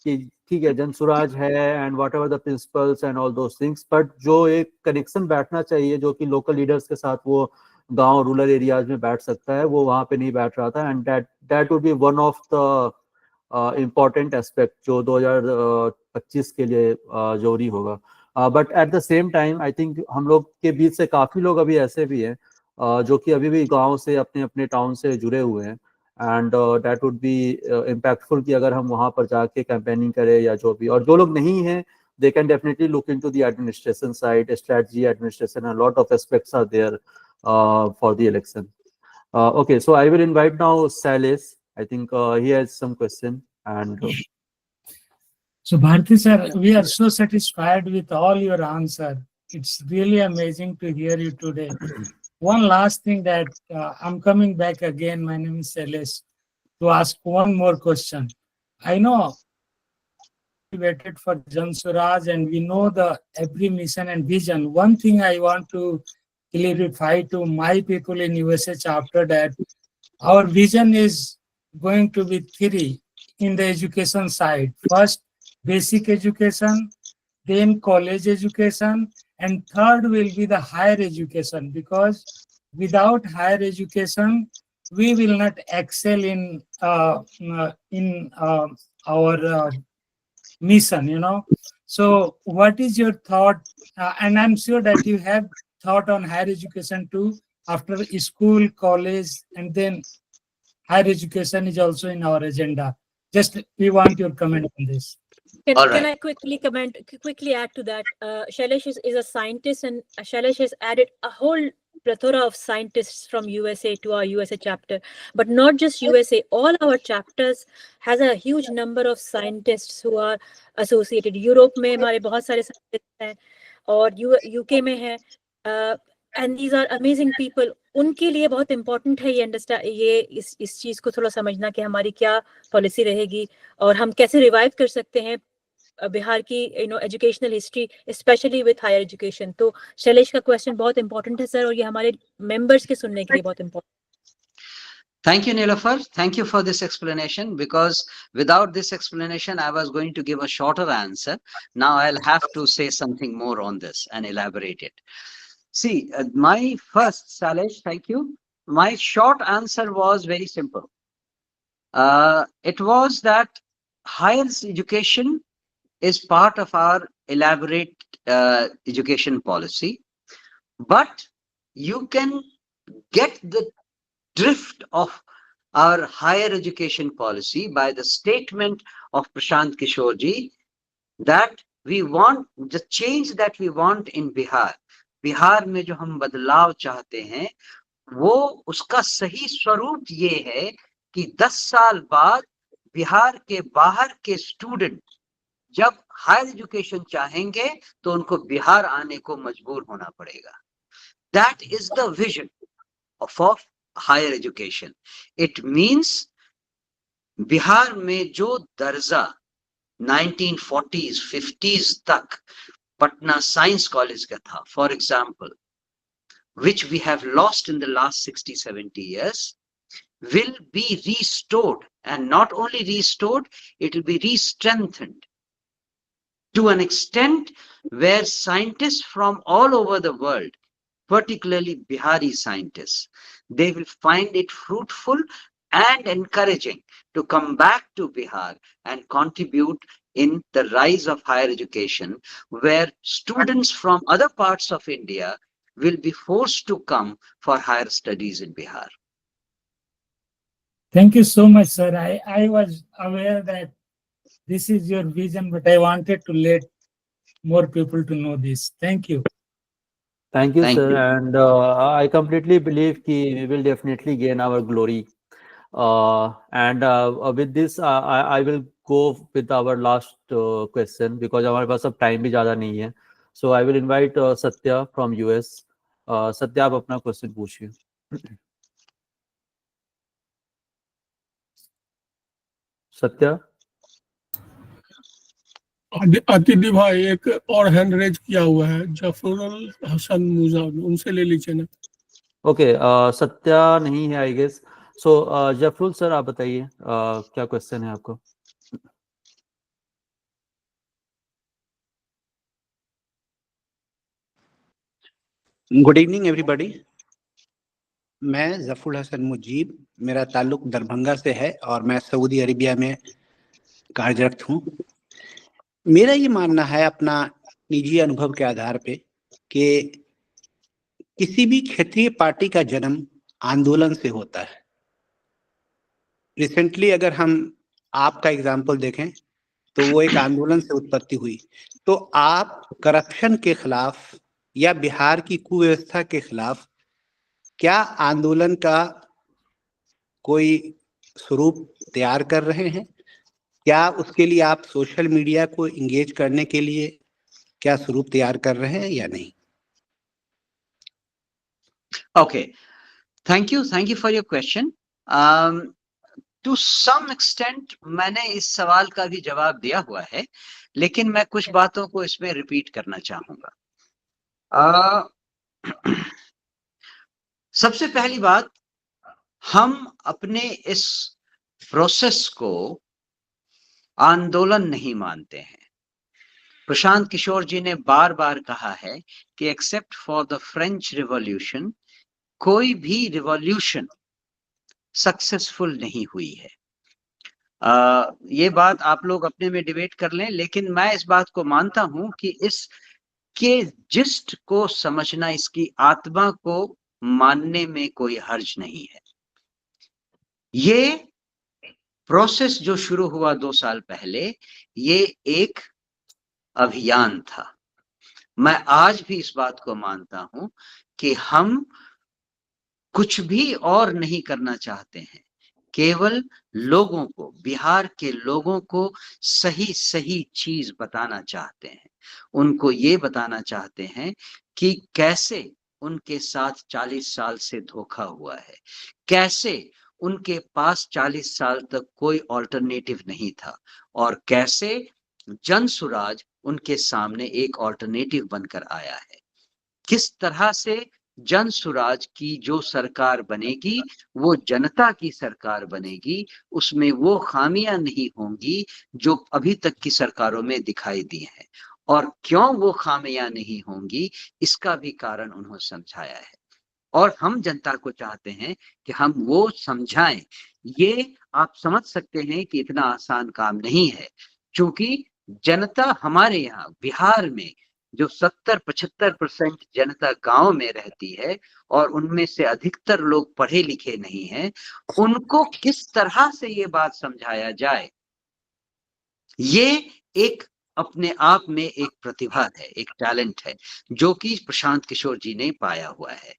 ठीक है जन स्वराज है and whatever the principles and all those things, but जो एक कनेक्शन बैठना चाहिए जो कि लोकल लीडर्स के साथ वो गांव रूरल एरियाज में बैठ सकता है, वो वहां पे नहीं बैठ रहा था. And that would B one of the important aspect जो 2025 के लिए जरूरी होगा. But at the same time I think हम लोग के बीच से काफी लोग अभी ऐसे भी हैं जो कि अभी भी गांव से अपने अपने टाउन से जुड़े हुए हैं. And that would B impactful कि अगर हम वहां पर जाके कैंपेनिंग करें या जो भी. और जो लोग नहीं हैं they can definitely look into the administration side, strategy, administration, a lot of aspects are there for the election. Okay, so I will invite now Sailesh. I think he has some question. And so Bharti sir, we are so satisfied with all your answer. It's really amazing to hear you today. One last thing that I'm coming back again. My name is Sailesh, to ask one more question. I know we waited for Jan Swaraj and we know the every mission and vision. One thing I want to clarify to my people in USA chapter that our vision is going to be 3 in the education side. First, basic education, then college education, and third will be the higher education, because without higher education, we will not excel in our mission, you know. So what is your thought? And I'm sure that you have thought on higher education too, after school, college, and then higher education is also in our agenda. Just we want your comment on this. Can I quickly add to that? Shailesh is a scientist, and Shailesh has added a whole plethora of scientists from USA to our USA chapter. But not just USA, all our chapters has a huge number of scientists who are associated. Europe में हमारे बहुत सारे scientists हैं और UK में हैं. And these are amazing people. उनके लिए बहुत important है ये इस चीज को थोड़ा समझना कि हमारी क्या पॉलिसी रहेगी और हम कैसे रिवाइव कर सकते हैं बिहार की educational history, specially with higher education. तो शैलेश का क्वेश्चन बहुत इंपॉर्टेंट है सर, और ये हमारे मेंबर्स के सुनने के लिए बहुत important. Thank you, Nilofar. Thank you for this explanation, because without this explanation, I was going to give a shorter answer. Now I'll have to say something more on this and elaborate it. See, my first, Sailesh, thank you. My short answer was very simple. It was that higher education is part of our elaborate education policy, but you can get the drift of our higher education policy by the statement of Prashant Kishore ji that we want the change that we want in Bihar. Bihar में जो हम बदलाव चाहते हैं वो उसका सही स्वरूप ये है कि 10 साल बाद बिहार के बाहर के स्टूडेंट जब हायर एजुकेशन चाहेंगे तो उनको बिहार आने को मजबूर होना पड़ेगा. That is the vision of higher education. It means Bihar में जो दर्जा 1940s 50s तक Patna Science College का था, for example, which we have lost in the last 60-70 years, will be restored, and not only restored, it will be re-strengthened to an extent where scientists from all over the world, particularly Bihari scientists, they will find it fruitful and encouraging to come back to Bihar and contribute in the rise of higher education, where students from other parts of India will be forced to come for higher studies in Bihar. Thank you so much, sir. I was aware that this is your vision, but I wanted to let more people to know this. Thank you. Thank you, Thank sir. you. And I completely believe कि we will definitely gain our glory. With this, I will go with our last question because हमारे पास अब time भी ज़्यादा नहीं है. So I will invite Satya from US. Satya, आप अपना question पूछिए. सत्या. अतिथि भाई एक और हैंड रेज किया हुआ है, जफरुल हसन मुजाद, उनसे ले लीजिए ना. ओके, सत्या नहीं है I guess. So Zafarul sir, आप बताइए क्या क्वेश्चन है आपको. Good evening everybody. मैं जफरुल हसन मुजीब, मेरा ताल्लुक दरभंगा से है और मैं सऊदी अरेबिया में कार्यरत हूँ. मेरा ये मानना है अपना निजी अनुभव के आधार पे कि किसी भी क्षेत्रीय पार्टी का जन्म आंदोलन से होता है. रिसेंटली अगर हम आपका एग्जाम्पल देखें तो वो एक आंदोलन से उत्पत्ति हुई. तो आप करप्शन के खिलाफ या बिहार की कुव्यवस्था के खिलाफ क्या आंदोलन का कोई स्वरूप तैयार कर रहे हैं? क्या उसके लिए आप सोशल मीडिया को इंगेज करने के लिए क्या स्वरूप तैयार कर रहे हैं या नहीं? Okay, thank you for your question. To some extent मैंने इस सवाल का भी जवाब दिया हुआ है, लेकिन मैं कुछ बातों को इसमें रिपीट करना चाहूंगा. सबसे पहली बात, हम अपने इस प्रोसेस को आंदोलन नहीं मानते हैं. प्रशांत किशोर जी ने बार बार कहा है कि except for the French revolution कोई भी रिवॉल्यूशन सक्सेसफुल नहीं हुई है. ये बात आप लोग अपने में डिबेट कर लें, लेकिन मैं इस बात को मानता हूं कि इसके जिस्ट को समझना, इसकी आत्मा को मानने में कोई हर्ज नहीं है. ये प्रोसेस जो शुरू हुआ 2 साल पहले, ये एक अभियान था. मैं आज भी इस बात को मानता हूं कि हम कुछ भी और नहीं करना चाहते हैं, केवल लोगों को, बिहार के लोगों को सही चीज बताना चाहते हैं. उनको ये बताना चाहते हैं कि कैसे उनके साथ 40 साल से धोखा हुआ है, कैसे उनके पास 40 साल तक कोई ऑल्टरनेटिव नहीं था, और कैसे जन सुराज उनके सामने एक ऑल्टरनेटिव बनकर आया है. किस तरह से जन सुराज की जो सरकार बनेगी वो जनता की सरकार बनेगी, उसमें वो खामियां नहीं होंगी जो अभी तक की सरकारों में दिखाई दी हैं. और क्यों वो खामियां नहीं होंगी, इसका भी कारण उन्होंने समझाया है, और हम जनता को चाहते हैं कि हम वो समझाएं. ये आप समझ सकते हैं कि इतना आसान काम नहीं है, क्योंकि जनता हमारे यहाँ बिहार में जो 70-75% जनता गांव में रहती है और उनमें से अधिकतर लोग पढ़े लिखे नहीं हैं, उनको किस तरह से ये बात समझाया जाए, ये एक अपने आप में एक प्रतिभा है, एक टैलेंट है जो कि प्रशांत किशोर जी ने पाया हुआ है,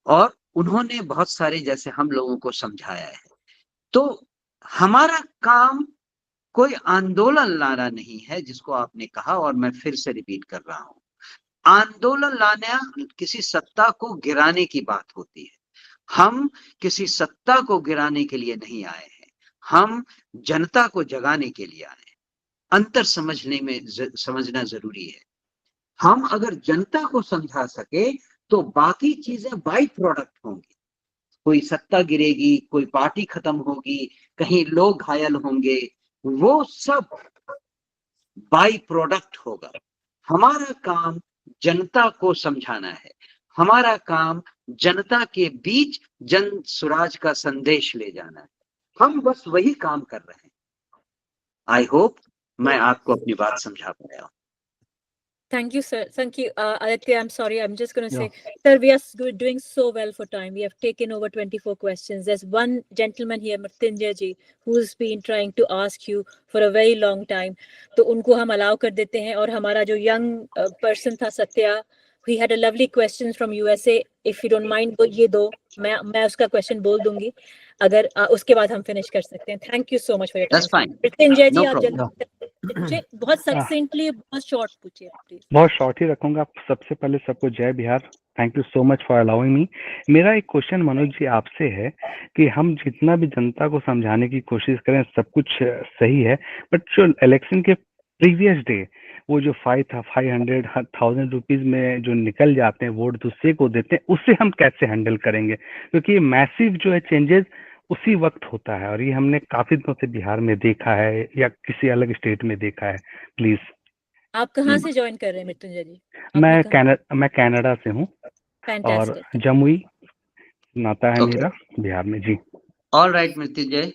और उन्होंने बहुत सारे जैसे हम लोगों को समझाया है. तो हमारा काम कोई आंदोलन लाना नहीं है, जिसको आपने कहा, और मैं फिर से रिपीट कर रहा हूं. आंदोलन लाना किसी सत्ता को गिराने की बात होती है. हम किसी सत्ता को गिराने के लिए नहीं आए हैं, हम जनता को जगाने के लिए आए हैं. अंतर समझना जरूरी है. हम अगर जनता को समझा सके तो बाकी चीजें बाई प्रोडक्ट होंगी. कोई सत्ता गिरेगी, कोई पार्टी खत्म होगी, कहीं लोग घायल होंगे, वो सब बाई प्रोडक्ट होगा. हमारा काम जनता को समझाना है, हमारा काम जनता के बीच जन सुराज का संदेश ले जाना है. हम बस वही काम कर रहे हैं। आई होप मैं आपको अपनी बात समझा पाया हूं। Thank you, sir. Thank you. Aditya, I'm sorry. I'm just going to say, Yeah. sir, we are doing so well for time. We have taken over 24 questions. There's one gentleman here, Mrityunjay ji, who's been trying to ask you for a very long time. तो उनको हम allow कर देते हैं और हमारा जो young person था Satya, he had a lovely question from USA. If you don't mind, वो ये दो मैं उसका question बोल दूंगी अगर उसके बाद हम finish कर सकते हैं. Thank you so much for your time. That's fine. Mrityunjay ji No आप problem. जल्दी बहुत succinctly बहुत short पूछिए please. बहुत शॉर्ट ही रखूंगा। सबसे पहले सबको जय Bihar. Thank you so much for allowing me. मेरा एक क्वेश्चन मनोज जी आपसे है कि हम जितना भी जनता को समझाने की कोशिश करें सब कुछ सही है, बट जो इलेक्शन के प्रीवियस डे वो जो 500,000 रुपीज में जो निकल जाते हैं वोट दूसरे को देते हैं, उससे हम कैसे हैंडल करेंगे? क्योंकि मैसिव जो है चेंजेस उसी वक्त होता है और ये हमने काफी दिनों से बिहार में देखा है या किसी अलग स्टेट में देखा है। प्लीज। आप कहाँ से ज्वाइन कर रहे हैं मृत्युंजय जी? मैं कनाडा से हूँ और जमुई नाता है मेरा बिहार में जी। ऑल राइट मृत्युंजय,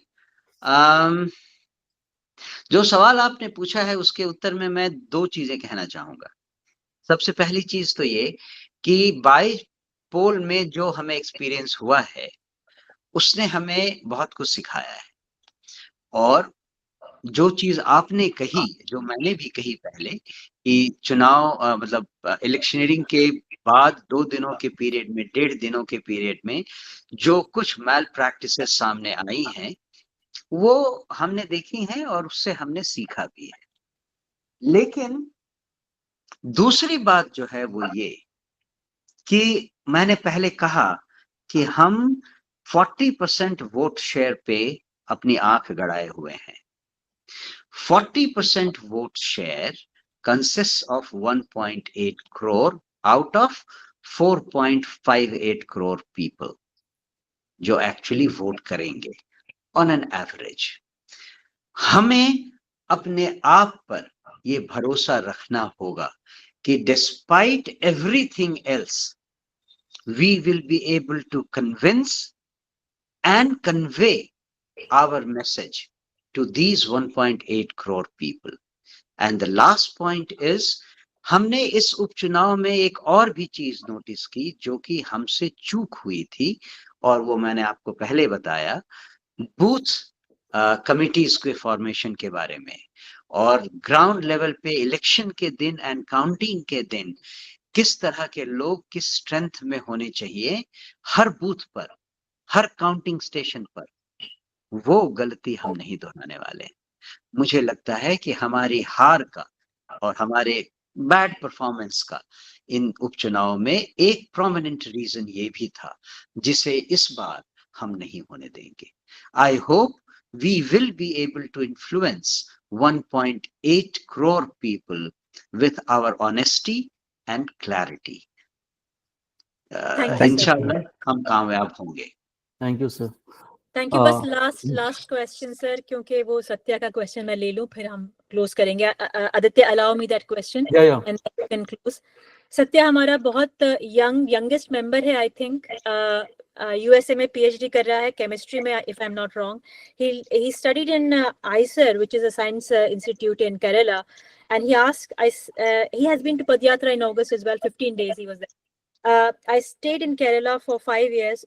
जो सवाल आपने पूछा है उसके उत्तर में मैं दो चीजें कहना चाहूंगा। सबसे पहली चीज तो ये कि बाई पोल में जो हमें एक्सपीरियंस हुआ है उसने हमें बहुत कुछ सिखाया है, और जो चीज आपने कही, जो मैंने भी कही पहले कि चुनाव मतलब इलेक्शनरिंग के बाद 2 दिनों के पीरियड में, 1.5 दिनों के पीरियड में जो कुछ मैल प्रैक्टिसेस सामने आई हैं वो हमने देखी हैं और उससे हमने सीखा भी है। लेकिन दूसरी बात जो है वो ये कि मैंने पहले कहा कि हम 40% वोट शेयर पे अपनी आंख गड़ाए हुए हैं। 40% vote share consists of 1.8 crore out of 4.58 crore people जो एक्चुअली वोट करेंगे ऑन एन एवरेज। हमें अपने आप पर ये भरोसा रखना होगा कि despite everything else we will be able to convince and convey our message to these 1.8 crore people. And the last point is हमने इस उपचुनाव में एक और भी चीज नोटिस की जो कि हमसे चूक हुई थी, और वो मैंने आपको पहले बताया बूथ कमिटीज के फॉर्मेशन के बारे में, और ग्राउंड लेवल पे इलेक्शन के दिन एंड काउंटिंग के दिन किस तरह के लोग किस स्ट्रेंथ में होने चाहिए हर बूथ पर, हर काउंटिंग स्टेशन पर। वो गलती हम नहीं दोहराने वाले। मुझे लगता है कि हमारी हार का और हमारे बैड परफॉर्मेंस का इन उपचुनाव में एक प्रोमिनेंट रीजन ये भी था जिसे इस बार हम नहीं होने देंगे। I hope we will be able to influence 1.8 crore people with our honesty and clarity. इंशाल्लाह हम कामयाब होंगे। Thank you sir. Thank you. बस लास्ट क्वेश्चन सर, क्योंकि वो सत्या का क्वेश्चन मैं ले लूं फिर हम क्लोज करेंगे। Aditya allow me that question and can close. Satya हमारा बहुत यंगेस्ट मेंबर है, आई थिंक यूएसए में पीएचडी कर रहा है केमिस्ट्री में, if I am not wrong. He studied in Eicher which is a science institute in Kerala, and he has been to Padyatra in August as well. 15 days he was there. I stayed in Kerala for 5 years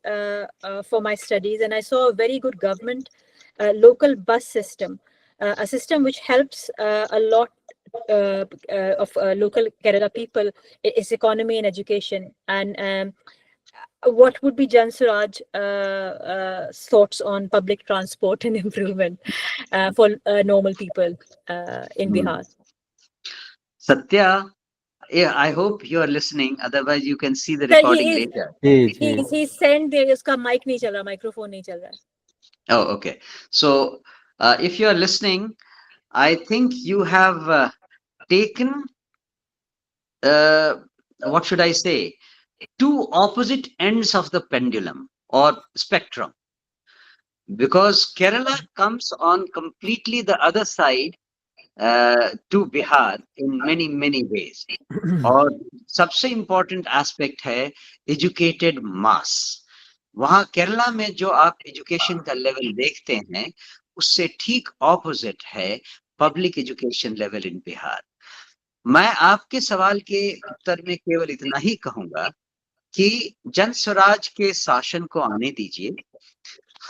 for my studies, and I saw a very good government local bus system, a system which helps a lot of local Kerala people, its economy and education. And what would be Jan Suraj thoughts on public transport and improvement for normal people in Bihar? Satya, yeah, I hope you are listening. Otherwise, you can see the recording later. He sent there. उसका mic नहीं चल रहा, microphone नहीं चल रहा. Oh, okay. So, if you are listening, I think you have taken, what should I say, two opposite ends of the pendulum or spectrum. Because Kerala comes on completely the other side to Bihar in many ways. और सबसे important aspect है educated mass. वहां केरला में जो आप एजुकेशन का लेवल देखते हैं उससे ठीक ऑपोजिट है public education level in Bihar. मैं आपके सवाल के उत्तर में केवल इतना ही कहूंगा कि जन स्वराज के शासन को आने दीजिए।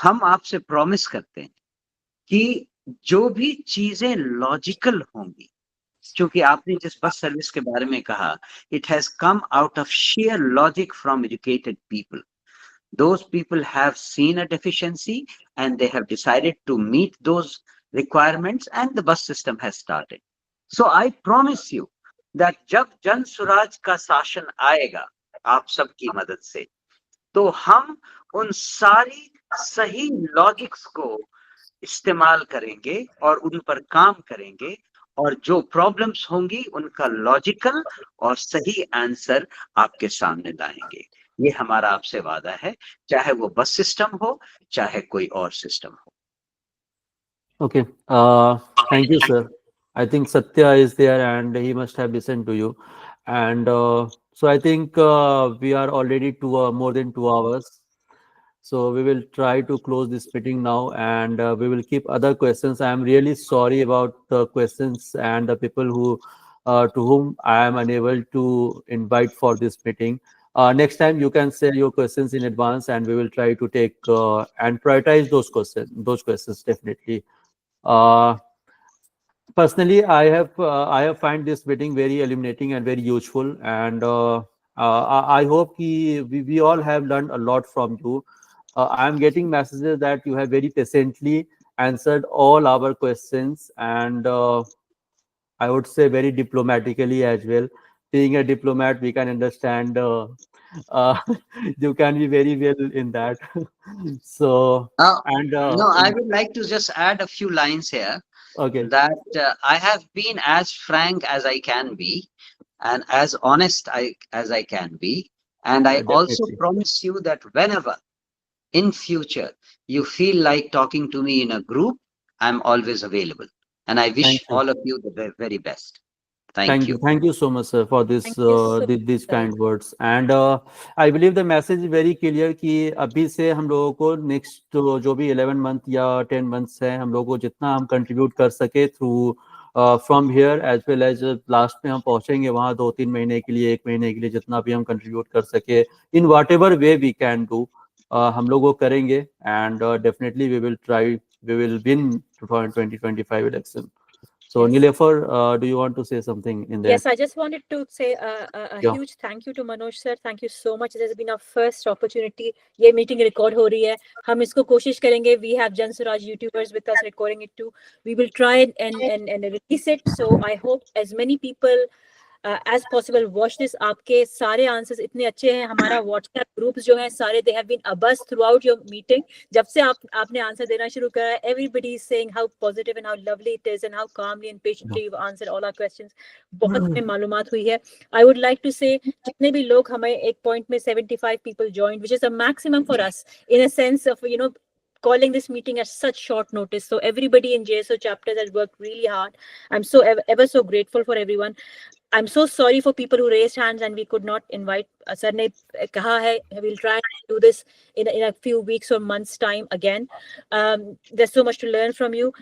हम आपसे प्रॉमिस करते हैं कि जो भी चीजें लॉजिकल होंगी, क्योंकि आपने जिस बस सर्विस के बारे में कहा, it has come out of sheer logic from educated people. Those people have seen a deficiency and they have decided to meet those requirements and the bus system has started. So I promise you that जब जन स्वराज का शासन आएगा आप सबकी मदद से, तो हम उन सारी सही लॉजिक्स को इस्तेमाल करेंगे और उन पर काम करेंगे, और जो प्रॉब्लम्स होंगी उनका लॉजिकल और सही आंसर आपके सामने लाएंगे। ये हमारा आपसे वादा है, चाहे वो बस सिस्टम हो चाहे कोई और सिस्टम हो। Okay, thank you, sir. I think Satya is there and he must have listened to you. And so I think we are already more than 2 hours. So we will try to close this meeting now, and we will keep other questions. I am really sorry about the questions and the people who to whom I am unable to invite for this meeting. Next time you can send your questions in advance, and we will try to take and prioritize those questions definitely. Personally, I have find this meeting very illuminating and very useful, and I hope we all have learned a lot from you. I am getting messages that you have very patiently answered all our questions, and I would say very diplomatically as well. Being a diplomat, we can understand you can be very well in that. So and no, I would like to just add a few lines here. Okay. That I have been as frank as I can be and as honest as I can be, and I also promise you that whenever in future you feel like talking to me in a group, I'm always available, and I wish all of you the very best. Thank you. Thank you so much, sir, for this these kind words. And I believe the message is very clear कि अभी से हम लोगों को next जो भी 11 month या 10 months है, हम लोगों को जितना हम contribute कर सके through from here as well as last में हम पहुंचेंगे वहाँ 2-3 महीने के लिए, 1 महीने के लिए, जितना भी हम contribute कर सके in whatever way we can do, हम लोग वो करेंगे, and definitely we will win 2025 election. So Nilefar, do you want to say something in there? Yes, I just wanted to say a huge thank you to Manoj sir. Thank you so much. This has been our first opportunity. ये meeting record हो रही है. हम इसको कोशिश करेंगे. We have Jan Swaraj YouTubers with us recording it too. We will try and release it. So I hope as many people as possible watch this. आपके सारे answers इतने अच्छे हैं. हमारा WhatsApp groups जो हैं सारे they have been abuzz throughout your meeting. जब से आपने answer देना शुरू करा, everybody is saying how positive and how lovely it is and how calmly and patiently you've answered all our questions. बहुत हमें मालूमात हुई है. I would like to say जितने भी लोग हमें एक point में 75 people joined, which is a maximum for us in a sense of calling this meeting at such short notice. So everybody in JSO chapters has worked really hard. I'm so ever so grateful for everyone. I'm so sorry for people who raised hands and we could not invite. Sir ने कहा है we'll try and do this in a few weeks or months time again. There's so much to learn from you.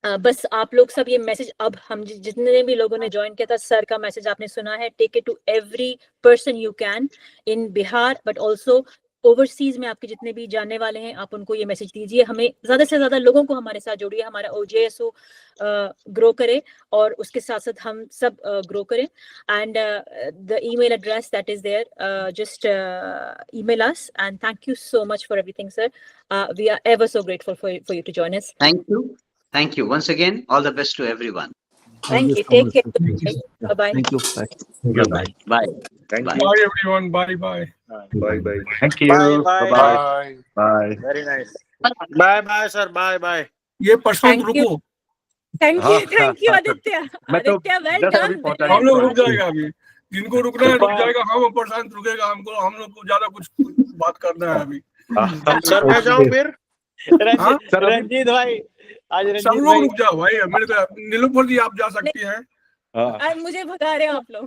बस आप लोग सब ये मैसेज अब हम जितने भी लोगों ने ज्वाइन किया था, सर का मैसेज आपने सुना है. Take it to every person you can in Bihar but also overseas में आपके जितने भी जानने वाले हैं, आप उनको ये मैसेज दीजिए. हमें ज्यादा से ज्यादा लोगों को हमारे साथ जोड़िए, हमारा OJSO ग्रो करे और उसके साथ साथ हम सब ग्रो करें. And the email address that is there, just email us. And thank you so much for everything, sir. We are ever so grateful for you to join us. Thank you once again. All the best to everyone. Thank you. Take care. Bye-bye. Thank you. Bye. Bye. Bye everyone. Bye. Bye. Thank you. Bye. Bye. Very nice. Bye, sir. Bye. ये प्रशांत रुको. Thank you Aditya. Aditya well done. हम लोग रुक जाएगा अभी. जिनको रुकना है रुक जाएगा. हम प्रशांत रुकेगा. हम लोग को ज्यादा कुछ बात करना है अभी. सर मैं जाऊँ फिर. रंजीत भाई आज सब लोग रुक जाओ भाई. मेरे को नीलोफर जी आप जा सकती हैं. मुझे भगा रहे हो आप लोग.